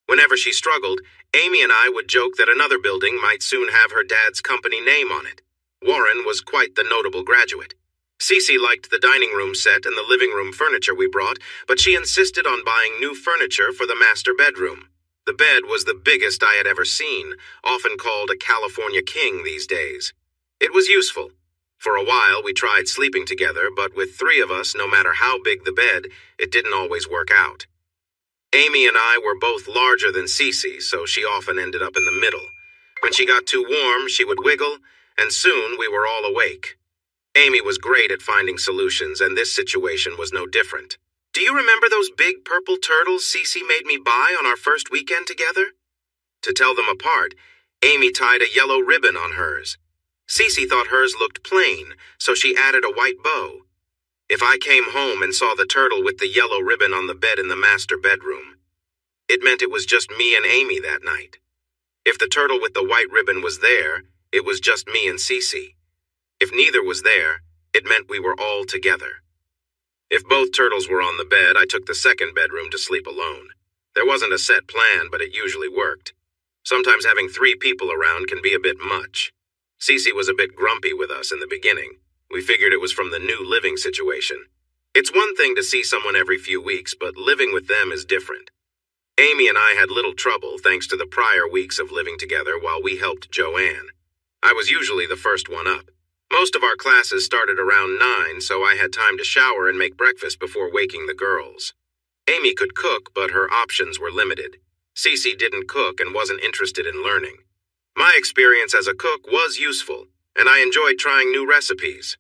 Whenever she struggled, Amy and I would joke that another building might soon have her dad's company name on it. Warren was quite the notable graduate. Cece liked the dining room set and the living room furniture we brought, but she insisted on buying new furniture for the master bedroom. The bed was the biggest I had ever seen, often called a California king these days. It was useful. For a while, we tried sleeping together, but with 3 of us, no matter how big the bed, it didn't always work out. Amy and I were both larger than Cece, so she often ended up in the middle. When she got too warm, she would wiggle, and soon we were all awake. Amy was great at finding solutions, and this situation was no different. Do you remember those big purple turtles Cece made me buy on our first weekend together? To tell them apart, Amy tied a yellow ribbon on hers. Cece thought hers looked plain, so she added a white bow. If I came home and saw the turtle with the yellow ribbon on the bed in the master bedroom, it meant it was just me and Amy that night. If the turtle with the white ribbon was there, it was just me and Cece. If neither was there, it meant we were all together. If both turtles were on the bed, I took the second bedroom to sleep alone. There wasn't a set plan, but it usually worked. Sometimes having 3 people around can be a bit much. Cece was a bit grumpy with us in the beginning. We figured it was from the new living situation. It's one thing to see someone every few weeks, but living with them is different. Amy and I had little trouble thanks to the prior weeks of living together while we helped Joanne. I was usually the first one up. Most of our classes started around 9, so I had time to shower and make breakfast before waking the girls. Amy could cook, but her options were limited. Cece didn't cook and wasn't interested in learning. My experience as a cook was useful, and I enjoyed trying new recipes.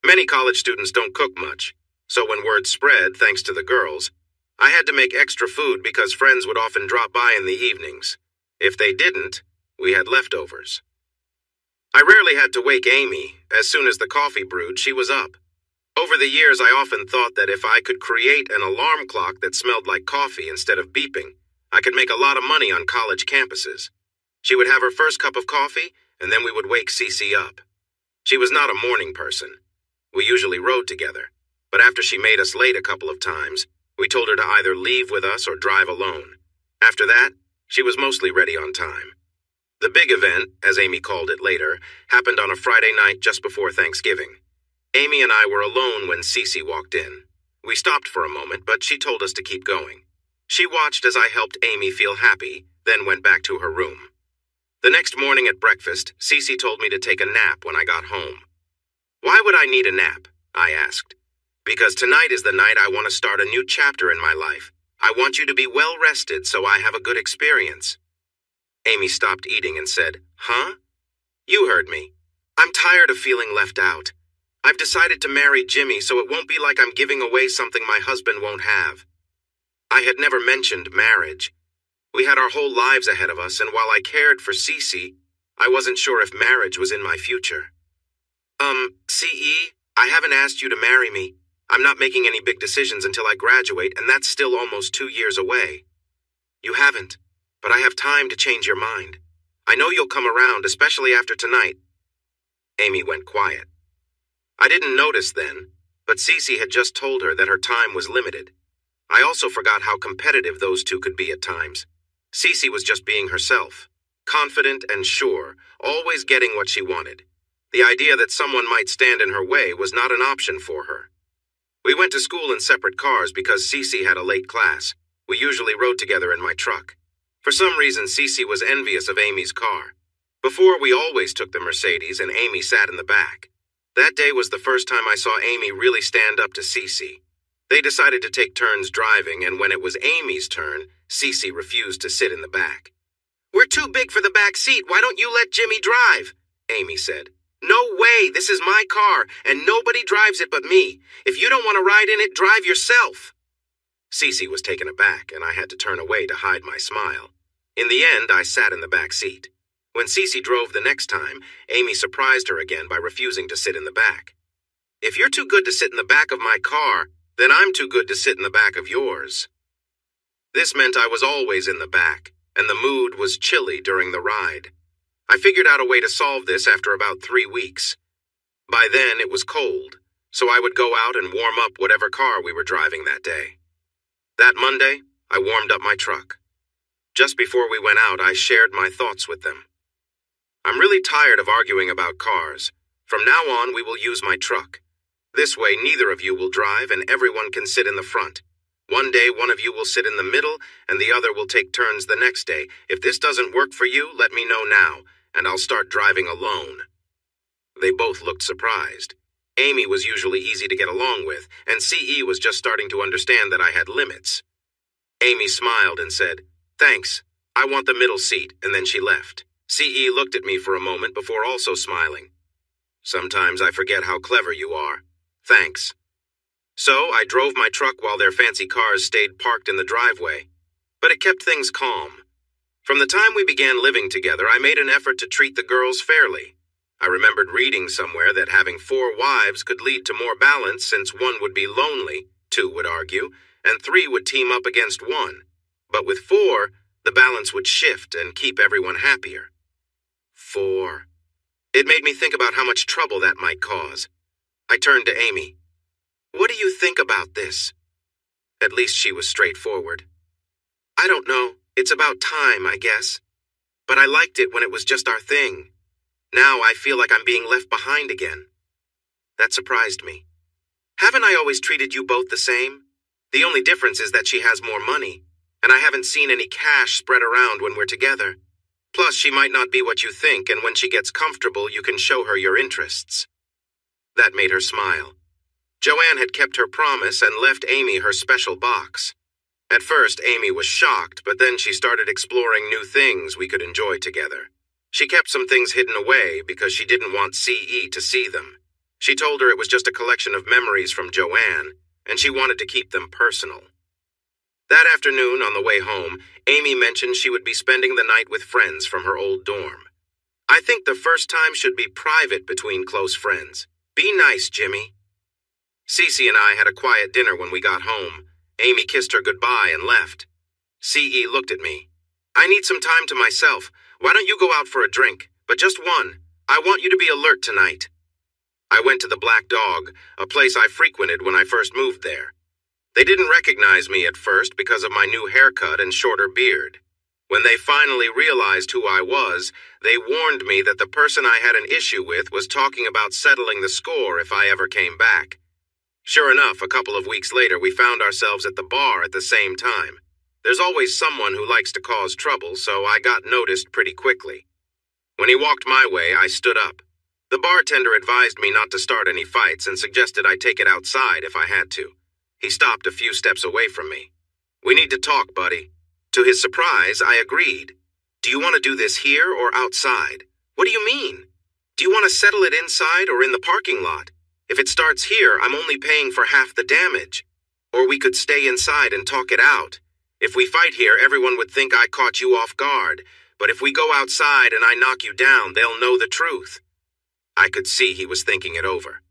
Many college students don't cook much, so when word spread, thanks to the girls, I had to make extra food because friends would often drop by in the evenings. If they didn't, we had leftovers. I rarely had to wake Amy. As soon as the coffee brewed, she was up. Over the years, I often thought that if I could create an alarm clock that smelled like coffee instead of beeping, I could make a lot of money on college campuses. She would have her first cup of coffee, and then we would wake Cece up. She was not a morning person. We usually rode together, but after she made us late a couple of times, we told her to either leave with us or drive alone. After that, she was mostly ready on time. The big event, as Amy called it later, happened on a Friday night just before Thanksgiving. Amy and I were alone when Cece walked in. We stopped for a moment, but she told us to keep going. She watched as I helped Amy feel happy, then went back to her room. The next morning at breakfast, Cece told me to take a nap when I got home. Why would I need a nap? I asked. Because tonight is the night I want to start a new chapter in my life. I want you to be well rested so I have a good experience. Amy stopped eating and said, "Huh? You heard me. I'm tired of feeling left out. I've decided to marry Jimmy so it won't be like I'm giving away something my husband won't have." I had never mentioned marriage. We had our whole lives ahead of us, and while I cared for Cece, I wasn't sure if marriage was in my future. CE, I haven't asked you to marry me. I'm not making any big decisions until I graduate, and that's still almost 2 years away. You haven't, but I have time to change your mind. I know you'll come around, especially after tonight. Amy went quiet. I didn't notice then, but Cece had just told her that her time was limited. I also forgot how competitive those two could be at times. Cece was just being herself, confident and sure, always getting what she wanted. The idea that someone might stand in her way was not an option for her. We went to school in separate cars because Cece had a late class. We usually rode together in my truck. For some reason, Cece was envious of Amy's car. Before, we always took the Mercedes and Amy sat in the back. That day was the first time I saw Amy really stand up to Cece. They decided to take turns driving, and when it was Amy's turn, Cece refused to sit in the back. "We're too big for the back seat. Why don't you let Jimmy drive?" Amy said. "No way. This is my car, and nobody drives it but me. If you don't want to ride in it, drive yourself." Cece was taken aback, and I had to turn away to hide my smile. In the end, I sat in the back seat. When Cece drove the next time, Amy surprised her again by refusing to sit in the back. "If you're too good to sit in the back of my car, then I'm too good to sit in the back of yours." This meant I was always in the back, and the mood was chilly during the ride. I figured out a way to solve this after about 3 weeks. By then, it was cold, so I would go out and warm up whatever car we were driving that day. That Monday, I warmed up my truck. Just before we went out, I shared my thoughts with them. "I'm really tired of arguing about cars. From now on, we will use my truck. This way, neither of you will drive and everyone can sit in the front. One day, one of you will sit in the middle and the other will take turns the next day. If this doesn't work for you, let me know now, and I'll start driving alone." They both looked surprised. Amy was usually easy to get along with, and CE was just starting to understand that I had limits. Amy smiled and said, "Thanks, I want the middle seat," and then she left. CE looked at me for a moment before also smiling. "Sometimes I forget how clever you are. Thanks." So I drove my truck while their fancy cars stayed parked in the driveway. But it kept things calm. From the time we began living together, I made an effort to treat the girls fairly. I remembered reading somewhere that having 4 wives could lead to more balance since one would be lonely, 2 would argue, and 3 would team up against 1. But with 4, the balance would shift and keep everyone happier. 4. It made me think about how much trouble that might cause. I turned to Amy. What do you think about this? At least she was straightforward. I don't know. It's about time, I guess. But I liked it when it was just our thing. Now I feel like I'm being left behind again. That surprised me. Haven't I always treated you both the same? The only difference is that she has more money, and I haven't seen any cash spread around when we're together. Plus, she might not be what you think, and when she gets comfortable, you can show her your interests. That made her smile. Joanne had kept her promise and left Amy her special box. At first, Amy was shocked, but then she started exploring new things we could enjoy together. She kept some things hidden away because she didn't want CE to see them. She told her it was just a collection of memories from Joanne, and she wanted to keep them personal. That afternoon, on the way home, Amy mentioned she would be spending the night with friends from her old dorm. I think the first time should be private between close friends. Be nice, Jimmy. Cece and I had a quiet dinner when we got home. Amy kissed her goodbye and left. CE looked at me. I need some time to myself. Why don't you go out for a drink? But just one. I want you to be alert tonight. I went to the Black Dog, a place I frequented when I first moved there. They didn't recognize me at first because of my new haircut and shorter beard. When they finally realized who I was, they warned me that the person I had an issue with was talking about settling the score if I ever came back. Sure enough, a couple of weeks later, we found ourselves at the bar at the same time. There's always someone who likes to cause trouble, so I got noticed pretty quickly. When he walked my way, I stood up. The bartender advised me not to start any fights and suggested I take it outside if I had to. He stopped a few steps away from me. We need to talk, buddy. To his surprise, I agreed. Do you want to do this here or outside? What do you mean? Do you want to settle it inside or in the parking lot? If it starts here, I'm only paying for half the damage. Or we could stay inside and talk it out. If we fight here, everyone would think I caught you off guard. But if we go outside and I knock you down, they'll know the truth. I could see he was thinking it over.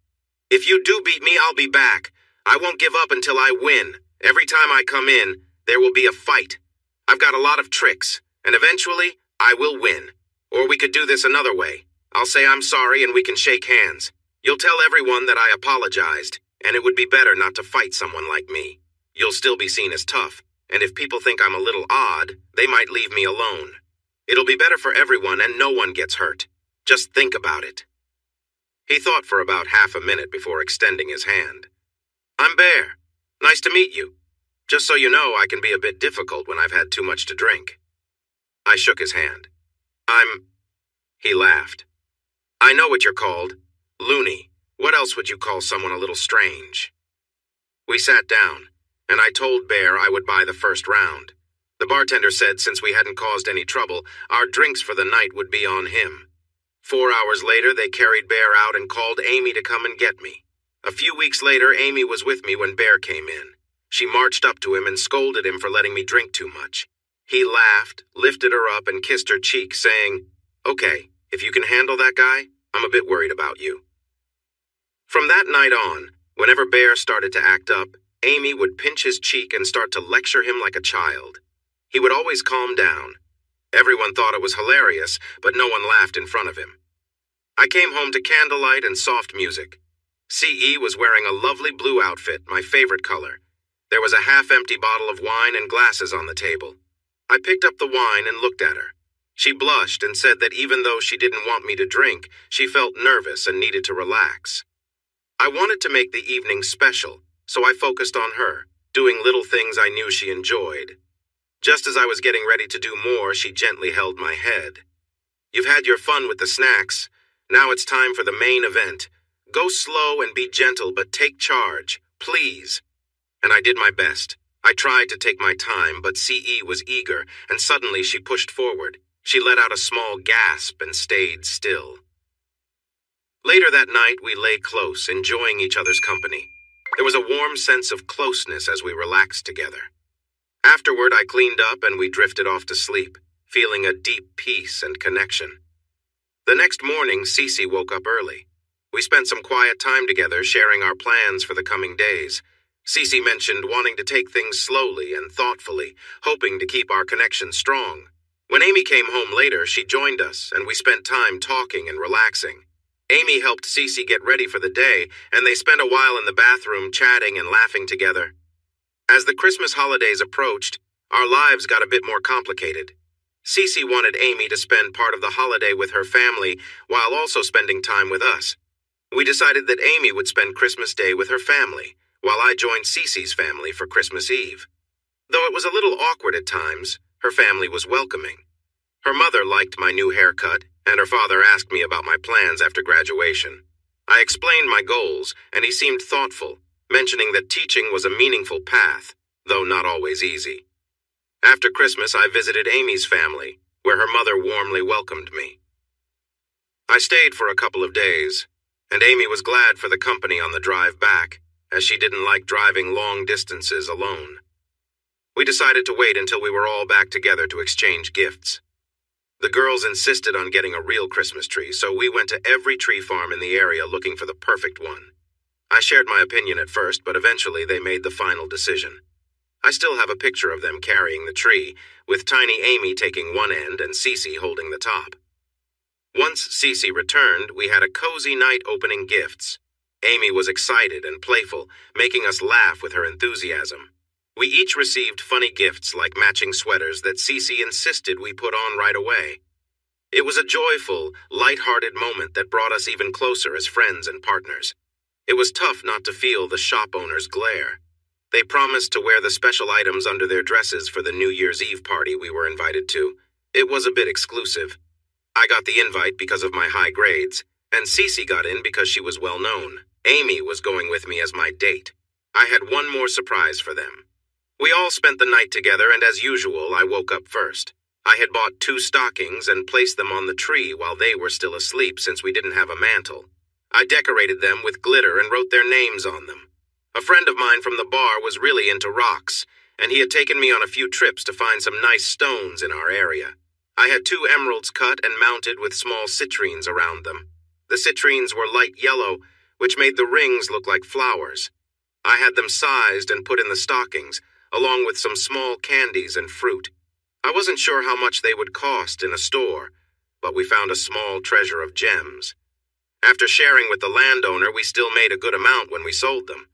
If you do beat me, I'll be back. I won't give up until I win. Every time I come in, there will be a fight. I've got a lot of tricks, and eventually, I will win. Or we could do this another way. I'll say I'm sorry and we can shake hands. You'll tell everyone that I apologized, and it would be better not to fight someone like me. You'll still be seen as tough, and if people think I'm a little odd, they might leave me alone. It'll be better for everyone and no one gets hurt. Just think about it. He thought for about half a minute before extending his hand. I'm Bear. Nice to meet you. Just so you know, I can be a bit difficult when I've had too much to drink. I shook his hand. He laughed. I know what you're called. Loony. What else would you call someone a little strange? We sat down, and I told Bear I would buy the first round. The bartender said since we hadn't caused any trouble, our drinks for the night would be on him. 4 hours later, they carried Bear out and called Amy to come and get me. A few weeks later, Amy was with me when Bear came in. She marched up to him and scolded him for letting me drink too much. He laughed, lifted her up, and kissed her cheek, saying, Okay, if you can handle that guy, I'm a bit worried about you. From that night on, whenever Bear started to act up, Amy would pinch his cheek and start to lecture him like a child. He would always calm down. Everyone thought it was hilarious, but no one laughed in front of him. I came home to candlelight and soft music. CE was wearing a lovely blue outfit, my favorite color. There was a half-empty bottle of wine and glasses on the table. I picked up the wine and looked at her. She blushed and said that even though she didn't want me to drink, she felt nervous and needed to relax. I wanted to make the evening special, so I focused on her, doing little things I knew she enjoyed. Just as I was getting ready to do more, she gently held my head. You've had your fun with the snacks. Now it's time for the main event. Go slow and be gentle, but take charge, please. And I did my best. I tried to take my time, but CE was eager, and suddenly she pushed forward. She let out a small gasp and stayed still. Later that night, we lay close, enjoying each other's company. There was a warm sense of closeness as we relaxed together. Afterward, I cleaned up and we drifted off to sleep, feeling a deep peace and connection. The next morning, Cece woke up early. We spent some quiet time together sharing our plans for the coming days. Cece mentioned wanting to take things slowly and thoughtfully, hoping to keep our connection strong. When Amy came home later, she joined us, and we spent time talking and relaxing. Amy helped Cece get ready for the day, and they spent a while in the bathroom chatting and laughing together. As the Christmas holidays approached, our lives got a bit more complicated. Cece wanted Amy to spend part of the holiday with her family while also spending time with us. We decided that Amy would spend Christmas Day with her family, while I joined Cece's family for Christmas Eve. Though it was a little awkward at times, her family was welcoming. Her mother liked my new haircut, and her father asked me about my plans after graduation. I explained my goals, and he seemed thoughtful, mentioning that teaching was a meaningful path, though not always easy. After Christmas, I visited Amy's family, where her mother warmly welcomed me. I stayed for a couple of days, and Amy was glad for the company on the drive back, as she didn't like driving long distances alone. We decided to wait until we were all back together to exchange gifts. The girls insisted on getting a real Christmas tree, so we went to every tree farm in the area looking for the perfect one. I shared my opinion at first, but eventually they made the final decision. I still have a picture of them carrying the tree, with tiny Amy taking one end and Cece holding the top. Once Cece returned, we had a cozy night opening gifts. Amy was excited and playful, making us laugh with her enthusiasm. We each received funny gifts like matching sweaters that Cece insisted we put on right away. It was a joyful, light-hearted moment that brought us even closer as friends and partners. It was tough not to feel the shop owner's glare. They promised to wear the special items under their dresses for the New Year's Eve party we were invited to. It was a bit exclusive. I got the invite because of my high grades, and Cece got in because she was well known. Amy was going with me as my date. I had one more surprise for them. We all spent the night together, and as usual, I woke up first. I had bought 2 stockings and placed them on the tree while they were still asleep since we didn't have a mantle. I decorated them with glitter and wrote their names on them. A friend of mine from the bar was really into rocks, and he had taken me on a few trips to find some nice stones in our area. I had 2 emeralds cut and mounted with small citrines around them. The citrines were light yellow, which made the rings look like flowers. I had them sized and put in the stockings, along with some small candies and fruit. I wasn't sure how much they would cost in a store, but we found a small treasure of gems. After sharing with the landowner, we still made a good amount when we sold them.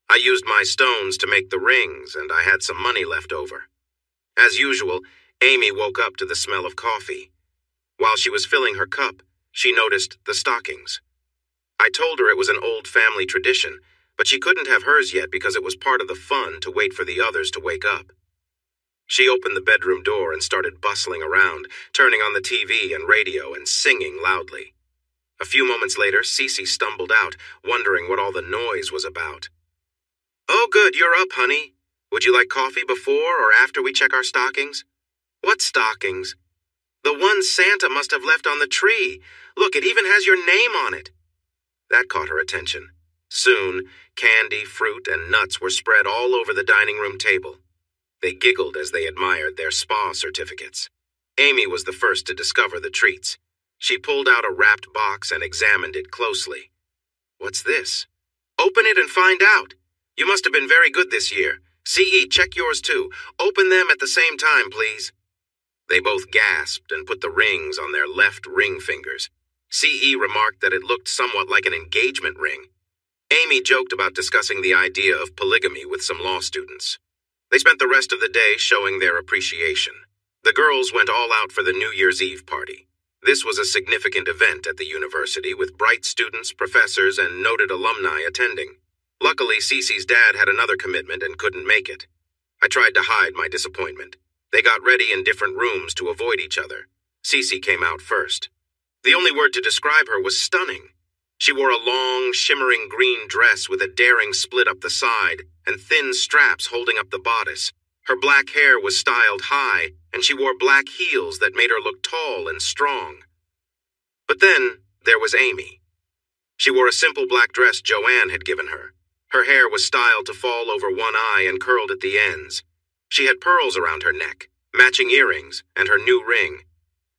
I used my stones to make the rings, and I had some money left over. As usual, Amy woke up to the smell of coffee. While she was filling her cup, she noticed the stockings. I told her it was an old family tradition, but she couldn't have hers yet because it was part of the fun to wait for the others to wake up. She opened the bedroom door and started bustling around, turning on the TV and radio and singing loudly. A few moments later, Cece stumbled out, wondering what all the noise was about. "Oh, good, you're up, honey. Would you like coffee before or after we check our stockings?" "What stockings?" "The ones Santa must have left on the tree. Look, it even has your name on it." That caught her attention. Soon, candy, fruit, and nuts were spread all over the dining room table. They giggled as they admired their spa certificates. Amy was the first to discover the treats. She pulled out a wrapped box and examined it closely. "What's this?" "Open it and find out. You must have been very good this year. CE, check yours too. Open them at the same time, please." They both gasped and put the rings on their left ring fingers. CE remarked that it looked somewhat like an engagement ring. Amy joked about discussing the idea of polygamy with some law students. They spent the rest of the day showing their appreciation. The girls went all out for the New Year's Eve party. This was a significant event at the university with bright students, professors, and noted alumni attending. Luckily, Cece's dad had another commitment and couldn't make it. I tried to hide my disappointment. They got ready in different rooms to avoid each other. Cece came out first. The only word to describe her was stunning. She wore a long, shimmering green dress with a daring split up the side and thin straps holding up the bodice. Her black hair was styled high, and she wore black heels that made her look tall and strong. But then there was Amy. She wore a simple black dress Joanne had given her. Her hair was styled to fall over one eye and curled at the ends. She had pearls around her neck, matching earrings, and her new ring.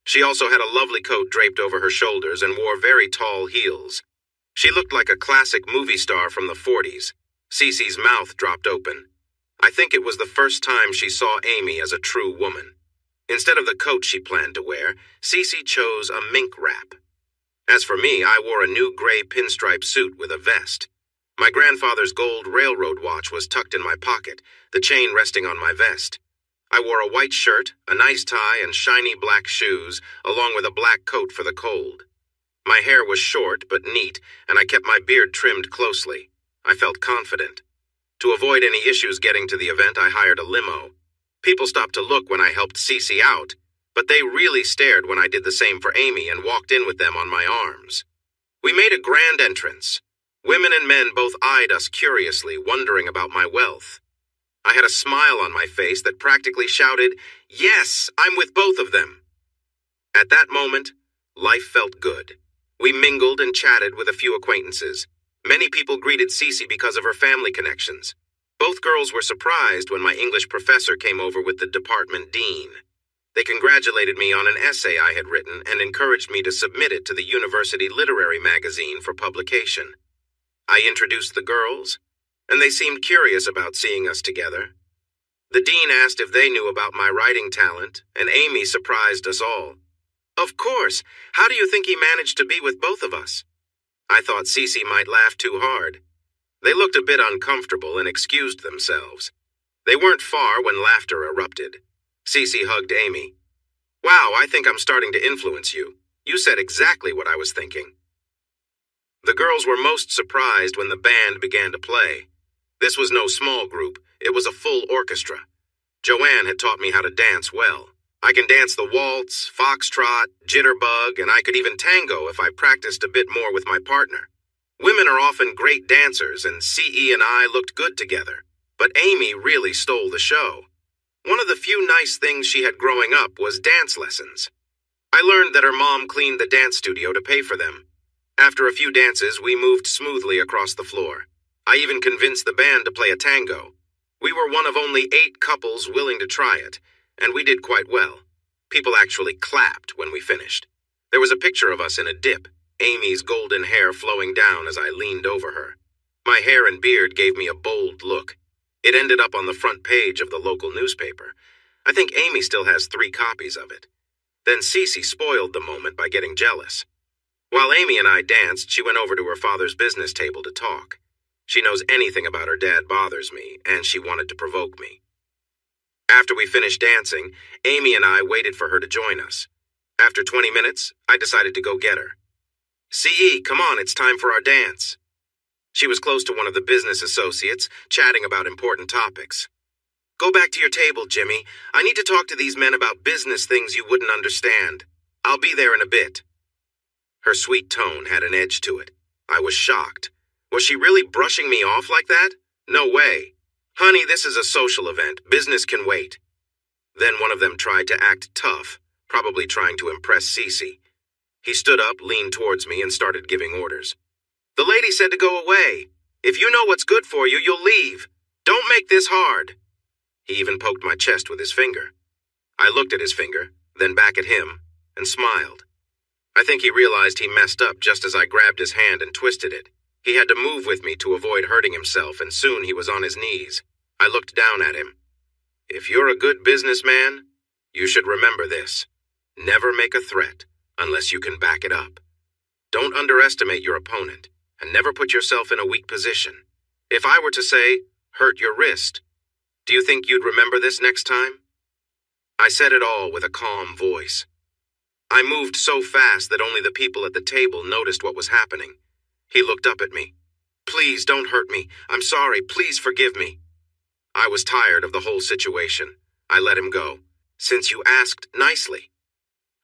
She also had a lovely coat draped over her shoulders and wore very tall heels. She looked like a classic movie star from the 40s. Cece's mouth dropped open. I think it was the first time she saw Amy as a true woman. Instead of the coat she planned to wear, Cece chose a mink wrap. As for me, I wore a new gray pinstripe suit with a vest. My grandfather's gold railroad watch was tucked in my pocket, the chain resting on my vest. I wore a white shirt, a nice tie, and shiny black shoes, along with a black coat for the cold. My hair was short but neat, and I kept my beard trimmed closely. I felt confident. To avoid any issues getting to the event, I hired a limo. People stopped to look when I helped Cece out, but they really stared when I did the same for Amy and walked in with them on my arms. We made a grand entrance. Women and men both eyed us curiously, wondering about my wealth. I had a smile on my face that practically shouted, "Yes, I'm with both of them." At that moment, life felt good. We mingled and chatted with a few acquaintances. Many people greeted Cece because of her family connections. Both girls were surprised when my English professor came over with the department dean. They congratulated me on an essay I had written and encouraged me to submit it to the university literary magazine for publication. I introduced the girls, and they seemed curious about seeing us together. The dean asked if they knew about my writing talent, and Amy surprised us all. "Of course. How do you think he managed to be with both of us?" I thought Cece might laugh too hard. They looked a bit uncomfortable and excused themselves. They weren't far when laughter erupted. Cece hugged Amy. "Wow, I think I'm starting to influence you. You said exactly what I was thinking." The girls were most surprised when the band began to play. This was no small group, it was a full orchestra. Joanne had taught me how to dance well. I can dance the waltz, foxtrot, jitterbug, and I could even tango if I practiced a bit more with my partner. Women are often great dancers, and CE and I looked good together. But Amy really stole the show. One of the few nice things she had growing up was dance lessons. I learned that her mom cleaned the dance studio to pay for them. After a few dances, we moved smoothly across the floor. I even convinced the band to play a tango. We were one of only 8 couples willing to try it, and we did quite well. People actually clapped when we finished. There was a picture of us in a dip, Amy's golden hair flowing down as I leaned over her. My hair and beard gave me a bold look. It ended up on the front page of the local newspaper. I think Amy still has 3 copies of it. Then Cece spoiled the moment by getting jealous. While Amy and I danced, she went over to her father's business table to talk. She knows anything about her dad bothers me, and she wanted to provoke me. After we finished dancing, Amy and I waited for her to join us. After 20 minutes, I decided to go get her. "CE, come on, it's time for our dance." She was close to one of the business associates, chatting about important topics. "Go back to your table, Jimmy. I need to talk to these men about business things you wouldn't understand. I'll be there in a bit." Her sweet tone had an edge to it. I was shocked. Was she really brushing me off like that? No way. "Honey, this is a social event. Business can wait." Then one of them tried to act tough, probably trying to impress Cece. He stood up, leaned towards me, and started giving orders. "The lady said to go away. If you know what's good for you, you'll leave. Don't make this hard." He even poked my chest with his finger. I looked at his finger, then back at him, and smiled. I think he realized he messed up just as I grabbed his hand and twisted it. He had to move with me to avoid hurting himself, and soon he was on his knees. I looked down at him. "If you're a good businessman, you should remember this. Never make a threat unless you can back it up. Don't underestimate your opponent, and never put yourself in a weak position. If I were to say, hurt your wrist, do you think you'd remember this next time?" I said it all with a calm voice. I moved so fast that only the people at the table noticed what was happening. He looked up at me. "Please don't hurt me. I'm sorry. Please forgive me." I was tired of the whole situation. I let him go. "Since you asked nicely."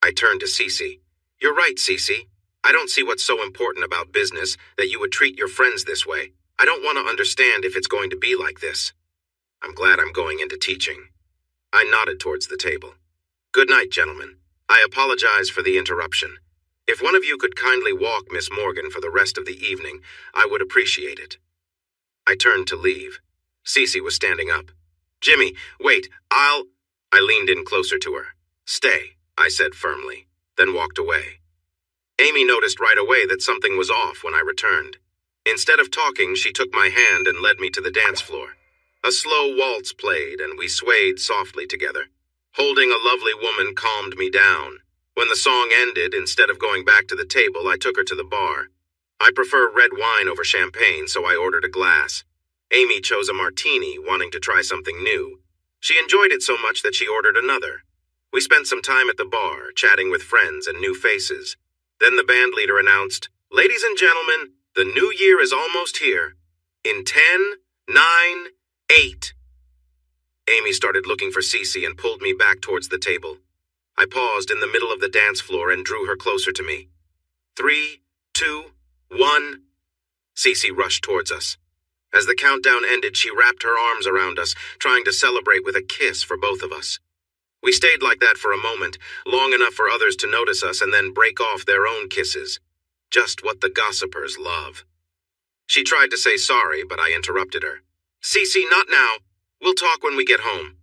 I turned to Cece. "You're right, Cece. I don't see what's so important about business that you would treat your friends this way. I don't want to understand if it's going to be like this. I'm glad I'm going into teaching." I nodded towards the table. "Good night, gentlemen. I apologize for the interruption. If one of you could kindly walk Miss Morgan for the rest of the evening, I would appreciate it." I turned to leave. Cece was standing up. Jimmy, wait, I leaned in closer to her. Stay, I said firmly, then walked away. Amy noticed right away that something was off when I returned. Instead of talking, she took my hand and led me to the dance floor. A slow waltz played, and we swayed softly together. Holding a lovely woman calmed me down. When the song ended, instead of going back to the table, I took her to the bar. I prefer red wine over champagne, so I ordered a glass. Amy chose a martini, wanting to try something new. She enjoyed it so much that she ordered another. We spent some time at the bar, chatting with friends and new faces. Then the band leader announced, "Ladies and gentlemen, the new year is almost here. In 10, 9, 8. Amy started looking for Cece and pulled me back towards the table. I paused in the middle of the dance floor and drew her closer to me. 3, 2, 1. Cece rushed towards us. As the countdown ended, she wrapped her arms around us, trying to celebrate with a kiss for both of us. We stayed like that for a moment, long enough for others to notice us and then break off their own kisses. Just what the gossipers love. She tried to say sorry, but I interrupted her. Cece, not now. We'll talk when we get home.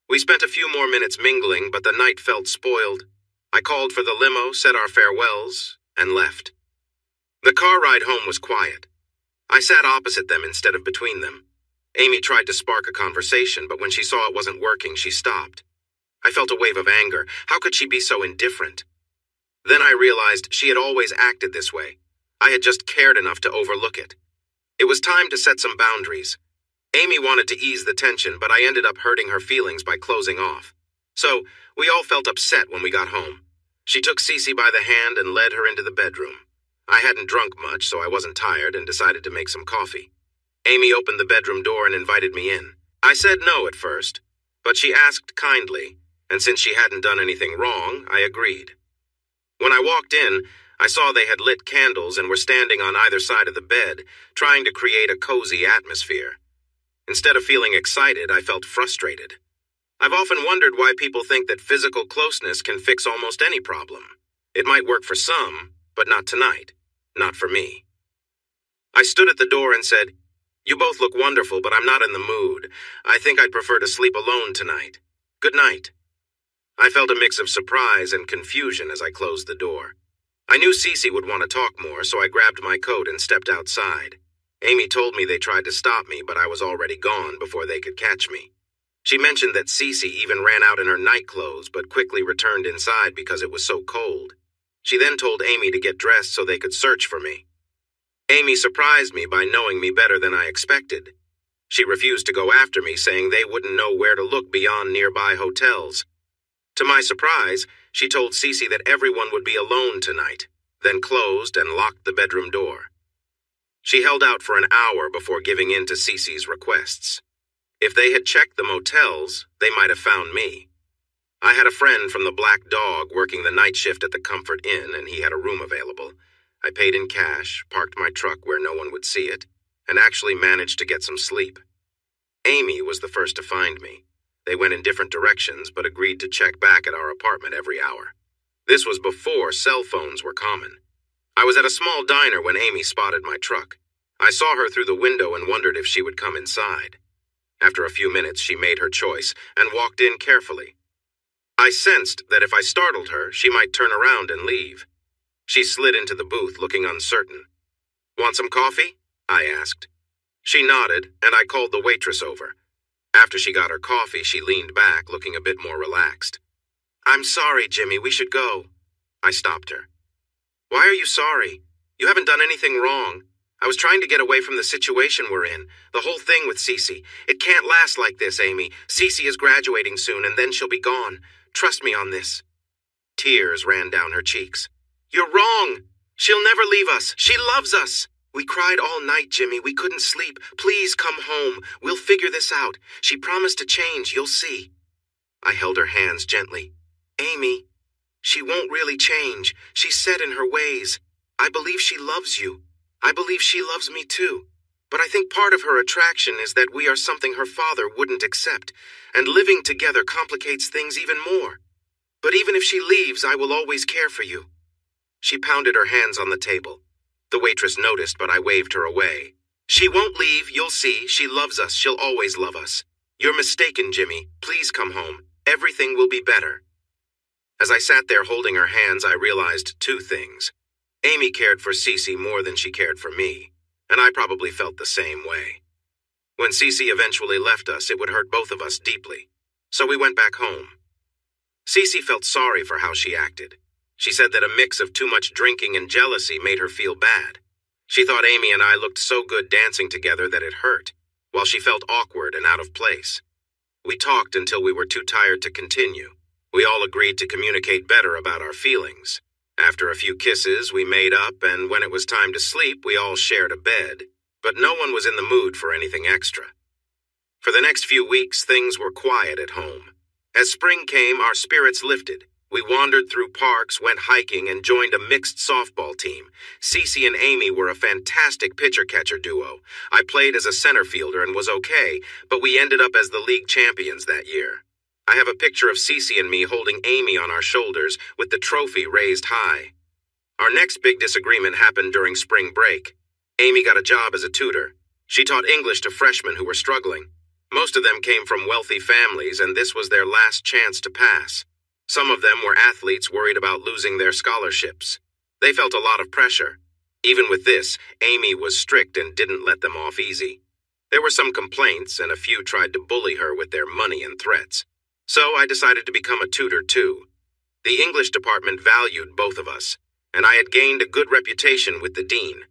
We spent a few more minutes mingling, but the night felt spoiled. I called for the limo, said our farewells, and left. The car ride home was quiet. I sat opposite them instead of between them. Amy tried to spark a conversation, but when she saw it wasn't working, she stopped. I felt a wave of anger. How could she be so indifferent? Then I realized she had always acted this way. I had just cared enough to overlook it. It was time to set some boundaries. Amy wanted to ease the tension, but I ended up hurting her feelings by closing off. So, we all felt upset when we got home. She took Cece by the hand and led her into the bedroom. I hadn't drunk much, so I wasn't tired and decided to make some coffee. Amy opened the bedroom door and invited me in. I said no at first, but she asked kindly, and since she hadn't done anything wrong, I agreed. When I walked in, I saw they had lit candles and were standing on either side of the bed, trying to create a cozy atmosphere. Instead of feeling excited, I felt frustrated. I've often wondered why people think that physical closeness can fix almost any problem. It might work for some, but not tonight. Not for me. I stood at the door and said, "You both look wonderful, but I'm not in the mood. I think I'd prefer to sleep alone tonight. Good night." I felt a mix of surprise and confusion as I closed the door. I knew Cece would want to talk more, so I grabbed my coat and stepped outside. Amy told me they tried to stop me, but I was already gone before they could catch me. She mentioned that Cece even ran out in her night clothes, but quickly returned inside because it was so cold. She then told Amy to get dressed so they could search for me. Amy surprised me by knowing me better than I expected. She refused to go after me, saying they wouldn't know where to look beyond nearby hotels. To my surprise, she told Cece that everyone would be alone tonight, then closed and locked the bedroom door. She held out for an hour before giving in to Cece's requests. If they had checked the motels, they might have found me. I had a friend from the Black Dog working the night shift at the Comfort Inn, and he had a room available. I paid in cash, parked my truck where no one would see it, and actually managed to get some sleep. Amy was the first to find me. They went in different directions, but agreed to check back at our apartment every hour. This was before cell phones were common. I was at a small diner when Amy spotted my truck. I saw her through the window and wondered if she would come inside. After a few minutes, she made her choice and walked in carefully. I sensed that if I startled her, she might turn around and leave. She slid into the booth looking uncertain. "Want some coffee?" I asked. She nodded, and I called the waitress over. After she got her coffee, she leaned back, looking a bit more relaxed. "I'm sorry, Jimmy, we should go." I stopped her. "Why are you sorry? You haven't done anything wrong. I was trying to get away from the situation we're in, the whole thing with Cece. It can't last like this, Amy. Cece is graduating soon, and then she'll be gone. Trust me on this." Tears ran down her cheeks. "You're wrong. She'll never leave us. She loves us. We cried all night, Jimmy. We couldn't sleep. Please come home. We'll figure this out. She promised to change. You'll see." I held her hands gently. "Amy, she won't really change. She's set in her ways. I believe she loves you. I believe she loves me too. But I think part of her attraction is that we are something her father wouldn't accept, and living together complicates things even more. But even if she leaves, I will always care for you." She pounded her hands on the table. The waitress noticed, but I waved her away. She won't leave, you'll see. She loves us. She'll always love us. You're mistaken, Jimmy. Please come home. Everything will be better. As I sat there holding her hands, I realized two things. Amy cared for Cece more than she cared for me, and I probably felt the same way. When Cece eventually left us, it would hurt both of us deeply, so we went back home. Cece felt sorry for how she acted. She said that a mix of too much drinking and jealousy made her feel bad. She thought Amy and I looked so good dancing together that it hurt, while she felt awkward and out of place. We talked until we were too tired to continue. We all agreed to communicate better about our feelings. After a few kisses, we made up, and when it was time to sleep, we all shared a bed, but no one was in the mood for anything extra. For the next few weeks, things were quiet at home. As spring came, our spirits lifted. We wandered through parks, went hiking, and joined a mixed softball team. Cece and Amy were a fantastic pitcher-catcher duo. I played as a center fielder and was okay, but we ended up as the league champions that year. I have a picture of Cece and me holding Amy on our shoulders with the trophy raised high. Our next big disagreement happened during spring break. Amy got a job as a tutor. She taught English to freshmen who were struggling. Most of them came from wealthy families, and this was their last chance to pass. Some of them were athletes worried about losing their scholarships. They felt a lot of pressure. Even with this, Amy was strict and didn't let them off easy. There were some complaints, and a few tried to bully her with their money and threats. So I decided to become a tutor too. The English department valued both of us, and I had gained a good reputation with the dean.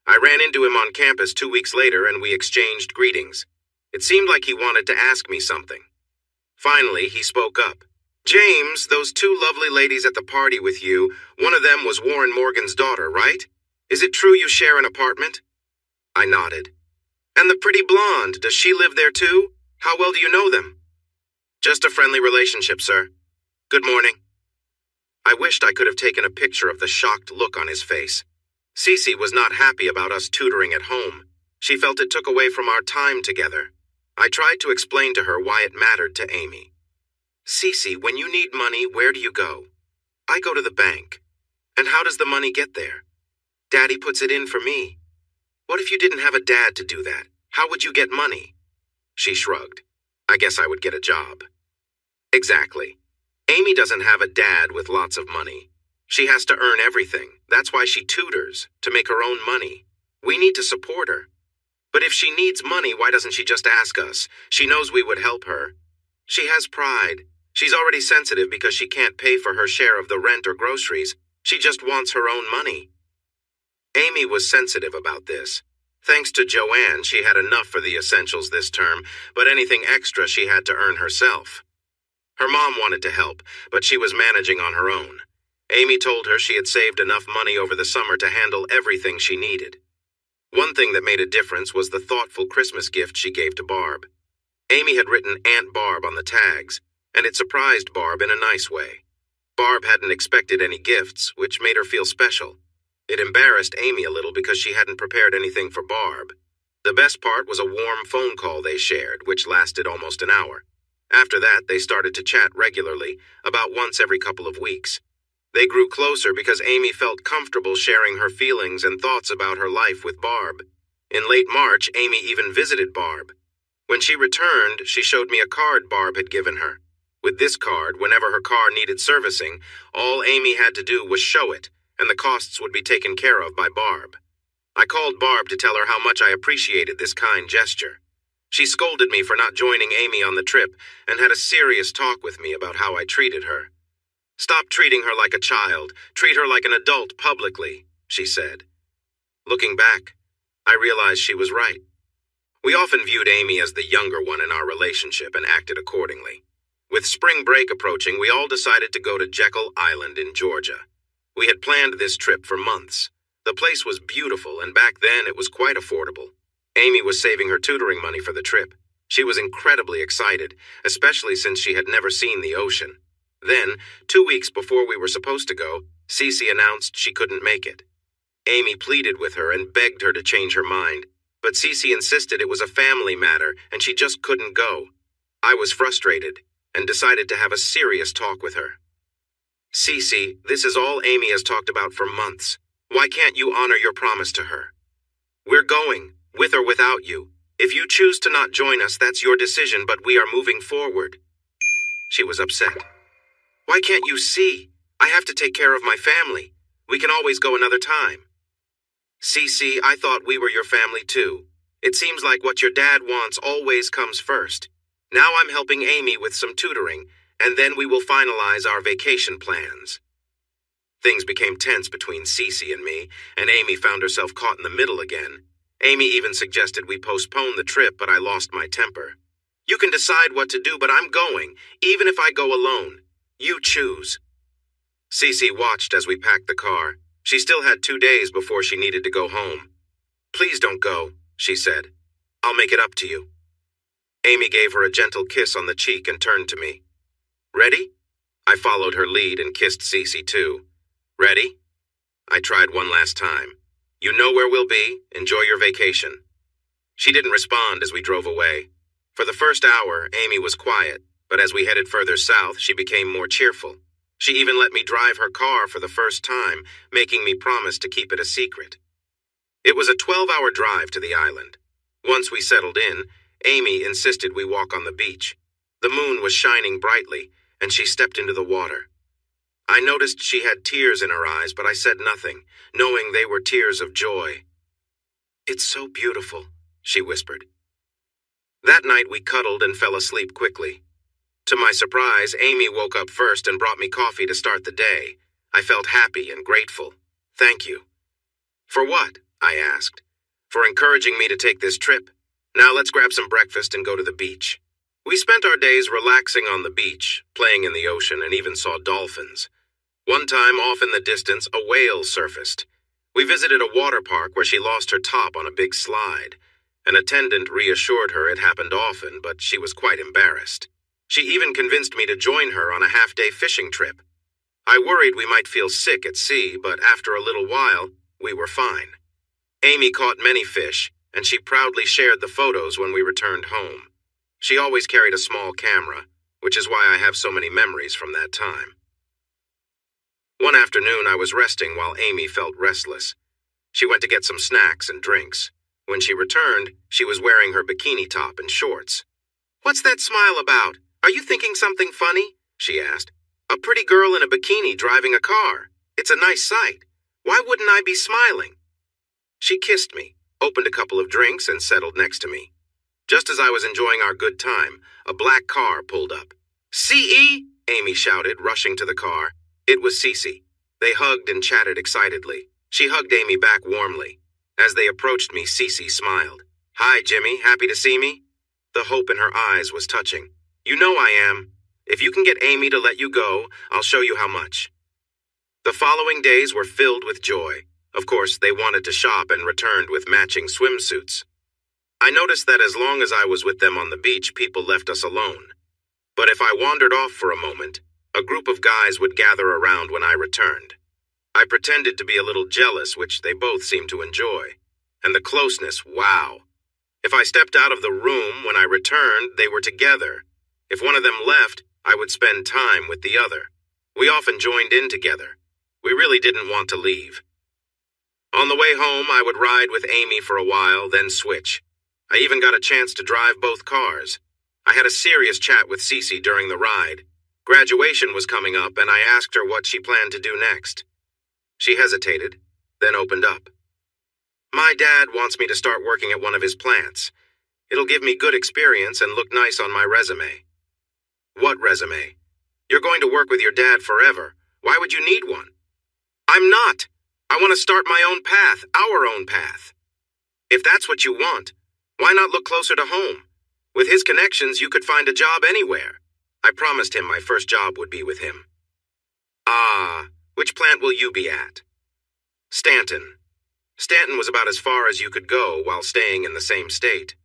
I ran into him on campus 2 weeks later, and we exchanged greetings. It seemed like he wanted to ask me something. Finally, he spoke up. "James, those two lovely ladies at the party with you, one of them was Warren Morgan's daughter, right? Is it true you share an apartment?" I nodded. "And the pretty blonde, does she live there too? How well do you know them?" "Just a friendly relationship, sir. Good morning." I wished I could have taken a picture of the shocked look on his face. Cece was not happy about us tutoring at home. She felt it took away from our time together. I tried to explain to her why it mattered to Amy. "Cece, when you need money, where do you go?" "I go to the bank." "And how does the money get there?" "Daddy puts it in for me." "What if you didn't have a dad to do that? How would you get money?" She shrugged. "I guess I would get a job." Exactly. Amy doesn't have a dad with lots of money. She has to earn everything. That's why she tutors, to make her own money. We need to support her. But if she needs money, why doesn't she just ask us? She knows we would help her. She has pride. She's already sensitive because she can't pay for her share of the rent or groceries. She just wants her own money. Amy was sensitive about this. Thanks to Joanne, she had enough for the essentials this term, but anything extra she had to earn herself. Her mom wanted to help, but she was managing on her own. Amy told her she had saved enough money over the summer to handle everything she needed. One thing that made a difference was the thoughtful Christmas gift she gave to Barb. Amy had written Aunt Barb on the tags, and it surprised Barb in a nice way. Barb hadn't expected any gifts, which made her feel special. It embarrassed Amy a little because she hadn't prepared anything for Barb. The best part was a warm phone call they shared, which lasted almost an hour. After that, they started to chat regularly, about once every couple of weeks. They grew closer because Amy felt comfortable sharing her feelings and thoughts about her life with Barb. In late March, Amy even visited Barb. When she returned, she showed me a card Barb had given her. With this card, whenever her car needed servicing, all Amy had to do was show it, and the costs would be taken care of by Barb. I called Barb to tell her how much I appreciated this kind gesture. She scolded me for not joining Amy on the trip and had a serious talk with me about how I treated her. "Stop treating her like a child. Treat her like an adult publicly," she said. Looking back, I realized she was right. We often viewed Amy as the younger one in our relationship and acted accordingly. With spring break approaching, we all decided to go to Jekyll Island in Georgia. We had planned this trip for months. The place was beautiful, and back then it was quite affordable. Amy was saving her tutoring money for the trip. She was incredibly excited, especially since she had never seen the ocean. Then, 2 weeks before we were supposed to go, Cece announced she couldn't make it. Amy pleaded with her and begged her to change her mind, but Cece insisted it was a family matter and she just couldn't go. I was frustrated and decided to have a serious talk with her. "Cece, this is all Amy has talked about for months. Why can't you honor your promise to her?" "We're going. with or without you. If you choose to not join us, that's your decision, but we are moving forward. She was upset. Why can't you see? I have to take care of my family. We can always go another time. Cece, I thought we were your family too. It seems like what your dad wants always comes first. Now I'm helping Amy with some tutoring, and then we will finalize our vacation plans. Things became tense between Cece and me, and Amy found herself caught in the middle again. Amy even suggested we postpone the trip, but I lost my temper. You can decide what to do, but I'm going, even if I go alone. You choose. Cece watched as we packed the car. She still had 2 days before she needed to go home. Please don't go, she said. I'll make it up to you. Amy gave her a gentle kiss on the cheek and turned to me. Ready? I followed her lead and kissed Cece too. Ready? I tried one last time. You know where we'll be. Enjoy your vacation. She didn't respond as we drove away. For the first hour, Amy was quiet, but as we headed further south, she became more cheerful. She even let me drive her car for the first time, making me promise to keep it a secret. It was a 12-hour drive to the island. Once we settled in, Amy insisted we walk on the beach. The moon was shining brightly, and she stepped into the water. I noticed she had tears in her eyes, but I said nothing, knowing they were tears of joy. It's so beautiful, she whispered. That night we cuddled and fell asleep quickly. To my surprise, Amy woke up first and brought me coffee to start the day. I felt happy and grateful. Thank you. For what? I asked. For encouraging me to take this trip. Now let's grab some breakfast and go to the beach. We spent our days relaxing on the beach, playing in the ocean, and even saw dolphins. One time, off in the distance, a whale surfaced. We visited a water park where she lost her top on a big slide. An attendant reassured her it happened often, but she was quite embarrassed. She even convinced me to join her on a half-day fishing trip. I worried we might feel sick at sea, but after a little while, we were fine. Amy caught many fish, and she proudly shared the photos when we returned home. She always carried a small camera, which is why I have so many memories from that time. One afternoon, I was resting while Amy felt restless. She went to get some snacks and drinks. When she returned, she was wearing her bikini top and shorts. What's that smile about? Are you thinking something funny? She asked. A pretty girl in a bikini driving a car. It's a nice sight. Why wouldn't I be smiling? She kissed me, opened a couple of drinks, and settled next to me. Just as I was enjoying our good time, a black car pulled up. C.E.! Amy shouted, rushing to the car. It was Cece. They hugged and chatted excitedly. She hugged Amy back warmly. As they approached me, Cece smiled. Hi, Jimmy. Happy to see me? The hope in her eyes was touching. You know I am. If you can get Amy to let you go, I'll show you how much. The following days were filled with joy. Of course, they wanted to shop and returned with matching swimsuits. I noticed that as long as I was with them on the beach, people left us alone. But if I wandered off for a moment, a group of guys would gather around when I returned. I pretended to be a little jealous, which they both seemed to enjoy. And the closeness, wow. If I stepped out of the room when I returned, they were together. If one of them left, I would spend time with the other. We often joined in together. We really didn't want to leave. On the way home, I would ride with Amy for a while, then switch. I even got a chance to drive both cars. I had a serious chat with Cece during the ride. Graduation was coming up, and I asked her what she planned to do next. She hesitated, then opened up. My dad wants me to start working at one of his plants. It'll give me good experience and look nice on my resume. What resume? You're going to work with your dad forever. Why would you need one? I'm not. I want to start my own path, our own path. If that's what you want, why not look closer to home? With his connections, you could find a job anywhere. I promised him my first job would be with him. Ah, which plant will you be at? Stanton. Stanton was about as far as you could go while staying in the same state.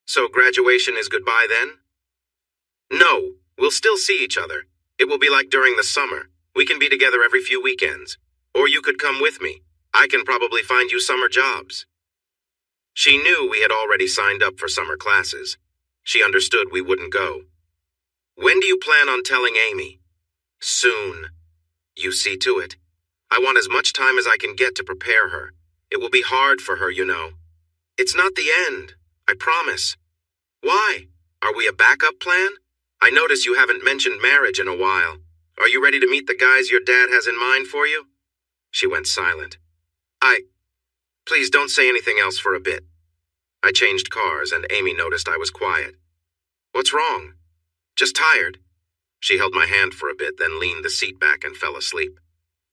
So graduation is goodbye then? No, we'll still see each other. It will be like during the summer. We can be together every few weekends. Or you could come with me. I can probably find you summer jobs. She knew we had already signed up for summer classes. She understood we wouldn't go. When do you plan on telling Amy? Soon. You see to it. I want as much time as I can get to prepare her. It will be hard for her, you know. It's not the end. I promise. Why? Are we a backup plan? I notice you haven't mentioned marriage in a while. Are you ready to meet the guys your dad has in mind for you? She went silent. Please don't say anything else for a bit. I changed cars and Amy noticed I was quiet. What's wrong? Just tired. She held my hand for a bit, then leaned the seat back and fell asleep.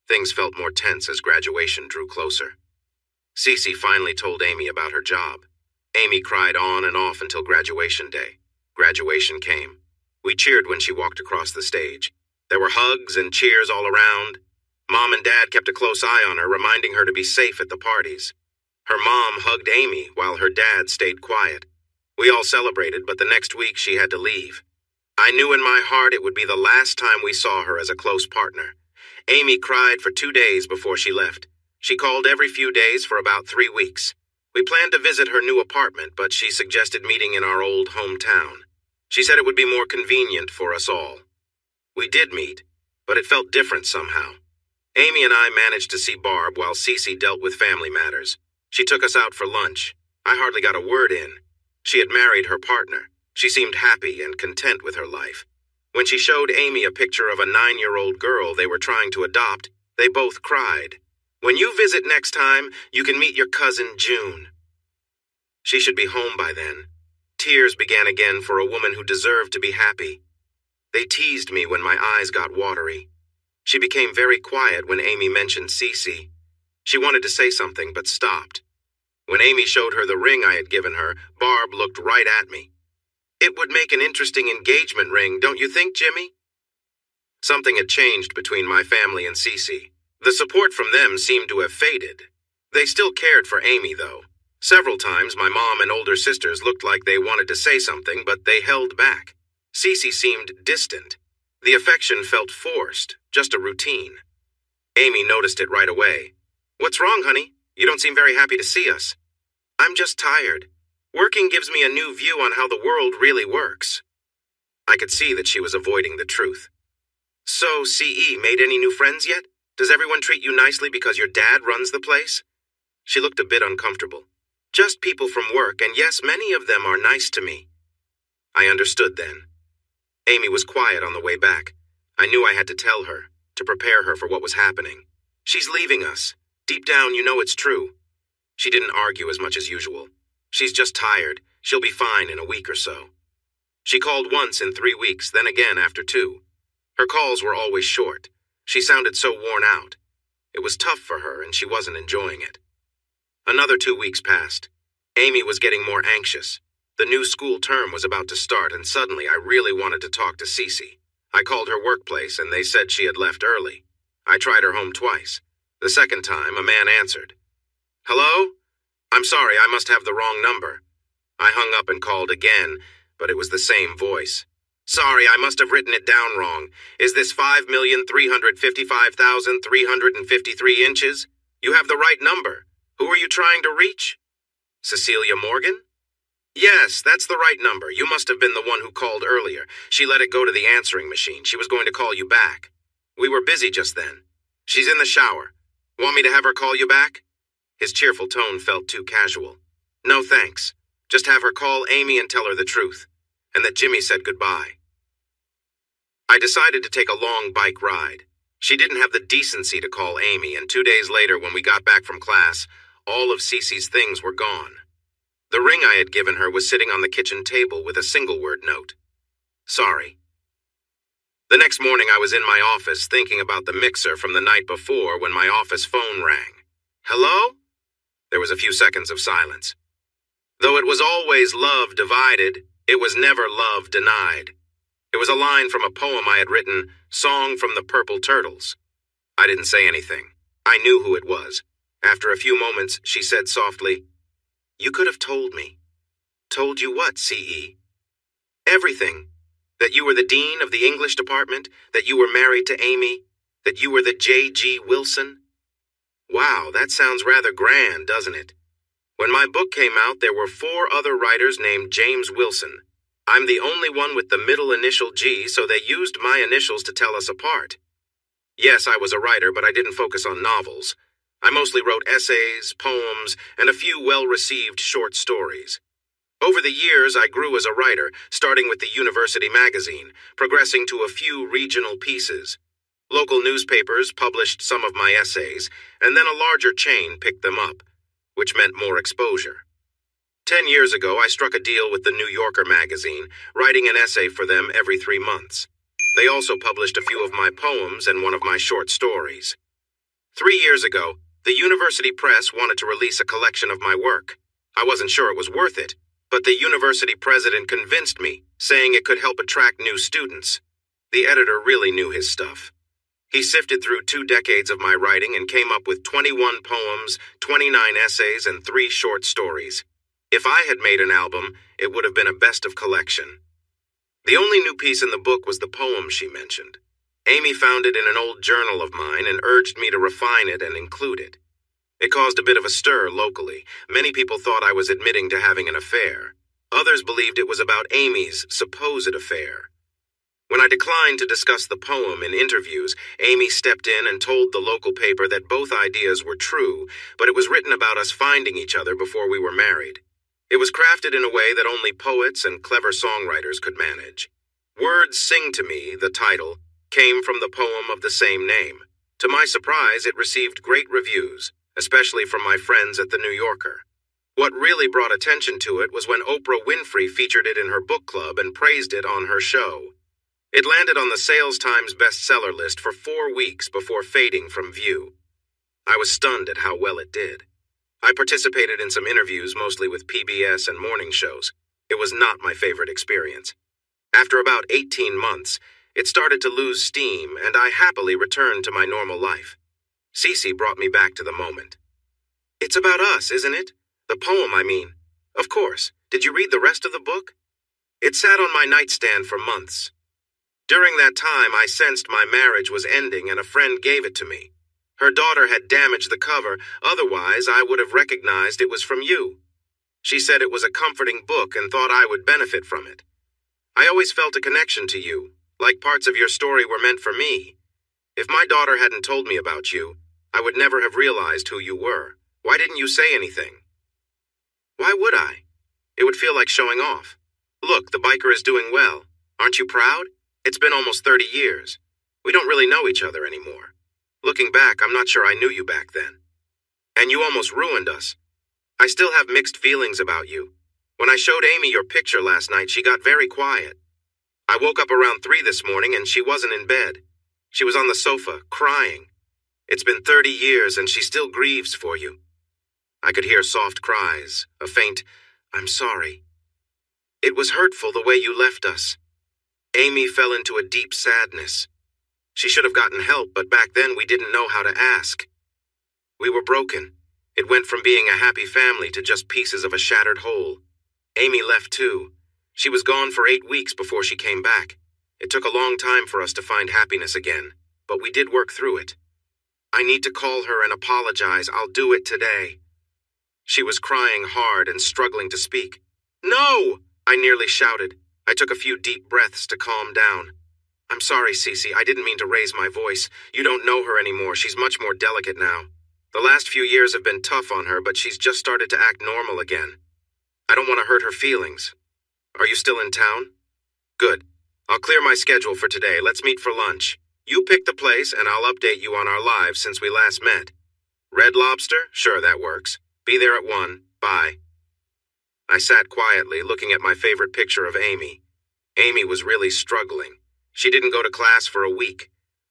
Things felt more tense as graduation drew closer. Cece finally told Amy about her job. Amy cried on and off until graduation day. Graduation came. We cheered when she walked across the stage. There were hugs and cheers all around. Mom and Dad kept a close eye on her, reminding her to be safe at the parties. Her mom hugged Amy while her dad stayed quiet. We all celebrated, but the next week she had to leave. I knew in my heart it would be the last time we saw her as a close partner. Amy cried for 2 days before she left. She called every few days for about 3 weeks. We planned to visit her new apartment, but she suggested meeting in our old hometown. She said it would be more convenient for us all. We did meet, but it felt different somehow. Amy and I managed to see Barb while Cece dealt with family matters. She took us out for lunch. I hardly got a word in. She had married her partner. She seemed happy and content with her life. When she showed Amy a picture of a 9-year-old girl they were trying to adopt, they both cried. When you visit next time, you can meet your cousin June. She should be home by then. Tears began again for a woman who deserved to be happy. They teased me when my eyes got watery. She became very quiet when Amy mentioned Cece. She wanted to say something, but stopped. When Amy showed her the ring I had given her, Barb looked right at me. It would make an interesting engagement ring, don't you think, Jimmy? Something had changed between my family and Cece. The support from them seemed to have faded. They still cared for Amy, though. Several times my mom and older sisters looked like they wanted to say something, but they held back. Cece seemed distant. The affection felt forced, just a routine. Amy noticed it right away. What's wrong, honey? You don't seem very happy to see us. I'm just tired. Working gives me a new view on how the world really works. I could see that she was avoiding the truth. So, CE, made any new friends yet? Does everyone treat you nicely because your dad runs the place? She looked a bit uncomfortable. Just people from work, and yes, many of them are nice to me. I understood then. Amy was quiet on the way back. I knew I had to tell her, to prepare her for what was happening. She's leaving us. Deep down, you know it's true. She didn't argue as much as usual. She's just tired. She'll be fine in a week or so. She called once in 3 weeks, then again after 2. Her calls were always short. She sounded so worn out. It was tough for her, and she wasn't enjoying it. Another 2 weeks passed. Amy was getting more anxious. The new school term was about to start, and suddenly I really wanted to talk to Cece. I called her workplace, and they said she had left early. I tried her home twice. The second time, a man answered. Hello? I'm sorry, I must have the wrong number. I hung up and called again, but it was the same voice. Sorry, I must have written it down wrong. Is this 5,355,353 inches? You have the right number. Who are you trying to reach? Cecilia Morgan? Yes, that's the right number. You must have been the one who called earlier. She let it go to the answering machine. She was going to call you back. We were busy just then. She's in the shower. Want me to have her call you back? His cheerful tone felt too casual. No thanks. Just have her call Amy and tell her the truth, and that Jimmy said goodbye. I decided to take a long bike ride. She didn't have the decency to call Amy, and 2 days later when we got back from class, all of Cece's things were gone. The ring I had given her was sitting on the kitchen table with a single-word note. Sorry. The next morning I was in my office thinking about the mixer from the night before when my office phone rang. Hello? There was a few seconds of silence. Though it was always love divided, it was never love denied. It was a line from a poem I had written, Song from the Purple Turtles. I didn't say anything. I knew who it was. After a few moments, she said softly, You could have told me. Told you what, CE? Everything. That you were the dean of the English department, that you were married to Amy, that you were the J.G. Wilson. Wow, that sounds rather grand, doesn't it? When my book came out, there were 4 other writers named James Wilson. I'm the only one with the middle initial G, so they used my initials to tell us apart. Yes, I was a writer, but I didn't focus on novels. I mostly wrote essays, poems, and a few well-received short stories. Over the years, I grew as a writer, starting with the university magazine, progressing to a few regional pieces. Local newspapers published some of my essays, and then a larger chain picked them up, which meant more exposure. 10 years ago, I struck a deal with the New Yorker magazine, writing an essay for them every 3 months. They also published a few of my poems and one of my short stories. 3 years ago, the university press wanted to release a collection of my work. I wasn't sure it was worth it, but the university president convinced me, saying it could help attract new students. The editor really knew his stuff. He sifted through 2 decades of my writing and came up with 21 poems, 29 essays, and 3 short stories. If I had made an album, it would have been a best of collection. The only new piece in the book was the poem she mentioned. Amy found it in an old journal of mine and urged me to refine it and include it. It caused a bit of a stir locally. Many people thought I was admitting to having an affair. Others believed it was about Amy's supposed affair. When I declined to discuss the poem in interviews, Amy stepped in and told the local paper that both ideas were true, but it was written about us finding each other before we were married. It was crafted in a way that only poets and clever songwriters could manage. Words Sing to Me, the title, came from the poem of the same name. To my surprise, it received great reviews, especially from my friends at the New Yorker. What really brought attention to it was when Oprah Winfrey featured it in her book club and praised it on her show. It landed on the Sales Times bestseller list for 4 weeks before fading from view. I was stunned at how well it did. I participated in some interviews, mostly with PBS and morning shows. It was not my favorite experience. After about 18 months, it started to lose steam, and I happily returned to my normal life. Cece brought me back to the moment. It's about us, isn't it? The poem, I mean. Of course. Did you read the rest of the book? It sat on my nightstand for months. During that time, I sensed my marriage was ending, and a friend gave it to me. Her daughter had damaged the cover, otherwise I would have recognized it was from you. She said it was a comforting book and thought I would benefit from it. I always felt a connection to you, like parts of your story were meant for me. If my daughter hadn't told me about you, I would never have realized who you were. Why didn't you say anything? Why would I? It would feel like showing off. Look, the biker is doing well. Aren't you proud? It's been almost 30 years. We don't really know each other anymore. Looking back, I'm not sure I knew you back then. And you almost ruined us. I still have mixed feelings about you. When I showed Amy your picture last night, she got very quiet. I woke up around 3 this morning and she wasn't in bed. She was on the sofa, crying. It's been 30 years and she still grieves for you. I could hear soft cries, a faint, "I'm sorry." It was hurtful the way you left us. Amy fell into a deep sadness. She should have gotten help, but back then we didn't know how to ask. We were broken. It went from being a happy family to just pieces of a shattered whole. Amy left too. She was gone for 8 weeks before she came back. It took a long time for us to find happiness again, but we did work through it. I need to call her and apologize. I'll do it today. She was crying hard and struggling to speak. No! I nearly shouted. I took a few deep breaths to calm down. I'm sorry, Cece. I didn't mean to raise my voice. You don't know her anymore. She's much more delicate now. The last few years have been tough on her, but she's just started to act normal again. I don't want to hurt her feelings. Are you still in town? Good. I'll clear my schedule for today. Let's meet for lunch. You pick the place, and I'll update you on our lives since we last met. Red Lobster? Sure, that works. Be there at 1. Bye. I sat quietly, looking at my favorite picture of Amy. Amy was really struggling. She didn't go to class for a week.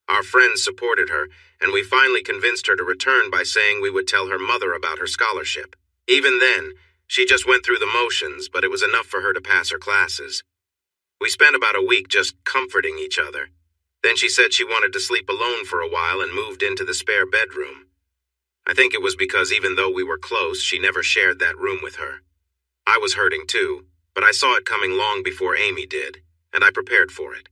Our friends supported her, and we finally convinced her to return by saying we would tell her mother about her scholarship. Even then, she just went through the motions, but it was enough for her to pass her classes. We spent about a week just comforting each other. Then she said she wanted to sleep alone for a while and moved into the spare bedroom. I think it was because even though we were close, she never shared that room with her. I was hurting too, but I saw it coming long before Amy did, and I prepared for it.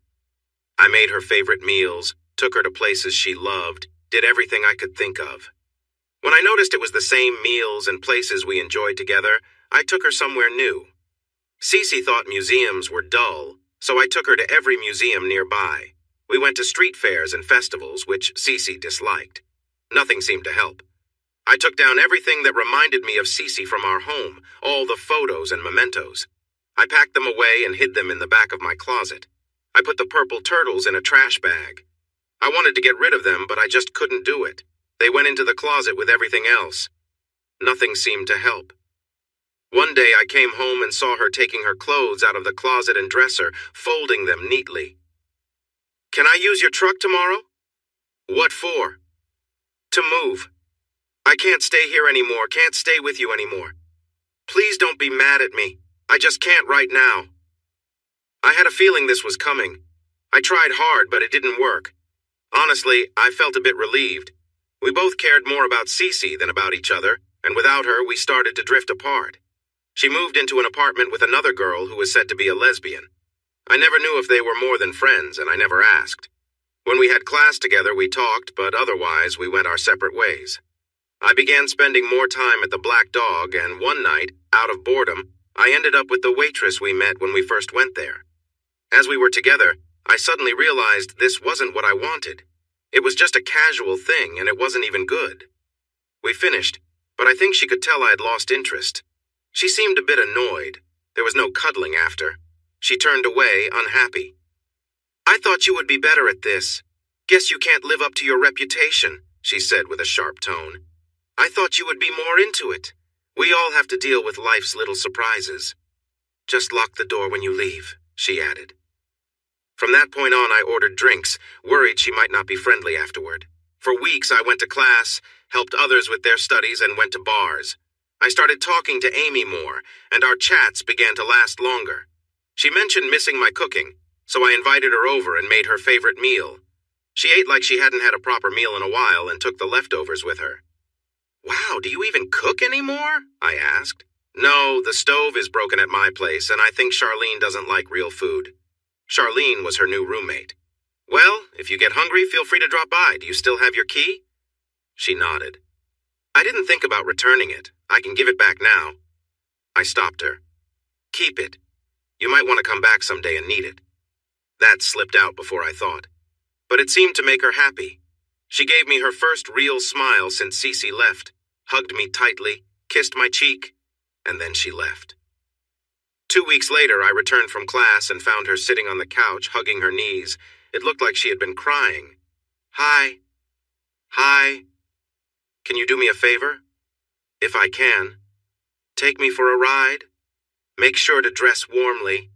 I made her favorite meals, took her to places she loved, did everything I could think of. When I noticed it was the same meals and places we enjoyed together, I took her somewhere new. Cece thought museums were dull, so I took her to every museum nearby. We went to street fairs and festivals, which Cece disliked. Nothing seemed to help. I took down everything that reminded me of Cece from our home, all the photos and mementos. I packed them away and hid them in the back of my closet. I put the purple turtles in a trash bag. I wanted to get rid of them, but I just couldn't do it. They went into the closet with everything else. Nothing seemed to help. One day I came home and saw her taking her clothes out of the closet and dresser, folding them neatly. "Can I use your truck tomorrow?" "What for?" "To move. I can't stay here anymore, can't stay with you anymore. Please don't be mad at me. I just can't right now." I had a feeling this was coming. I tried hard, but it didn't work. Honestly, I felt a bit relieved. We both cared more about Cece than about each other, and without her, we started to drift apart. She moved into an apartment with another girl who was said to be a lesbian. I never knew if they were more than friends, and I never asked. When we had class together, we talked, but otherwise, we went our separate ways. I began spending more time at the Black Dog, and one night, out of boredom, I ended up with the waitress we met when we first went there. As we were together, I suddenly realized this wasn't what I wanted. It was just a casual thing, and it wasn't even good. We finished, but I think she could tell I had lost interest. She seemed a bit annoyed. There was no cuddling after. She turned away, unhappy. "I thought you would be better at this. Guess you can't live up to your reputation," she said with a sharp tone. "I thought you would be more into it. We all have to deal with life's little surprises." "Just lock the door when you leave," she added. From that point on, I ordered drinks, worried she might not be friendly afterward. For weeks, I went to class, helped others with their studies, and went to bars. I started talking to Amy more, and our chats began to last longer. She mentioned missing my cooking, so I invited her over and made her favorite meal. She ate like she hadn't had a proper meal in a while and took the leftovers with her. "Wow, do you even cook anymore?" I asked. "No, the stove is broken at my place, and I think Charlene doesn't like real food." Charlene was her new roommate. "Well, if you get hungry, feel free to drop by. Do you still have your key?" She nodded. "I didn't think about returning it. I can give it back now." I stopped her. "Keep it. You might want to come back someday and need it." That slipped out before I thought. But it seemed to make her happy. She gave me her first real smile since Cece left, hugged me tightly, kissed my cheek, and then she left. 2 weeks later, I returned from class and found her sitting on the couch, hugging her knees. It looked like she had been crying. "Hi. Hi. Can you do me a favor?" "If I can. Take me for a ride. Make sure to dress warmly."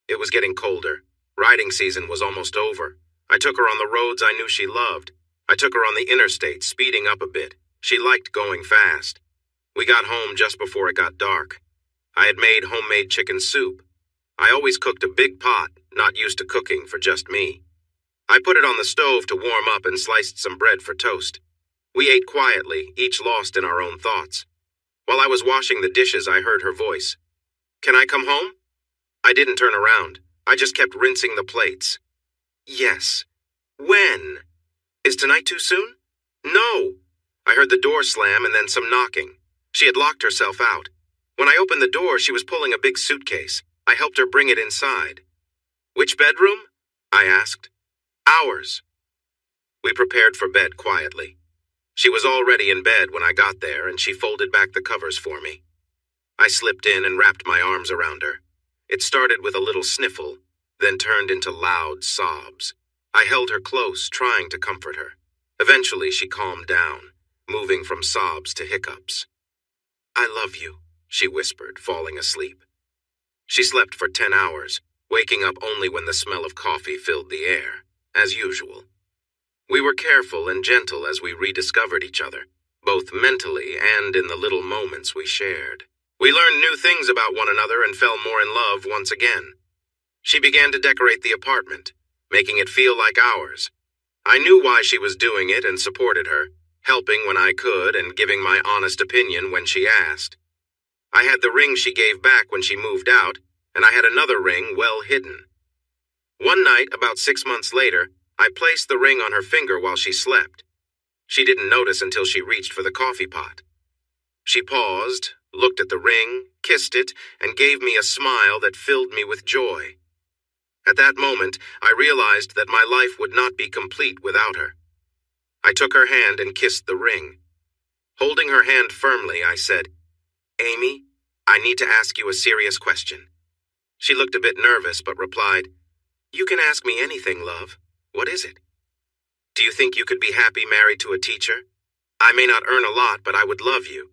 It was getting colder. Riding season was almost over. I took her on the roads I knew she loved. I took her on the interstate, speeding up a bit. She liked going fast. We got home just before it got dark. I had made homemade chicken soup. I always cooked a big pot, not used to cooking for just me. I put it on the stove to warm up and sliced some bread for toast. We ate quietly, each lost in our own thoughts. While I was washing the dishes, I heard her voice. "Can I come home?" I didn't turn around. I just kept rinsing the plates. "Yes." "When? Is tonight too soon?" "No." I heard the door slam and then some knocking. She had locked herself out. When I opened the door, she was pulling a big suitcase. I helped her bring it inside. "Which bedroom?" I asked. "Ours." We prepared for bed quietly. She was already in bed when I got there, and she folded back the covers for me. I slipped in and wrapped my arms around her. It started with a little sniffle, then turned into loud sobs. I held her close, trying to comfort her. Eventually, she calmed down, moving from sobs to hiccups. "I love you," she whispered, falling asleep. She slept for 10 hours, waking up only when the smell of coffee filled the air, as usual. We were careful and gentle as we rediscovered each other, both mentally and in the little moments we shared. We learned new things about one another and fell more in love once again. She began to decorate the apartment, making it feel like ours. I knew why she was doing it and supported her, helping when I could and giving my honest opinion when she asked. I had the ring she gave back when she moved out, and I had another ring well hidden. One night, about 6 months later, I placed the ring on her finger while she slept. She didn't notice until she reached for the coffee pot. She paused, looked at the ring, kissed it, and gave me a smile that filled me with joy. At that moment, I realized that my life would not be complete without her. I took her hand and kissed the ring. Holding her hand firmly, I said, "Amy, I need to ask you a serious question." She looked a bit nervous, but replied, "You can ask me anything, love. What is it?" "Do you think you could be happy married to a teacher? I may not earn a lot, but I would love you."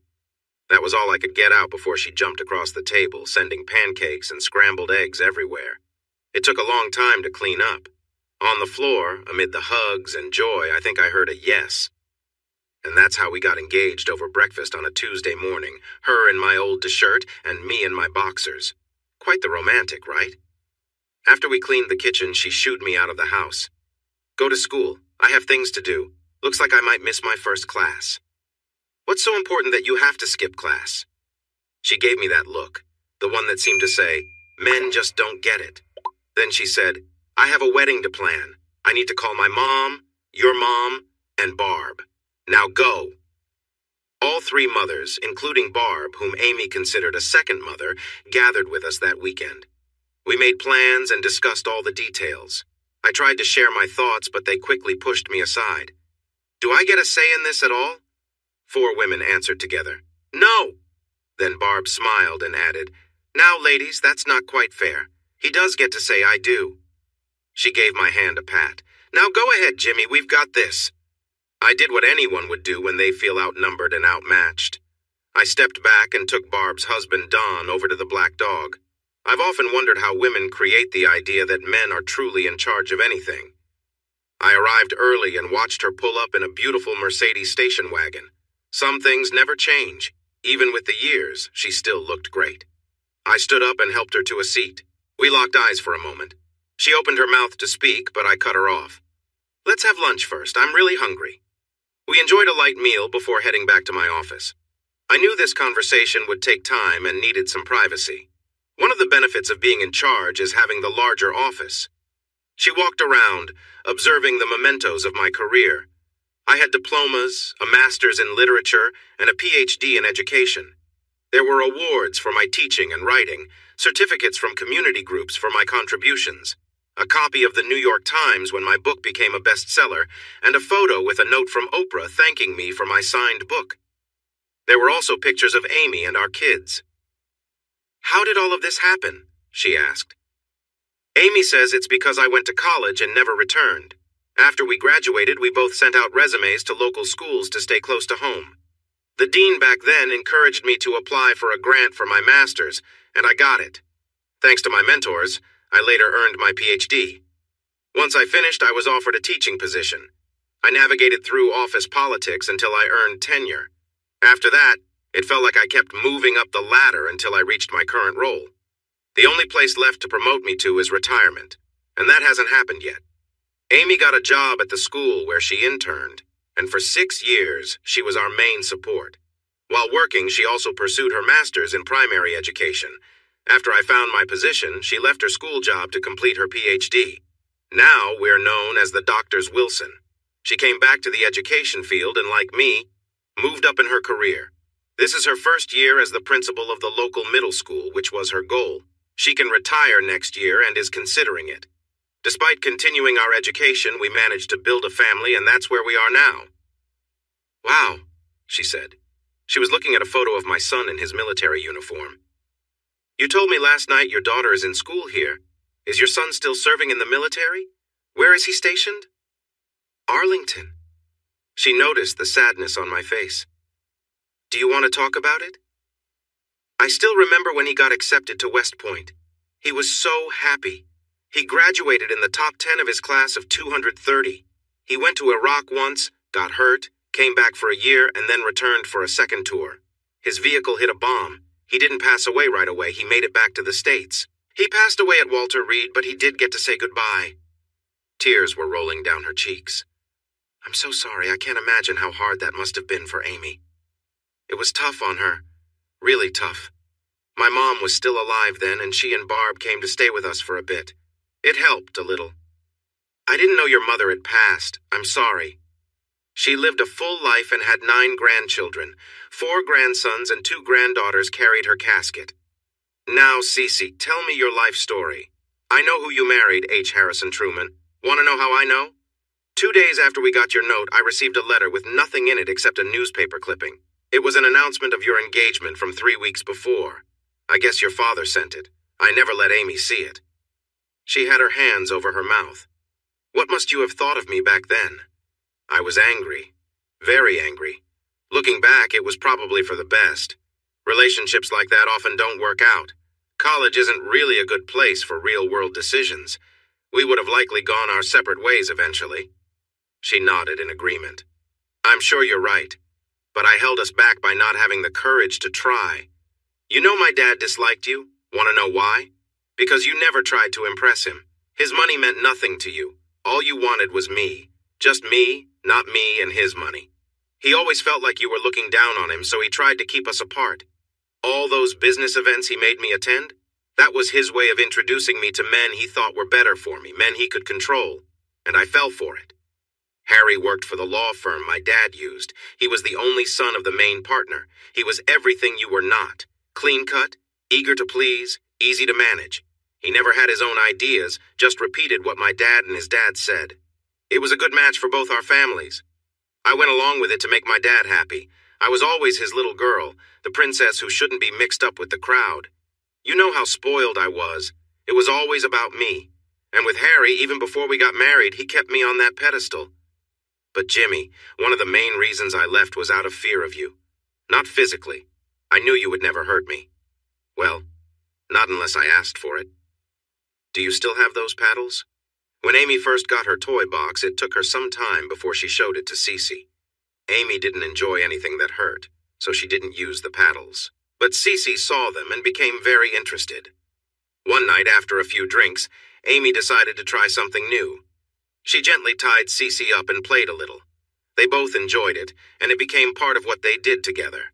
That was all I could get out before she jumped across the table, sending pancakes and scrambled eggs everywhere. It took a long time to clean up. On the floor, amid the hugs and joy, I think I heard a yes. And that's how we got engaged over breakfast on a Tuesday morning, her in my old shirt and me in my boxers. Quite the romantic, right? After we cleaned the kitchen, she shooed me out of the house. "Go to school. I have things to do. Looks like I might miss my first class." "What's so important that you have to skip class?" She gave me that look, the one that seemed to say, "Men just don't get it." Then she said, "I have a wedding to plan. I need to call my mom, your mom, and Barb. Now go." All three mothers, including Barb, whom Amy considered a second mother, gathered with us that weekend. We made plans and discussed all the details. I tried to share my thoughts, but they quickly pushed me aside. "Do I get a say in this at all?" 4 women answered together, "No." Then Barb smiled and added, "Now, ladies, that's not quite fair. He does get to say I do." She gave my hand a pat. "Now go ahead, Jimmy, we've got this." I did what anyone would do when they feel outnumbered and outmatched. I stepped back and took Barb's husband, Don, over to the Black Dog. I've often wondered how women create the idea that men are truly in charge of anything. I arrived early and watched her pull up in a beautiful Mercedes station wagon. Some things never change. Even with the years, she still looked great. I stood up and helped her to a seat. We locked eyes for a moment. She opened her mouth to speak, but I cut her off. "Let's have lunch first. I'm really hungry." We enjoyed a light meal before heading back to my office. I knew this conversation would take time and needed some privacy. One of the benefits of being in charge is having the larger office. She walked around, observing the mementos of my career. I had diplomas, a master's in literature, and a PhD in education. There were awards for my teaching and writing, certificates from community groups for my contributions, a copy of the New York Times when my book became a bestseller, and a photo with a note from Oprah thanking me for my signed book. There were also pictures of Amy and our kids. "How did all of this happen?" she asked. "Amy says it's because I went to college and never returned. After we graduated, we both sent out resumes to local schools to stay close to home. The dean back then encouraged me to apply for a grant for my master's, and I got it. Thanks to my mentors, I later earned my PhD. Once I finished, I was offered a teaching position. I navigated through office politics until I earned tenure. After that, it felt like I kept moving up the ladder until I reached my current role. The only place left to promote me to is retirement, and that hasn't happened yet. Amy got a job at the school where she interned, and for 6 years, she was our main support. While working, she also pursued her master's in primary education. After I found my position, she left her school job to complete her PhD. Now we're known as the Doctors Wilson. She came back to the education field and, like me, moved up in her career. This is her first year as the principal of the local middle school, which was her goal. She can retire next year and is considering it. Despite continuing our education, we managed to build a family, and that's where we are now. "Wow," she said. She was looking at a photo of my son in his military uniform. "You told me last night your daughter is in school here. Is your son still serving in the military? Where is he stationed?" "Arlington." She noticed the sadness on my face. "Do you want to talk about it?" I still remember when he got accepted to West Point. He was so happy. He graduated in the top 10 of his class of 230. He went to Iraq once, got hurt, came back for a year, and then returned for a second tour. His vehicle hit a bomb. He didn't pass away right away. He made it back to the States. He passed away at Walter Reed, but he did get to say goodbye. Tears were rolling down her cheeks. "I'm so sorry. I can't imagine how hard that must have been for Amy. It was tough on her. Really tough. My mom was still alive then, and she and Barb came to stay with us for a bit. It helped a little. I didn't know your mother had passed. I'm sorry. She lived a full life and had 9 grandchildren. 4 grandsons and 2 granddaughters carried her casket. Now, Cece, tell me your life story. I know who you married, H. Harrison Truman. Want to know how I know? 2 days after we got your note, I received a letter with nothing in it except a newspaper clipping. It was an announcement of your engagement from 3 weeks before. I guess your father sent it. I never let Amy see it." She had her hands over her mouth. "What must you have thought of me back then?" I was angry. Very angry. Looking back, it was probably for the best. Relationships like that often don't work out. College isn't really a good place for real-world decisions. We would have likely gone our separate ways eventually. She nodded in agreement. "I'm sure you're right, but I held us back by not having the courage to try. You know my dad disliked you? Want to know why? Because you never tried to impress him. His money meant nothing to you. All you wanted was me. Just me, not me and his money. He always felt like you were looking down on him, so he tried to keep us apart. All those business events he made me attend, that was his way of introducing me to men he thought were better for me, men he could control, and I fell for it. Harry worked for the law firm my dad used. He was the only son of the main partner. He was everything you were not. Clean-cut, eager to please, easy to manage. He never had his own ideas, just repeated what my dad and his dad said. It was a good match for both our families. I went along with it to make my dad happy. I was always his little girl, the princess who shouldn't be mixed up with the crowd. You know how spoiled I was. It was always about me. And with Harry, even before we got married, he kept me on that pedestal. But Jimmy, one of the main reasons I left was out of fear of you. Not physically. I knew you would never hurt me. Well, not unless I asked for it. Do you still have those paddles? When Amy first got her toy box, it took her some time before she showed it to Cece. Amy didn't enjoy anything that hurt, so she didn't use the paddles. But Cece saw them and became very interested. One night, after a few drinks, Amy decided to try something new. She gently tied Cece up and played a little. They both enjoyed it, and it became part of what they did together.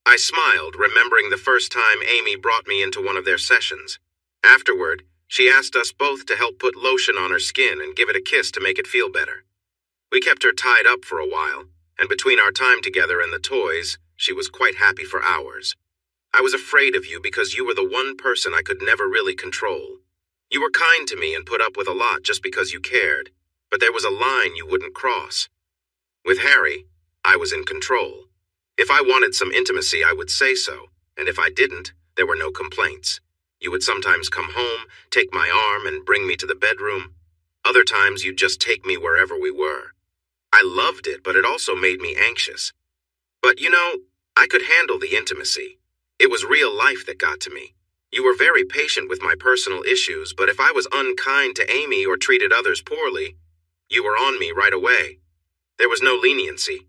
I smiled, remembering the first time Amy brought me into one of their sessions. Afterward, she asked us both to help put lotion on her skin and give it a kiss to make it feel better. We kept her tied up for a while, and between our time together and the toys, she was quite happy for hours. I was afraid of you because you were the one person I could never really control. You were kind to me and put up with a lot just because you cared, but there was a line you wouldn't cross. With Harry, I was in control. If I wanted some intimacy, I would say so, and if I didn't, there were no complaints. You would sometimes come home, take my arm, and bring me to the bedroom. Other times, you'd just take me wherever we were. I loved it, but it also made me anxious. But, I could handle the intimacy. It was real life that got to me. You were very patient with my personal issues, but if I was unkind to Amy or treated others poorly, you were on me right away. There was no leniency.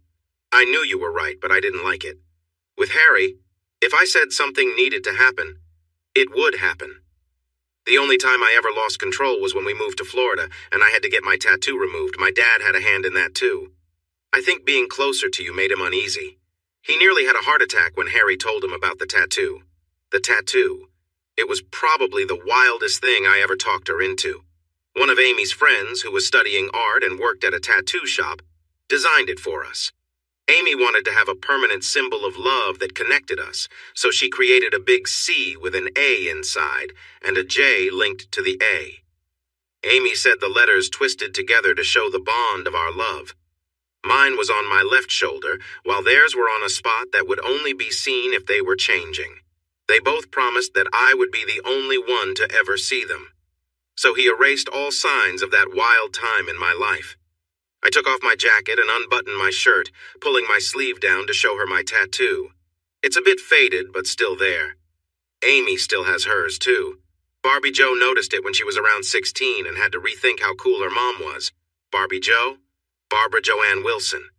I knew you were right, but I didn't like it. With Harry, if I said something needed to happen, it would happen. The only time I ever lost control was when we moved to Florida and I had to get my tattoo removed. My dad had a hand in that too. I think being closer to you made him uneasy. He nearly had a heart attack when Harry told him about the tattoo. The tattoo. It was probably the wildest thing I ever talked her into. One of Amy's friends, who was studying art and worked at a tattoo shop, designed it for us. Amy wanted to have a permanent symbol of love that connected us, so she created a big C with an A inside and a J linked to the A. Amy said the letters twisted together to show the bond of our love. Mine was on my left shoulder, while theirs were on a spot that would only be seen if they were changing. They both promised that I would be the only one to ever see them. So he erased all signs of that wild time in my life. I took off my jacket and unbuttoned my shirt, pulling my sleeve down to show her my tattoo. It's a bit faded, but still there. Amy still has hers, too. Barbie Joe noticed it when she was around 16 and had to rethink how cool her mom was. Barbie Joe? Barbara Joanne Wilson.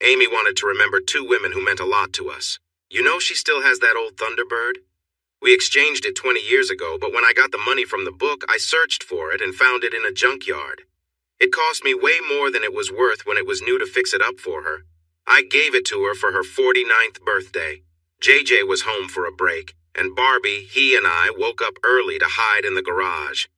Amy wanted to remember two women who meant a lot to us. You know she still has that old Thunderbird? We exchanged it 20 years ago, but when I got the money from the book, I searched for it and found it in a junkyard. It cost me way more than it was worth when it was new to fix it up for her. I gave it to her for her 49th birthday. JJ was home for a break, and Barbie, he and I woke up early to hide in the garage.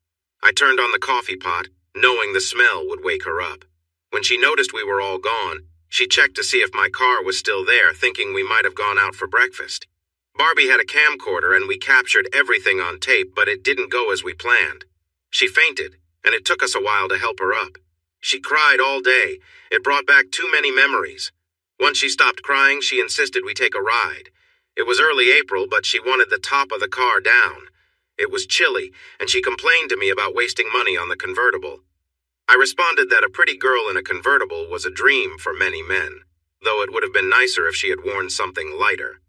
I turned on the coffee pot, knowing the smell would wake her up. When she noticed we were all gone, she checked to see if my car was still there, thinking we might have gone out for breakfast. Barbie had a camcorder and we captured everything on tape, but it didn't go as we planned. She fainted, and it took us a while to help her up. She cried all day. It brought back too many memories. Once she stopped crying, she insisted we take a ride. It was early April, but she wanted the top of the car down. It was chilly, and she complained to me about wasting money on the convertible. I responded that a pretty girl in a convertible was a dream for many men, though it would have been nicer if she had worn something lighter.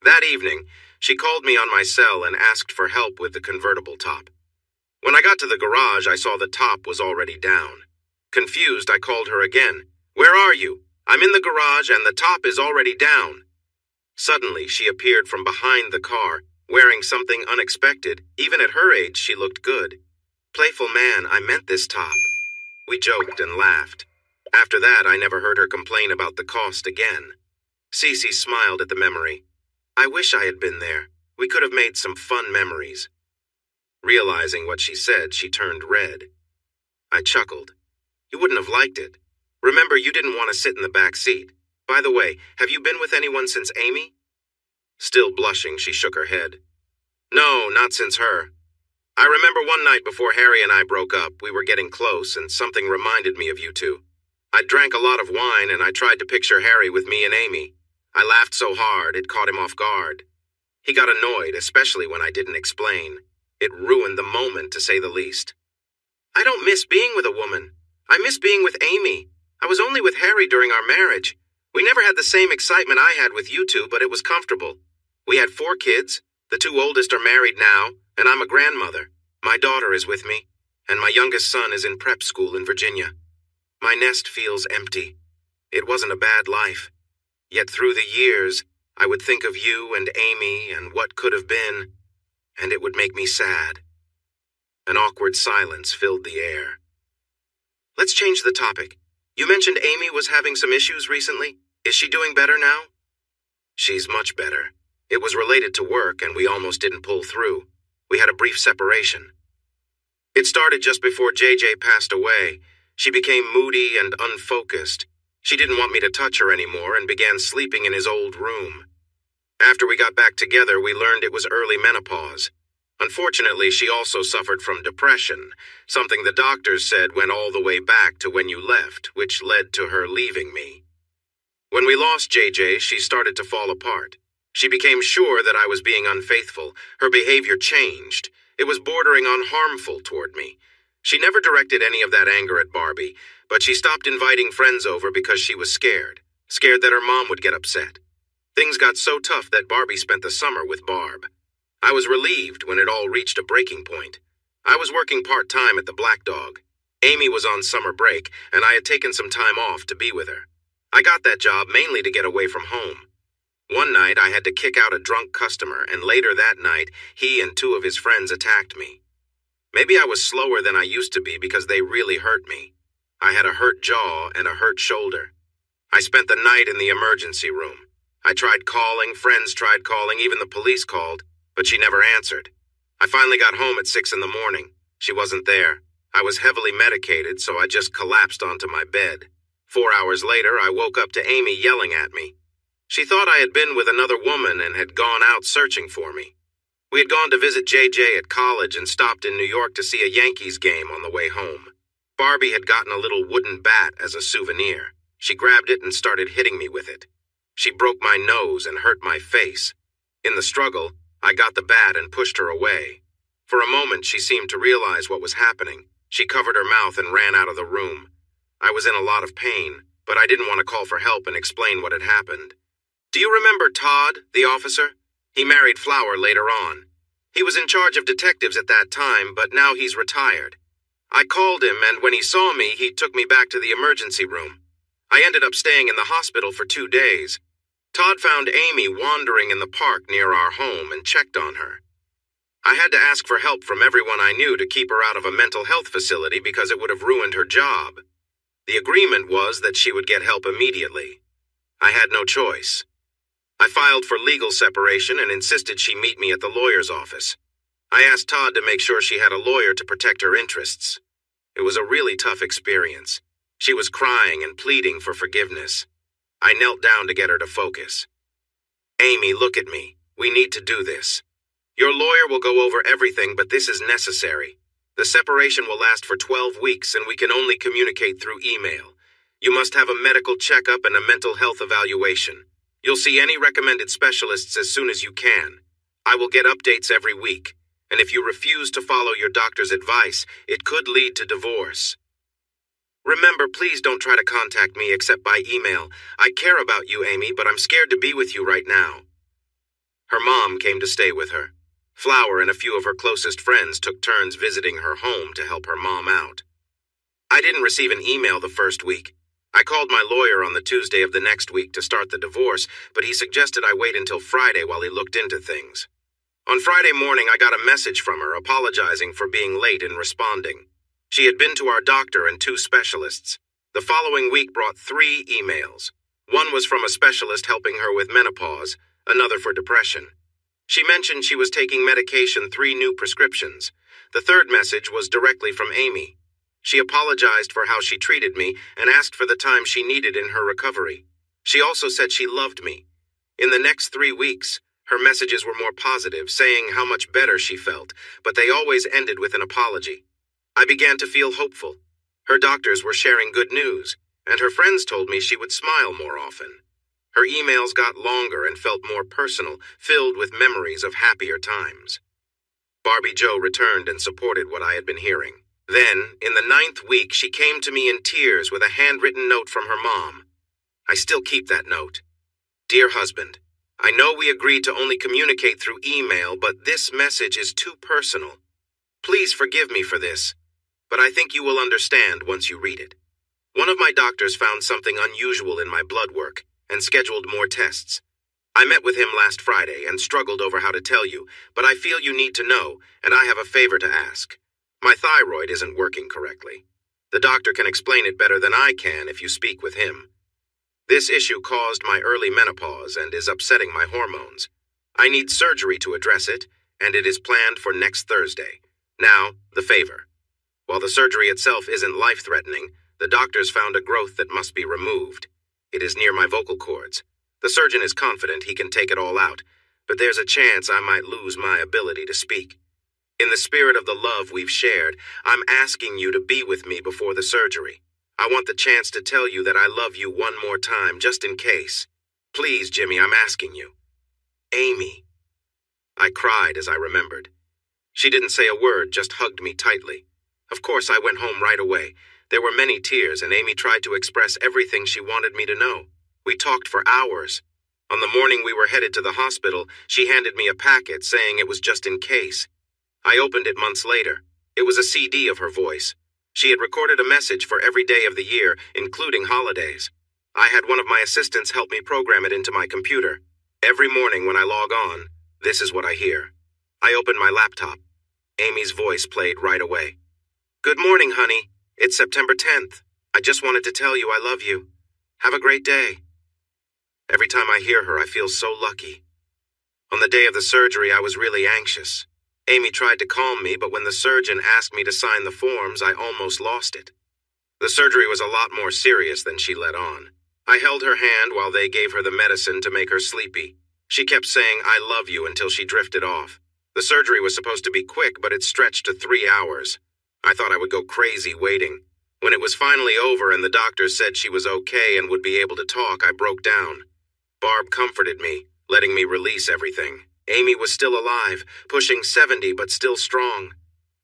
That evening, she called me on my cell and asked for help with the convertible top. When I got to the garage, I saw the top was already down. Confused, I called her again. "Where are you? I'm in the garage and the top is already down." Suddenly, she appeared from behind the car, wearing something unexpected. Even at her age, she looked good. "Playful man, I meant this top." We joked and laughed. After that, I never heard her complain about the cost again. Cece smiled at the memory. I wish I had been there. We could have made some fun memories. Realizing what she said, she turned red. I chuckled. You wouldn't have liked it. Remember, you didn't want to sit in the back seat. By the way, have you been with anyone since Amy? Still blushing, she shook her head. No, not since her. I remember one night before Harry and I broke up, we were getting close and something reminded me of you two. I drank a lot of wine and I tried to picture Harry with me and Amy. I laughed so hard, it caught him off guard. He got annoyed, especially when I didn't explain. It ruined the moment, to say the least. I don't miss being with a woman. I miss being with Amy. I was only with Harry during our marriage. We never had the same excitement I had with you two, but it was comfortable. We had 4 kids. The 2 oldest are married now, and I'm a grandmother. My daughter is with me, and my youngest son is in prep school in Virginia. My nest feels empty. It wasn't a bad life. Yet through the years, I would think of you and Amy and what could have been, and it would make me sad. An awkward silence filled the air. Let's change the topic. You mentioned Amy was having some issues recently. Is she doing better now? She's much better. It was related to work, and we almost didn't pull through. We had a brief separation. It started just before JJ passed away. She became moody and unfocused. She didn't want me to touch her anymore and began sleeping in his old room. After we got back together, we learned it was early menopause. Unfortunately, she also suffered from depression, something the doctors said went all the way back to when you left, which led to her leaving me. When we lost JJ, she started to fall apart. She became sure that I was being unfaithful. Her behavior changed. It was bordering on harmful toward me. She never directed any of that anger at Barbie, but she stopped inviting friends over because she was scared that her mom would get upset. Things got so tough that Barbie spent the summer with Barb. I was relieved when it all reached a breaking point. I was working part-time at the Black Dog. Amy was on summer break, and I had taken some time off to be with her. I got that job mainly to get away from home. One night, I had to kick out a drunk customer, and later that night, he and 2 of his friends attacked me. Maybe I was slower than I used to be because they really hurt me. I had a hurt jaw and a hurt shoulder. I spent the night in the emergency room. I tried calling, friends tried calling, even the police called, but she never answered. I finally got home at 6 in the morning. She wasn't there. I was heavily medicated, so I just collapsed onto my bed. 4 hours later, I woke up to Amy yelling at me. She thought I had been with another woman and had gone out searching for me. We had gone to visit JJ at college and stopped in New York to see a Yankees game on the way home. Barbie had gotten a little wooden bat as a souvenir. She grabbed it and started hitting me with it. She broke my nose and hurt my face. In the struggle, I got the bat and pushed her away. For a moment, she seemed to realize what was happening. She covered her mouth and ran out of the room. I was in a lot of pain, but I didn't want to call for help and explain what had happened. Do you remember Todd, the officer? He married Flower later on. He was in charge of detectives at that time, but now he's retired. I called him, and when he saw me, he took me back to the emergency room. I ended up staying in the hospital for 2 days. Todd found Amy wandering in the park near our home and checked on her. I had to ask for help from everyone I knew to keep her out of a mental health facility because it would have ruined her job. The agreement was that she would get help immediately. I had no choice. I filed for legal separation and insisted she meet me at the lawyer's office. I asked Todd to make sure she had a lawyer to protect her interests. It was a really tough experience. She was crying and pleading for forgiveness. I knelt down to get her to focus. Amy, look at me. We need to do this. Your lawyer will go over everything, but this is necessary. The separation will last for 12 weeks, and we can only communicate through email. You must have a medical checkup and a mental health evaluation. You'll see any recommended specialists as soon as you can. I will get updates every week, and if you refuse to follow your doctor's advice, it could lead to divorce. Remember, please don't try to contact me except by email. I care about you, Amy, but I'm scared to be with you right now. Her mom came to stay with her. Flower and a few of her closest friends took turns visiting her home to help her mom out. I didn't receive an email the first week. I called my lawyer on the Tuesday of the next week to start the divorce, but he suggested I wait until Friday while he looked into things. On Friday morning, I got a message from her apologizing for being late in responding. She had been to our doctor and 2 specialists. The following week brought 3 emails. One was from a specialist helping her with menopause, another for depression. She mentioned she was taking medication, 3 new prescriptions. The third message was directly from Amy. She apologized for how she treated me and asked for the time she needed in her recovery. She also said she loved me. In the next 3 weeks, her messages were more positive, saying how much better she felt, but they always ended with an apology. I began to feel hopeful. Her doctors were sharing good news, and her friends told me she would smile more often. Her emails got longer and felt more personal, filled with memories of happier times. Barbie Joe returned and supported what I had been hearing. Then, in the 9th week, she came to me in tears with a handwritten note from her mom. I still keep that note. Dear husband, I know we agreed to only communicate through email, but this message is too personal. Please forgive me for this, but I think you will understand once you read it. One of my doctors found something unusual in my blood work and scheduled more tests. I met with him last Friday and struggled over how to tell you, but I feel you need to know, and I have a favor to ask. My thyroid isn't working correctly. The doctor can explain it better than I can if you speak with him. This issue caused my early menopause and is upsetting my hormones. I need surgery to address it, and it is planned for next Thursday. Now, the favor. While the surgery itself isn't life-threatening, the doctors found a growth that must be removed. It is near my vocal cords. The surgeon is confident he can take it all out, but there's a chance I might lose my ability to speak. In the spirit of the love we've shared, I'm asking you to be with me before the surgery. I want the chance to tell you that I love you one more time, just in case. Please, Jimmy, I'm asking you. Amy. I cried as I remembered. She didn't say a word, just hugged me tightly. Of course, I went home right away. There were many tears, and Amy tried to express everything she wanted me to know. We talked for hours. On the morning we were headed to the hospital, she handed me a packet saying it was just in case. I opened it months later. It was a CD of her voice. She had recorded a message for every day of the year, including holidays. I had one of my assistants help me program it into my computer. Every morning when I log on, this is what I hear. I opened my laptop. Amy's voice played right away. Good morning, honey. It's September 10th. I just wanted to tell you I love you. Have a great day. Every time I hear her, I feel so lucky. On the day of the surgery, I was really anxious. Amy tried to calm me, but when the surgeon asked me to sign the forms, I almost lost it. The surgery was a lot more serious than she let on. I held her hand while they gave her the medicine to make her sleepy. She kept saying, I love you, until she drifted off. The surgery was supposed to be quick, but it stretched to 3 hours. I thought I would go crazy waiting. When it was finally over and the doctor said she was okay and would be able to talk, I broke down. Barb comforted me, letting me release everything. Amy was still alive, pushing 70 but still strong.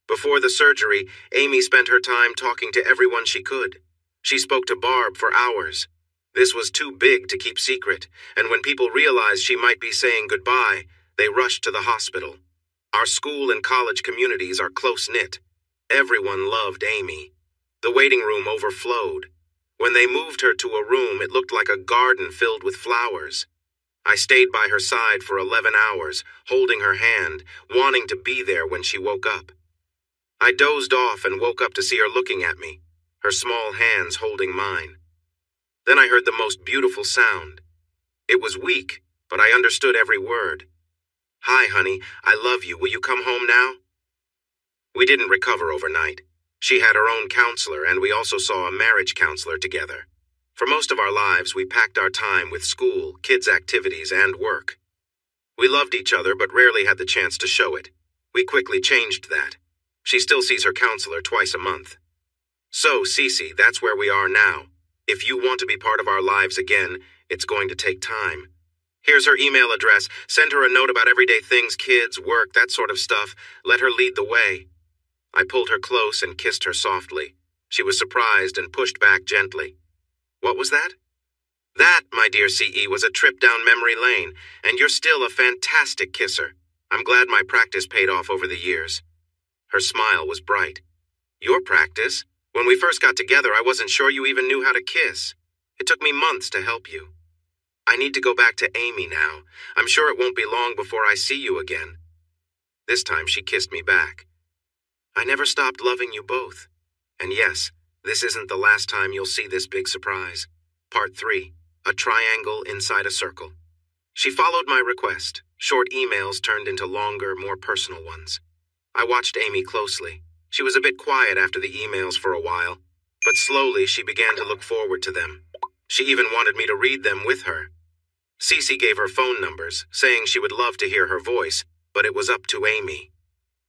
Before the surgery, Amy spent her time talking to everyone she could. She spoke to Barb for hours. This was too big to keep secret, and when people realized she might be saying goodbye, they rushed to the hospital. Our school and college communities are close-knit. Everyone loved Amy. The waiting room overflowed. When they moved her to a room, it looked like a garden filled with flowers. I stayed by her side for 11 hours, holding her hand, wanting to be there when she woke up. I dozed off and woke up to see her looking at me, her small hands holding mine. Then I heard the most beautiful sound. It was weak, but I understood every word. Hi, honey, I love you. Will you come home now? We didn't recover overnight. She had her own counselor, and we also saw a marriage counselor together. For most of our lives, we packed our time with school, kids' activities, and work. We loved each other, but rarely had the chance to show it. We quickly changed that. She still sees her counselor twice a month. So, Cece, that's where we are now. If you want to be part of our lives again, it's going to take time. Here's her email address. Send her a note about everyday things, kids, work, that sort of stuff. Let her lead the way." I pulled her close and kissed her softly. She was surprised and pushed back gently. "What was that?" "That, my dear CE, was a trip down memory lane, and you're still a fantastic kisser. I'm glad my practice paid off over the years." Her smile was bright. "Your practice? When we first got together, I wasn't sure you even knew how to kiss. It took me months to help you. I need to go back to Amy now. I'm sure it won't be long before I see you again." This time she kissed me back. "I never stopped loving you both. And yes, this isn't the last time you'll see this big surprise. Part 3, a triangle inside a circle." She followed my request. Short emails turned into longer, more personal ones. I watched Amy closely. She was a bit quiet after the emails for a while, but slowly she began to look forward to them. She even wanted me to read them with her. Cece gave her phone numbers, saying she would love to hear her voice, but it was up to Amy.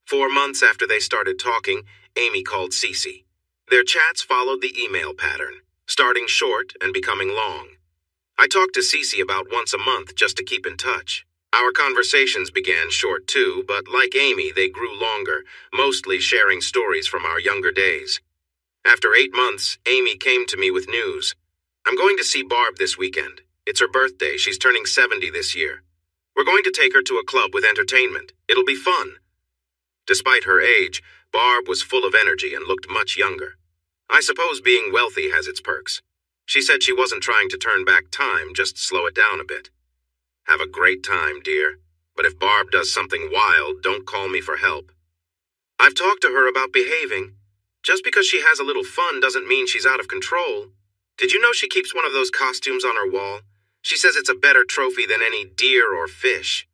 4 months after they started talking, Amy called Cece. Their chats followed the email pattern, starting short and becoming long. I talked to Cece about once a month just to keep in touch. Our conversations began short too, but like Amy, they grew longer, mostly sharing stories from our younger days. After 8 months, Amy came to me with news. "I'm going to see Barb this weekend. It's her birthday. She's turning 70 this year. We're going to take her to a club with entertainment. It'll be fun." Despite her age, Barb was full of energy and looked much younger. I suppose being wealthy has its perks. She said she wasn't trying to turn back time, just slow it down a bit. "Have a great time, dear. But if Barb does something wild, don't call me for help." I've talked to her about behaving. Just because she has a little fun doesn't mean she's out of control. Did you know she keeps one of those costumes on her wall? She says it's a better trophy than any deer or fish.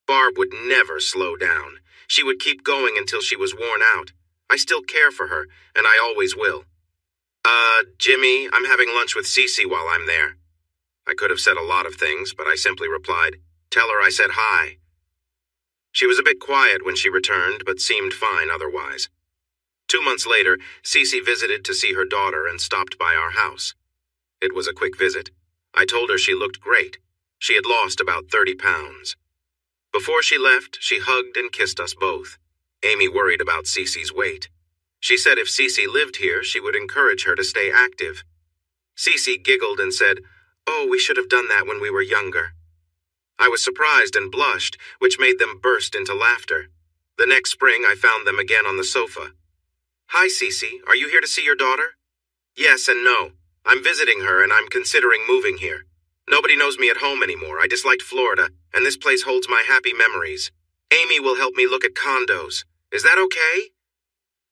Barb would never slow down. She would keep going until she was worn out. I still care for her, and I always will. Jimmy, I'm having lunch with Cece while I'm there." I could have said a lot of things, but I simply replied, "Tell her I said hi." She was a bit quiet when she returned, but seemed fine otherwise. 2 months later, Cece visited to see her daughter and stopped by our house. It was a quick visit. I told her she looked great. She had lost about 30 pounds. Before she left, she hugged and kissed us both. Amy worried about Cece's weight. She said if Cece lived here, she would encourage her to stay active. Cece giggled and said, "Oh, we should have done that when we were younger." I was surprised and blushed, which made them burst into laughter. The next spring, I found them again on the sofa. "Hi, Cece. Are you here to see your daughter?" "Yes and no. I'm visiting her and I'm considering moving here. Nobody knows me at home anymore. I disliked Florida, and this place holds my happy memories. Amy will help me look at condos. Is that okay?"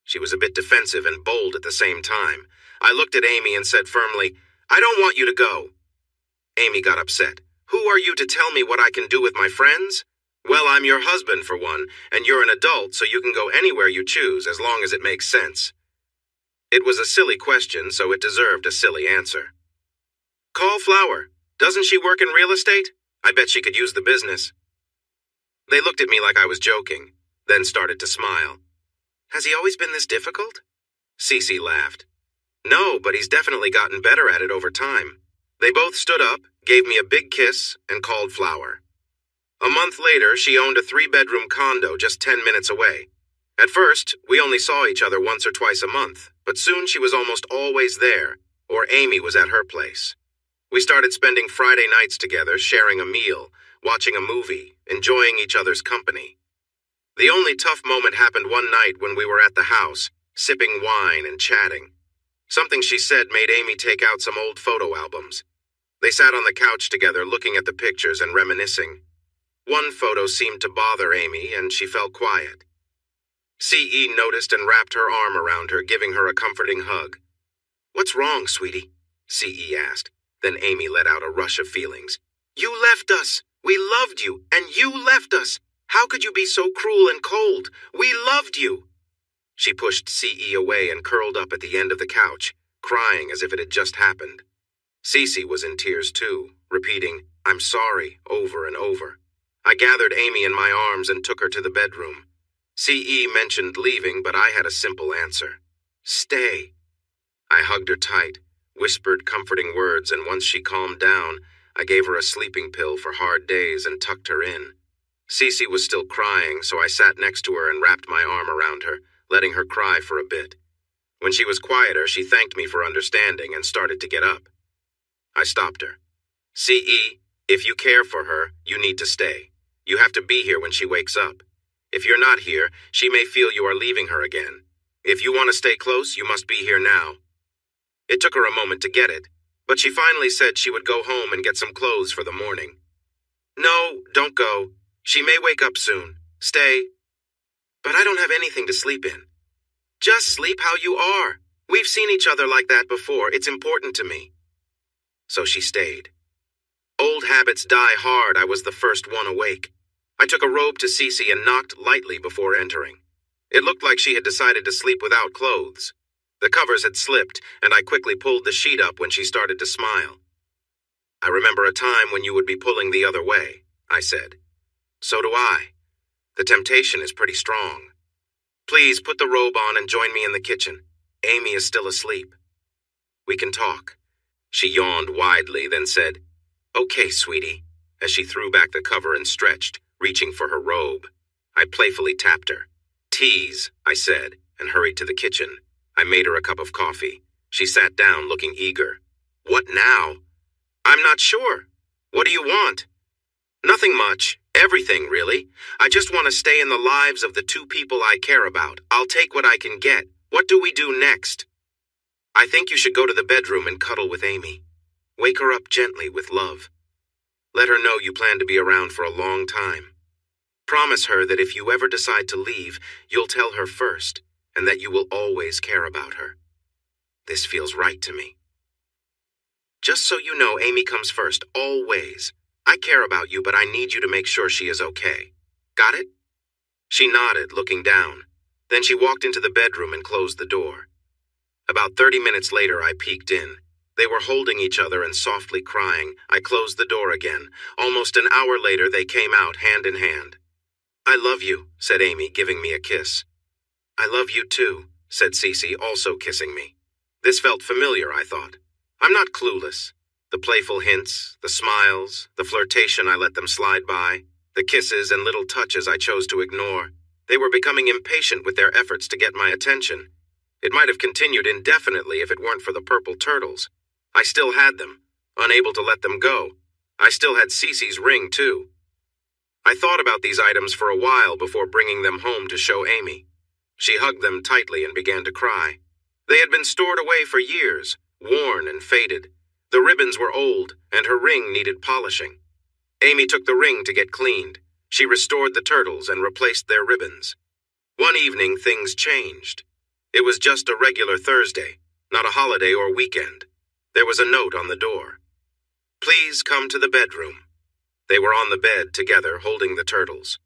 She was a bit defensive and bold at the same time. I looked at Amy and said firmly, "I don't want you to go." Amy got upset. "Who are you to tell me what I can do with my friends?" "Well, I'm your husband for one, and you're an adult, so you can go anywhere you choose as long as it makes sense." It was a silly question, so it deserved a silly answer. "Call Flower. Doesn't she work in real estate? I bet she could use the business." They looked at me like I was joking, then started to smile. "Has he always been this difficult?" Cece laughed. "No, but he's definitely gotten better at it over time." They both stood up, gave me a big kiss, and called Flower. A month later, she owned a 3-bedroom condo just 10 minutes away. At first, we only saw each other once or twice a month, but soon she was almost always there, or Amy was at her place. We started spending Friday nights together, sharing a meal, watching a movie, enjoying each other's company. The only tough moment happened one night when we were at the house, sipping wine and chatting. Something she said made Amy take out some old photo albums. They sat on the couch together looking at the pictures and reminiscing. One photo seemed to bother Amy, and she fell quiet. CE noticed and wrapped her arm around her, giving her a comforting hug. "What's wrong, sweetie?" CE asked. Then Amy let out a rush of feelings. "You left us. We loved you, and you left us. How could you be so cruel and cold? We loved you." She pushed CE away and curled up at the end of the couch, crying as if it had just happened. Cece was in tears too, repeating, "I'm sorry," over and over. I gathered Amy in my arms and took her to the bedroom. CE mentioned leaving, but I had a simple answer. "Stay." I hugged her tight. whispered comforting words, and once she calmed down, I gave her a sleeping pill for hard days and tucked her in. Cece was still crying, so I sat next to her and wrapped my arm around her, letting her cry for a bit. When she was quieter, she thanked me for understanding and started to get up. I stopped her. "CE, if you care for her, you need to stay. You have to be here when she wakes up. If you're not here, she may feel you are leaving her again. If you want to stay close, you must be here now." It took her a moment to get it, but she finally said she would go home and get some clothes for the morning. "No, don't go. She may wake up soon. Stay." "But I don't have anything to sleep in." "Just sleep how you are. We've seen each other like that before. It's important to me." So she stayed. Old habits die hard. I was the first one awake. I took a robe to Cece and knocked lightly before entering. It looked like she had decided to sleep without clothes. The covers had slipped, and I quickly pulled the sheet up when she started to smile. "I remember a time when you would be pulling the other way," I said. "So do I. The temptation is pretty strong. Please put the robe on and join me in the kitchen. Amy is still asleep. We can talk." She yawned widely, then said, "Okay, sweetie," as she threw back the cover and stretched, reaching for her robe. I playfully tapped her. "Tease," I said, and hurried to the kitchen. I made her a cup of coffee. She sat down, looking eager. "What now?" "I'm not sure. What do you want?" "Nothing much. Everything, really. I just want to stay in the lives of the two people I care about. I'll take what I can get. What do we do next?" "I think you should go to the bedroom and cuddle with Amy. Wake her up gently with love. Let her know you plan to be around for a long time. Promise her that if you ever decide to leave, you'll tell her first, and that you will always care about her. This feels right to me. Just so you know, Amy comes first, always. I care about you, but I need you to make sure she is okay. Got it?" She nodded, looking down. Then she walked into the bedroom and closed the door. About 30 minutes later, I peeked in. They were holding each other and softly crying. I closed the door again. Almost an hour later, they came out hand in hand. "I love you," said Amy, giving me a kiss. "I love you too," said Cece, also kissing me. This felt familiar, I thought. I'm not clueless. The playful hints, the smiles, the flirtation I let them slide by, the kisses and little touches I chose to ignore. They were becoming impatient with their efforts to get my attention. It might have continued indefinitely if it weren't for the purple turtles. I still had them, unable to let them go. I still had Cece's ring, too. I thought about these items for a while before bringing them home to show Amy. She hugged them tightly and began to cry. They had been stored away for years, worn and faded. The ribbons were old, and her ring needed polishing. Amy took the ring to get cleaned. She restored the turtles and replaced their ribbons. One evening, things changed. It was just a regular Thursday, not a holiday or weekend. There was a note on the door. "Please come to the bedroom." They were on the bed together, holding the turtles.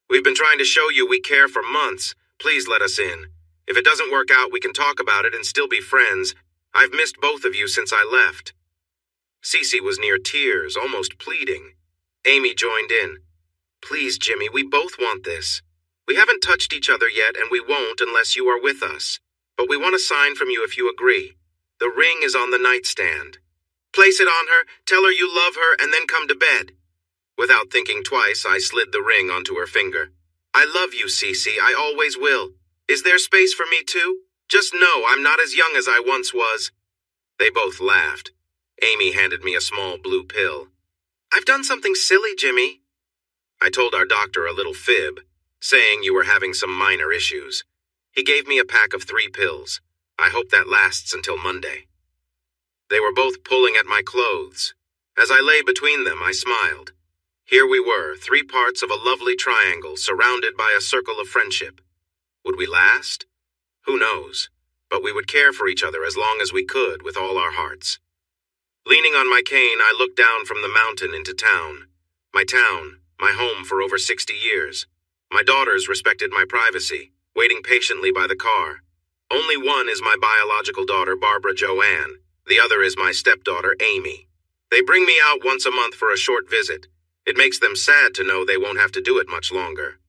"We've been trying to show you we care for months. Please let us in. If it doesn't work out, we can talk about it and still be friends. I've missed both of you since I left." Cece was near tears, almost pleading. Amy joined in. "Please, Jimmy, we both want this. We haven't touched each other yet, and we won't unless you are with us. But we want a sign from you if you agree. The ring is on the nightstand. Place it on her, tell her you love her, and then come to bed." Without thinking twice, I slid the ring onto her finger. "I love you, Cece. I always will. Is there space for me too? Just know I'm not as young as I once was." They both laughed. Amy handed me a small blue pill. "I've done something silly, Jimmy." I told our doctor a little fib, saying you were having some minor issues. He gave me a pack of 3 pills. I hope that lasts until Monday. They were both pulling at my clothes. As I lay between them, I smiled. Here we were, 3 parts of a lovely triangle, surrounded by a circle of friendship. Would we last? Who knows? But we would care for each other as long as we could with all our hearts. Leaning on my cane, I looked down from the mountain into town. My home for over 60 years. My daughters respected my privacy, waiting patiently by the car. Only one is my biological daughter, Barbara Joanne. The other is my stepdaughter, Amy. They bring me out once a month for a short visit. It makes them sad to know they won't have to do it much longer.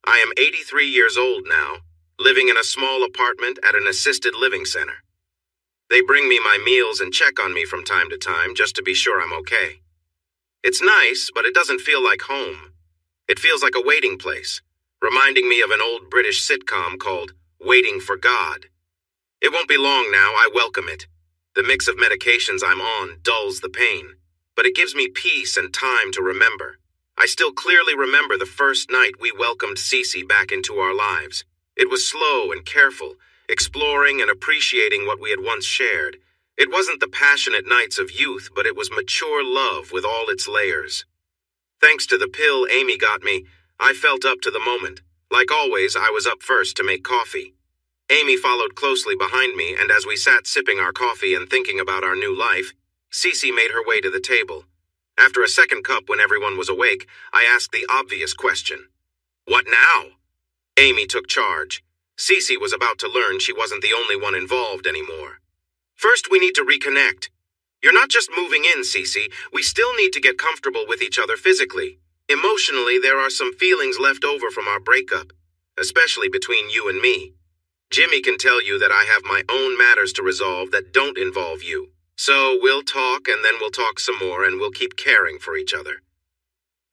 I am 83 years old now, living in a small apartment at an assisted living center. They bring me my meals and check on me from time to time just to be sure I'm okay. It's nice, but it doesn't feel like home. It feels like a waiting place, reminding me of an old British sitcom called Waiting for God. It won't be long now, I welcome it. The mix of medications I'm on dulls the pain, but it gives me peace and time to remember. I still clearly remember the first night we welcomed Cece back into our lives. It was slow and careful, exploring and appreciating what we had once shared. It wasn't the passionate nights of youth, but it was mature love with all its layers. Thanks to the pill Amy got me, I felt up to the moment. Like always, I was up first to make coffee. Amy followed closely behind me, and as we sat sipping our coffee and thinking about our new life, Cece made her way to the table. After a second cup when everyone was awake, I asked the obvious question. What now? Amy took charge. Cece was about to learn she wasn't the only one involved anymore. First, we need to reconnect. You're not just moving in, Cece. We still need to get comfortable with each other physically. Emotionally, there are some feelings left over from our breakup, especially between you and me. Jimmy can tell you that I have my own matters to resolve that don't involve you. So we'll talk, and then we'll talk some more, and we'll keep caring for each other.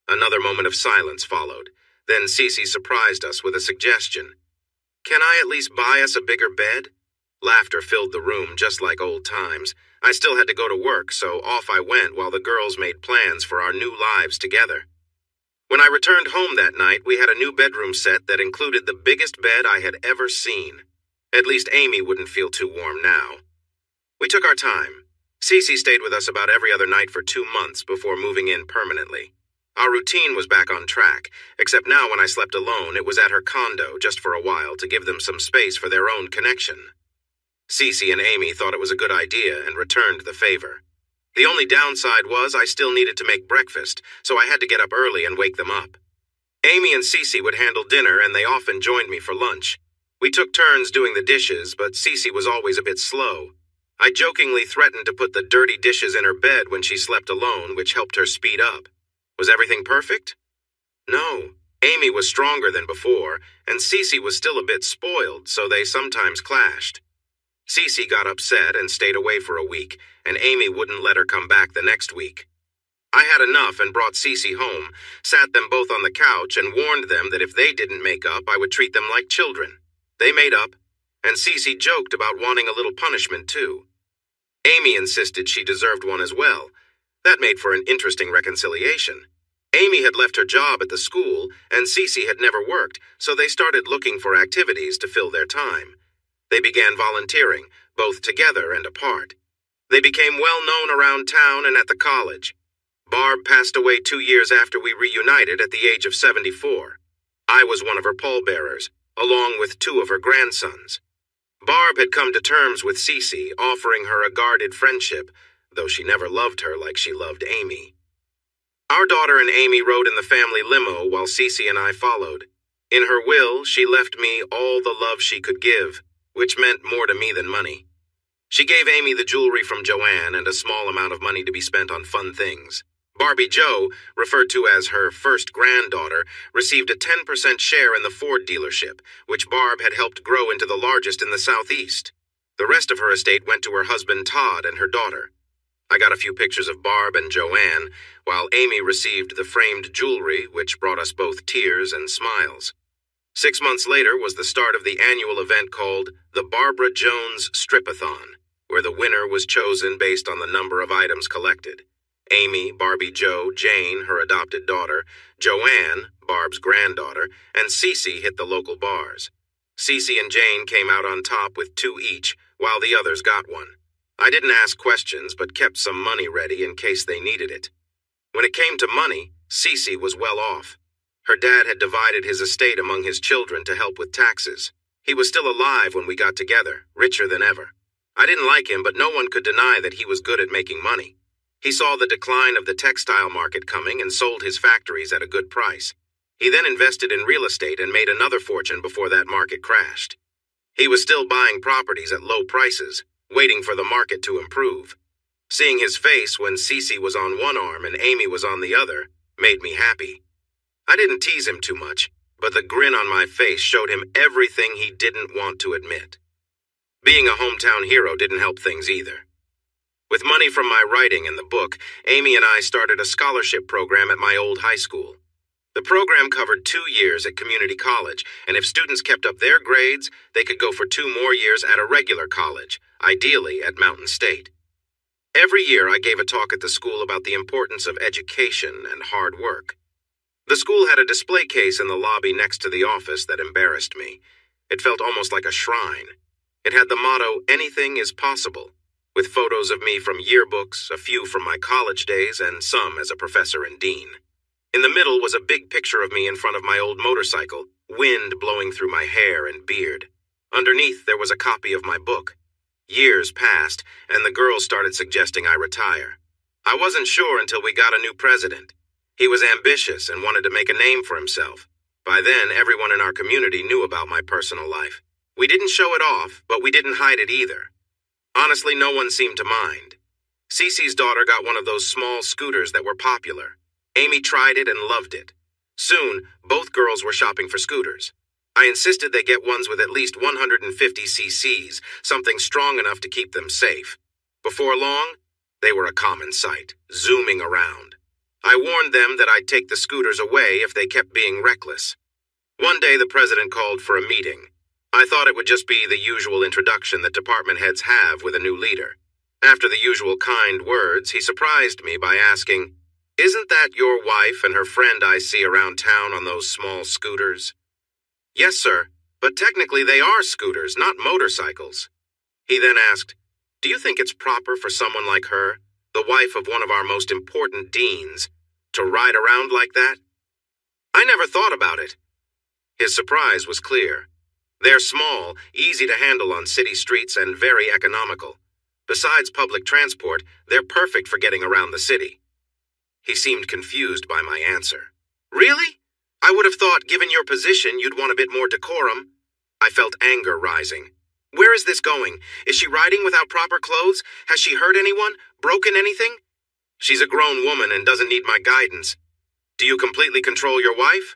Another moment of silence followed. Then Cece surprised us with a suggestion. Can I at least buy us a bigger bed? Laughter filled the room just like old times. I still had to go to work, so off I went while the girls made plans for our new lives together. When I returned home that night, we had a new bedroom set that included the biggest bed I had ever seen. At least Amy wouldn't feel too warm now. We took our time. Cece stayed with us about every other night for 2 months before moving in permanently. Our routine was back on track, except now when I slept alone, it was at her condo just for a while to give them some space for their own connection. Cece and Amy thought it was a good idea and returned the favor. The only downside was I still needed to make breakfast, so I had to get up early and wake them up. Amy and Cece would handle dinner, and they often joined me for lunch. We took turns doing the dishes, but Cece was always a bit slow. I jokingly threatened to put the dirty dishes in her bed when she slept alone, which helped her speed up. Was everything perfect? No. Amy was stronger than before, and Cece was still a bit spoiled, so they sometimes clashed. Cece got upset and stayed away for a week, and Amy wouldn't let her come back the next week. I had enough and brought Cece home, sat them both on the couch, and warned them that if they didn't make up, I would treat them like children. They made up, and Cece joked about wanting a little punishment too. Amy insisted she deserved one as well. That made for an interesting reconciliation. Amy had left her job at the school, and Cece had never worked, so they started looking for activities to fill their time. They began volunteering, both together and apart. They became well known around town and at the college. Barb passed away 2 years after we reunited at the age of 74. I was one of her pallbearers, along with 2 of her grandsons. Barb had come to terms with Cece, offering her a guarded friendship, though she never loved her like she loved Amy. Our daughter and Amy rode in the family limo while Cece and I followed. In her will, she left me all the love she could give, which meant more to me than money. She gave Amy the jewelry from Joanne and a small amount of money to be spent on fun things. Barbie Jo, referred to as her first granddaughter, received a 10% share in the Ford dealership, which Barb had helped grow into the largest in the Southeast. The rest of her estate went to her husband Todd and her daughter. I got a few pictures of Barb and Joanne, while Amy received the framed jewelry, which brought us both tears and smiles. 6 months later was the start of the annual event called the Barbara Jones Stripathon, where the winner was chosen based on the number of items collected. Amy, Barbie Jo, Jane, her adopted daughter, Joanne, Barb's granddaughter, and Cece hit the local bars. Cece and Jane came out on top with 2 each, while the others got one. I didn't ask questions, but kept some money ready in case they needed it. When it came to money, Cece was well off. Her dad had divided his estate among his children to help with taxes. He was still alive when we got together, richer than ever. I didn't like him, but no one could deny that he was good at making money. He saw the decline of the textile market coming and sold his factories at a good price. He then invested in real estate and made another fortune before that market crashed. He was still buying properties at low prices, waiting for the market to improve. Seeing his face when Cece was on one arm and Amy was on the other made me happy. I didn't tease him too much, but the grin on my face showed him everything he didn't want to admit. Being a hometown hero didn't help things either. With money from my writing and the book, Amy and I started a scholarship program at my old high school. The program covered 2 years at community college, and if students kept up their grades, they could go for 2 more years at a regular college, ideally at Mountain State. Every year I gave a talk at the school about the importance of education and hard work. The school had a display case in the lobby next to the office that embarrassed me. It felt almost like a shrine. It had the motto, "Anything is possible," with photos of me from yearbooks, a few from my college days, and some as a professor and dean. In the middle was a big picture of me in front of my old motorcycle, wind blowing through my hair and beard. Underneath there was a copy of my book. Years passed, and the girls started suggesting I retire. I wasn't sure until we got a new president. He was ambitious and wanted to make a name for himself. By then, everyone in our community knew about my personal life. We didn't show it off, but we didn't hide it either. Honestly, no one seemed to mind. Cece's daughter got one of those small scooters that were popular. Amy tried it and loved it. Soon, both girls were shopping for scooters. I insisted they get ones with at least 150 cc's, something strong enough to keep them safe. Before long, they were a common sight, zooming around. I warned them that I'd take the scooters away if they kept being reckless. One day, the president called for a meeting. I thought it would just be the usual introduction that department heads have with a new leader. After the usual kind words, he surprised me by asking, "Isn't that your wife and her friend I see around town on those small scooters?" "Yes, sir, but technically they are scooters, not motorcycles." He then asked, "Do you think it's proper for someone like her, the wife of one of our most important deans, to ride around like that?" I never thought about it. His surprise was clear. They're small, easy to handle on city streets, and very economical. Besides public transport, they're perfect for getting around the city. He seemed confused by my answer. "Really? I would have thought, given your position, you'd want a bit more decorum." I felt anger rising. "Where is this going? Is she riding without proper clothes? Has she hurt anyone? Broken anything?" "She's a grown woman and doesn't need my guidance." "Do you completely control your wife?"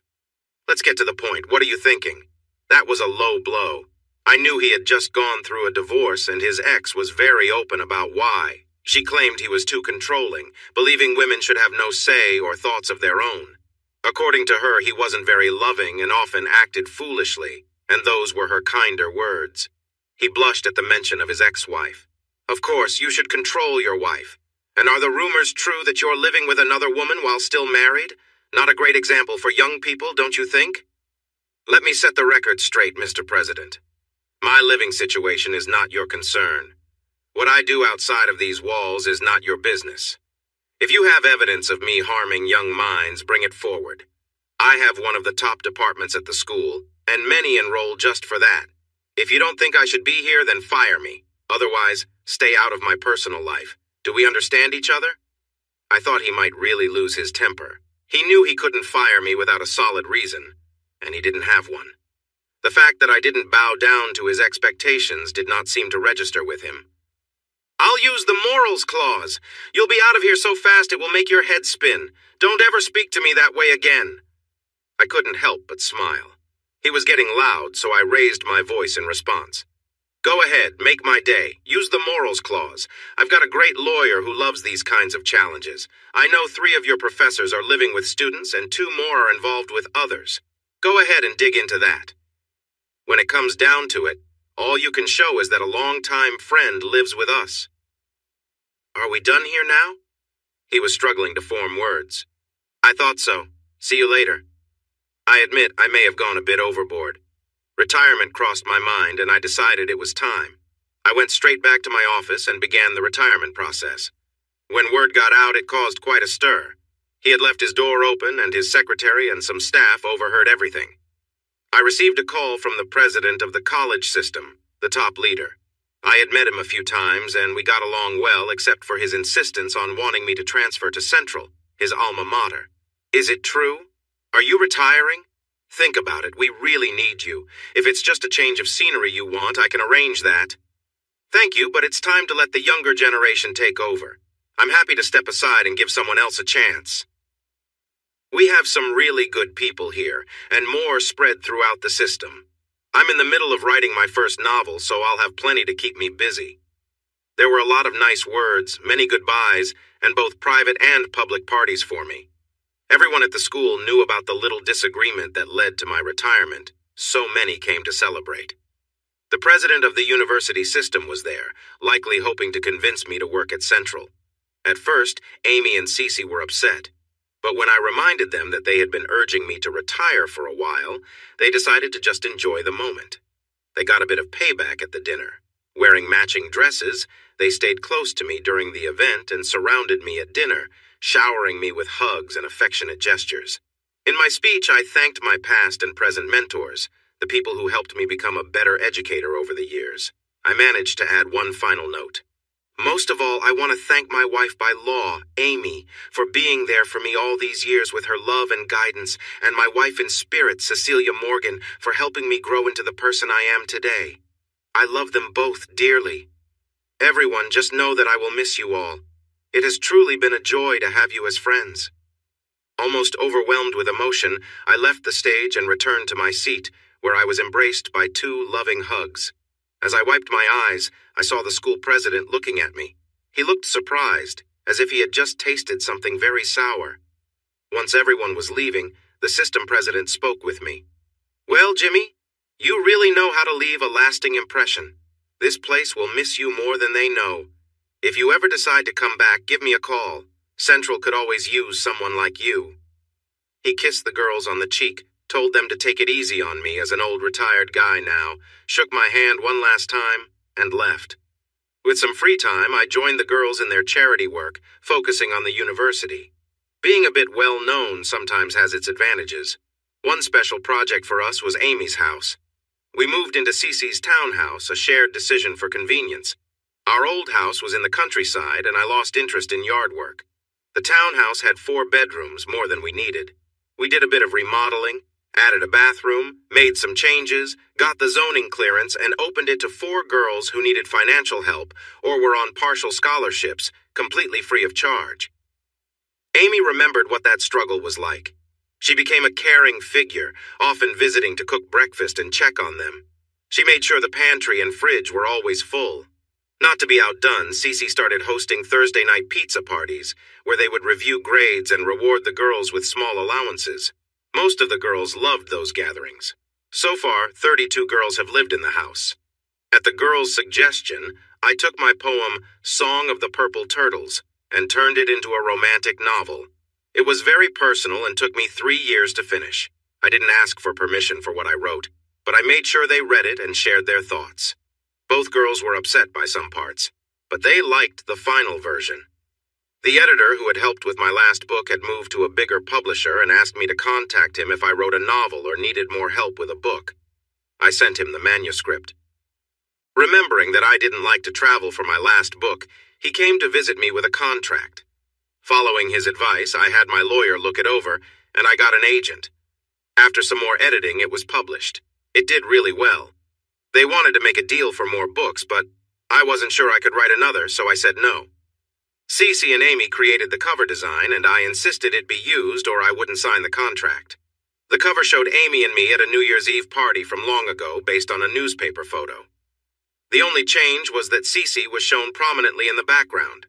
"Let's get to the point. What are you thinking?" That was a low blow. I knew he had just gone through a divorce, and his ex was very open about why. She claimed he was too controlling, believing women should have no say or thoughts of their own. According to her, he wasn't very loving and often acted foolishly, and those were her kinder words. He blushed at the mention of his ex-wife. "Of course, you should control your wife. And are the rumors true that you're living with another woman while still married? Not a great example for young people, don't you think?" "Let me set the record straight, Mr. President. My living situation is not your concern. What I do outside of these walls is not your business. If you have evidence of me harming young minds, bring it forward. I have one of the top departments at the school, and many enroll just for that. If you don't think I should be here, then fire me. Otherwise, stay out of my personal life. Do we understand each other?" I thought he might really lose his temper. He knew he couldn't fire me without a solid reason, and he didn't have one. The fact that I didn't bow down to his expectations did not seem to register with him. "I'll use the morals clause. You'll be out of here so fast it will make your head spin. Don't ever speak to me that way again." I couldn't help but smile. He was getting loud, so I raised my voice in response. "Go ahead, make my day. Use the morals clause. I've got a great lawyer who loves these kinds of challenges. I know 3 of your professors are living with students and 2 more are involved with others. Go ahead and dig into that. When it comes down to it, all you can show is that a longtime friend lives with us." "Are we done here now?" He was struggling to form words. "I thought so. See you later." I admit I may have gone a bit overboard. Retirement crossed my mind, and I decided it was time. I went straight back to my office and began the retirement process. When word got out, it caused quite a stir. He had left his door open, and his secretary and some staff overheard everything. I received a call from the president of the college system, the top leader. I had met him a few times, and we got along well except for his insistence on wanting me to transfer to Central, his alma mater. "Is it true? Are you retiring? Think about it. We really need you. If it's just a change of scenery you want, I can arrange that." "Thank you, but it's time to let the younger generation take over. I'm happy to step aside and give someone else a chance. We have some really good people here, and more spread throughout the system. I'm in the middle of writing my first novel, so I'll have plenty to keep me busy. There were a lot of nice words, many goodbyes, and both private and public parties for me. Everyone at the school knew about the little disagreement that led to my retirement. So many came to celebrate. The president of the university system was there, likely hoping to convince me to work at Central. At first, Amy and Cece were upset. But when I reminded them that they had been urging me to retire for a while, they decided to just enjoy the moment. They got a bit of payback at the dinner. Wearing matching dresses, they stayed close to me during the event and surrounded me at dinner, showering me with hugs and affectionate gestures. In my speech, I thanked my past and present mentors, the people who helped me become a better educator over the years. I managed to add one final note. Most of all, I want to thank my wife by law, Amy, for being there for me all these years with her love and guidance, and my wife in spirit, Cecilia Morgan, for helping me grow into the person I am today. I love them both dearly. Everyone, just know that I will miss you all. It has truly been a joy to have you as friends. Almost overwhelmed with emotion, I left the stage and returned to my seat, where I was embraced by 2 loving hugs. As I wiped my eyes, I saw the school president looking at me. He looked surprised, as if he had just tasted something very sour. Once everyone was leaving, the system president spoke with me. "Well, Jimmy, you really know how to leave a lasting impression. This place will miss you more than they know. If you ever decide to come back, give me a call. Central could always use someone like you." He kissed the girls on the cheek, told them to take it easy on me as an old retired guy now, shook my hand one last time, and left. With some free time, I joined the girls in their charity work, focusing on the university. Being a bit well-known sometimes has its advantages. One special project for us was Amy's house. We moved into Cece's townhouse, a shared decision for convenience. Our old house was in the countryside, and I lost interest in yard work. The townhouse had 4 bedrooms, more than we needed. We did a bit of remodeling, added a bathroom, made some changes, got the zoning clearance, and opened it to 4 girls who needed financial help or were on partial scholarships, completely free of charge. Amy remembered what that struggle was like. She became a caring figure, often visiting to cook breakfast and check on them. She made sure the pantry and fridge were always full. Not to be outdone, Cece started hosting Thursday night pizza parties, where they would review grades and reward the girls with small allowances. Most of the girls loved those gatherings. So far, 32 girls have lived in the house. At the girls' suggestion, I took my poem, Song of the Purple Turtles, and turned it into a romantic novel. It was very personal and took me 3 years to finish. I didn't ask for permission for what I wrote, but I made sure they read it and shared their thoughts. Both girls were upset by some parts, but they liked the final version. The editor who had helped with my last book had moved to a bigger publisher and asked me to contact him if I wrote a novel or needed more help with a book. I sent him the manuscript. Remembering that I didn't like to travel for my last book, he came to visit me with a contract. Following his advice, I had my lawyer look it over, and I got an agent. After some more editing, it was published. It did really well. They wanted to make a deal for more books, but I wasn't sure I could write another, so I said no. Cece and Amy created the cover design, and I insisted it be used or I wouldn't sign the contract. The cover showed Amy and me at a New Year's Eve party from long ago based on a newspaper photo. The only change was that Cece was shown prominently in the background.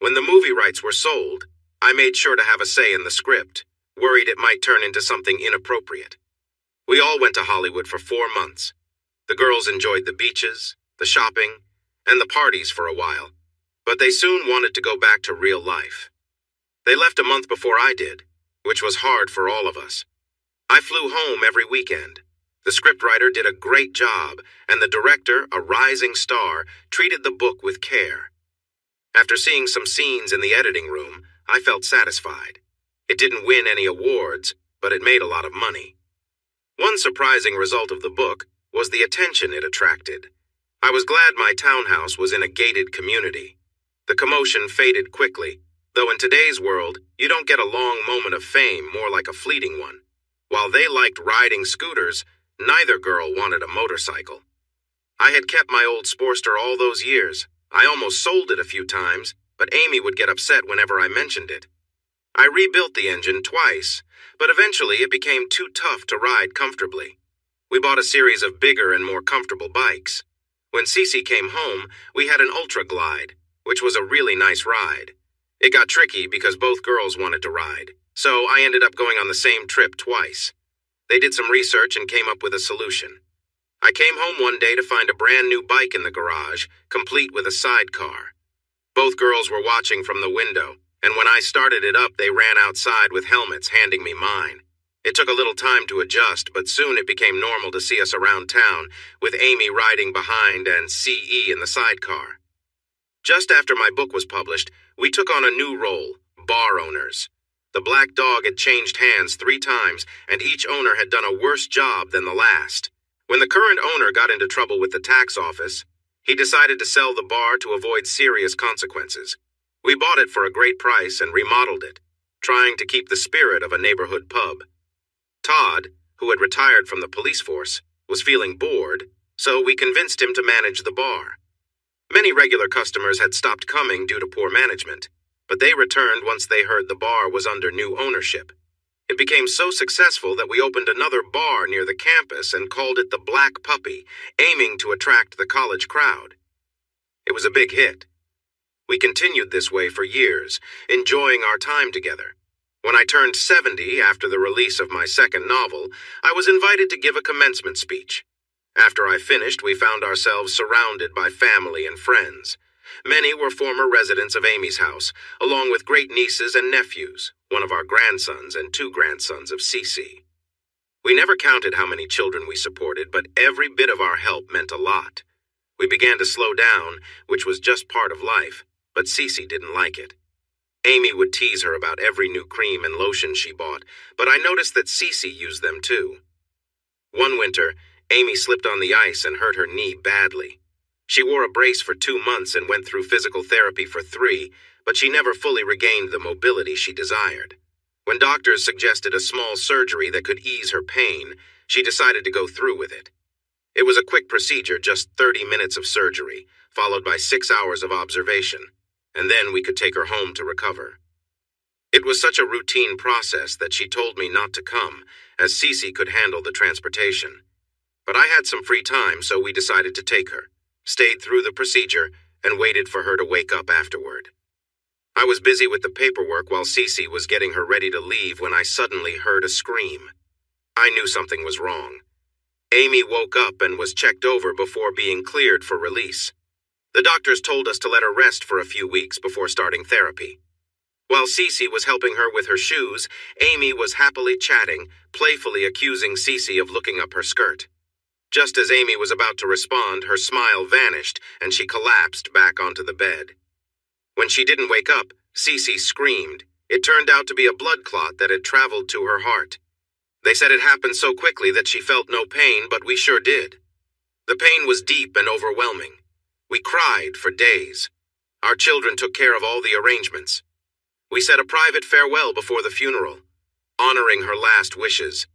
When the movie rights were sold, I made sure to have a say in the script, worried it might turn into something inappropriate. We all went to Hollywood for 4 months. The girls enjoyed the beaches, the shopping, and the parties for a while, but they soon wanted to go back to real life. They left a month before I did, which was hard for all of us. I flew home every weekend. The scriptwriter did a great job, and the director, a rising star, treated the book with care. After seeing some scenes in the editing room, I felt satisfied. It didn't win any awards, but it made a lot of money. One surprising result of the book was the attention it attracted. I was glad my townhouse was in a gated community. The commotion faded quickly, though in today's world, you don't get a long moment of fame, more like a fleeting one. While they liked riding scooters, neither girl wanted a motorcycle. I had kept my old Sportster all those years. I almost sold it a few times, but Amy would get upset whenever I mentioned it. I rebuilt the engine twice, but eventually it became too tough to ride comfortably. We bought a series of bigger and more comfortable bikes. When Cece came home, we had an Ultra Glide, which was a really nice ride. It got tricky because both girls wanted to ride, so I ended up going on the same trip twice. They did some research and came up with a solution. I came home one day to find a brand new bike in the garage, complete with a sidecar. Both girls were watching from the window, and when I started it up, they ran outside with helmets, handing me mine. It took a little time to adjust, but soon it became normal to see us around town, with Amy riding behind and CE in the sidecar. Just after my book was published, we took on a new role, bar owners. The Black Dog had changed hands 3 times, and each owner had done a worse job than the last. When the current owner got into trouble with the tax office, he decided to sell the bar to avoid serious consequences. We bought it for a great price and remodeled it, trying to keep the spirit of a neighborhood pub. Todd, who had retired from the police force, was feeling bored, so we convinced him to manage the bar. Many regular customers had stopped coming due to poor management, but they returned once they heard the bar was under new ownership. It became so successful that we opened another bar near the campus and called it the Black Puppy, aiming to attract the college crowd. It was a big hit. We continued this way for years, enjoying our time together. When I turned 70 after the release of my second novel, I was invited to give a commencement speech. After I finished, we found ourselves surrounded by family and friends. Many were former residents of Amy's house, along with great nieces and nephews, one of our grandsons and 2 grandsons of Cece. We never counted how many children we supported, but every bit of our help meant a lot. We began to slow down, which was just part of life, but Cece didn't like it. Amy would tease her about every new cream and lotion she bought, but I noticed that Cece used them too. One winter, Amy slipped on the ice and hurt her knee badly. She wore a brace for 2 months and went through physical therapy for 3, but she never fully regained the mobility she desired. When doctors suggested a small surgery that could ease her pain, she decided to go through with it. It was a quick procedure, just 30 minutes of surgery, followed by 6 hours of observation, and then we could take her home to recover. It was such a routine process that she told me not to come, as Cece could handle the transportation. But I had some free time, so we decided to take her, stayed through the procedure, and waited for her to wake up afterward. I was busy with the paperwork while Cece was getting her ready to leave when I suddenly heard a scream. I knew something was wrong. Amy woke up and was checked over before being cleared for release. The doctors told us to let her rest for a few weeks before starting therapy. While Cece was helping her with her shoes, Amy was happily chatting, playfully accusing Cece of looking up her skirt. Just as Amy was about to respond, her smile vanished and she collapsed back onto the bed. When she didn't wake up, Cece screamed. It turned out to be a blood clot that had traveled to her heart. They said it happened so quickly that she felt no pain, but we sure did. The pain was deep and overwhelming. We cried for days. Our children took care of all the arrangements. We said a private farewell before the funeral, honoring her last wishes.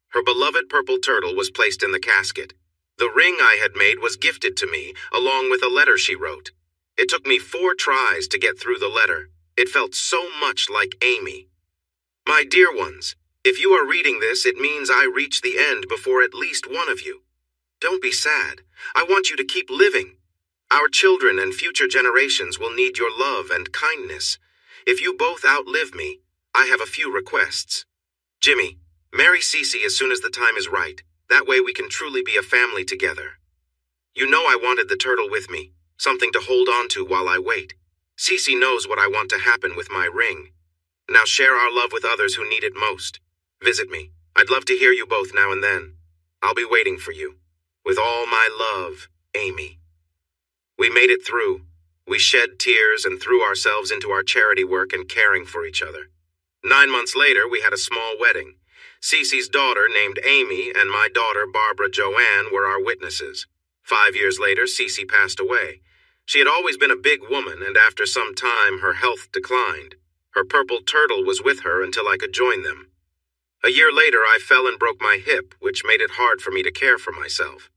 Her beloved purple turtle was placed in the casket. The ring I had made was gifted to me, along with a letter she wrote. It took me 4 tries to get through the letter. It felt so much like Amy. My dear ones, if you are reading this, it means I reach the end before at least one of you. Don't be sad. I want you to keep living. Our children and future generations will need your love and kindness. If you both outlive me, I have a few requests. Jimmy, marry Cece as soon as the time is right. That way we can truly be a family together. You know I wanted the turtle with me, something to hold on to while I wait. Cece knows what I want to happen with my ring. Now share our love with others who need it most. Visit me. I'd love to hear you both now and then. I'll be waiting for you. With all my love, Amy. We made it through. We shed tears and threw ourselves into our charity work and caring for each other. 9 months later, we had a small wedding. Cece's daughter, named Amy, and my daughter, Barbara Joanne, were our witnesses. 5 years later, Cece passed away. She had always been a big woman, and after some time, her health declined. Her purple turtle was with her until I could join them. A year later, I fell and broke my hip, which made it hard for me to care for myself.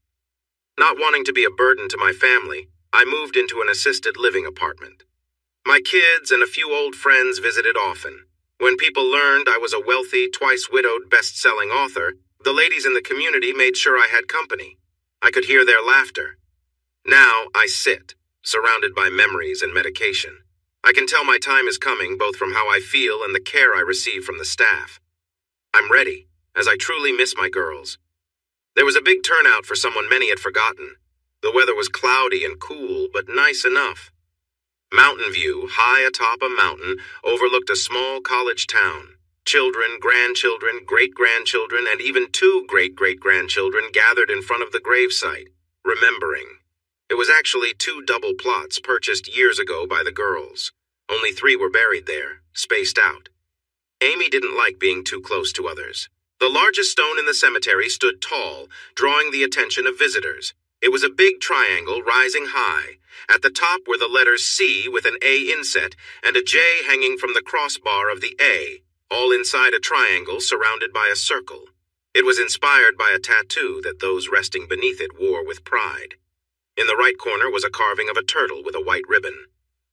Not wanting to be a burden to my family, I moved into an assisted living apartment. My kids and a few old friends visited often. When people learned I was a wealthy, twice-widowed, best-selling author, The ladies in the community made sure I had company. I could hear their laughter. Now I sit, surrounded by memories and medication. I can tell my time is coming both from how I feel and the care I receive from the staff. I'm ready, as I truly miss my girls. There was a big turnout for someone many had forgotten. The weather was cloudy and cool, but nice enough. Mountain View, high atop a mountain, overlooked a small college town. Children, grandchildren, great-grandchildren, and even 2 great-great-grandchildren gathered in front of the gravesite, remembering. It was actually 2 double plots purchased years ago by the girls. Only 3 were buried there, spaced out. Amy didn't like being too close to others. The largest stone in the cemetery stood tall, drawing the attention of visitors. It was a big triangle rising high. At the top were the letters C with an A inset and a J hanging from the crossbar of the A, all inside a triangle surrounded by a circle. It was inspired by a tattoo that those resting beneath it wore with pride. In the right corner was a carving of a turtle with a white ribbon.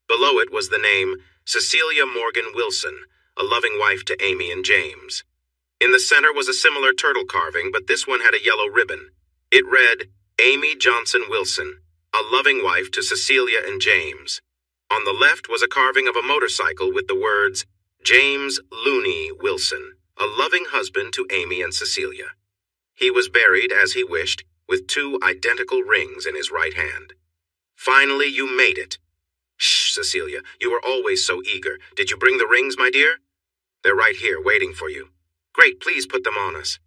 Below it was the name Cecilia Morgan Wilson, a loving wife to Amy and James. In the center was a similar turtle carving, but this one had a yellow ribbon. It read, Amy Johnson Wilson, a loving wife to Cecilia and James. On the left was a carving of a motorcycle with the words, James Looney Wilson, a loving husband to Amy and Cecilia. He was buried, as he wished, with 2 identical rings in his right hand. Finally, you made it. Shh, Cecilia, you were always so eager. Did you bring the rings, my dear? They're right here, waiting for you. Great, please put them on us.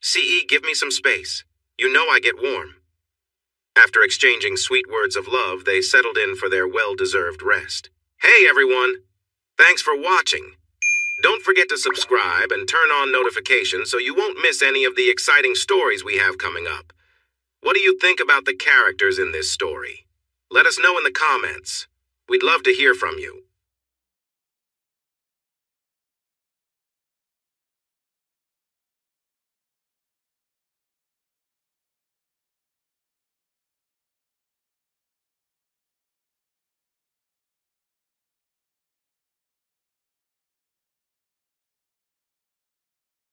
C.E., give me some space. You know I get warm. After exchanging sweet words of love, they settled in for their well-deserved rest. Hey, everyone! Thanks for watching. Don't forget to subscribe and turn on notifications so you won't miss any of the exciting stories we have coming up. What do you think about the characters in this story? Let us know in the comments. We'd love to hear from you.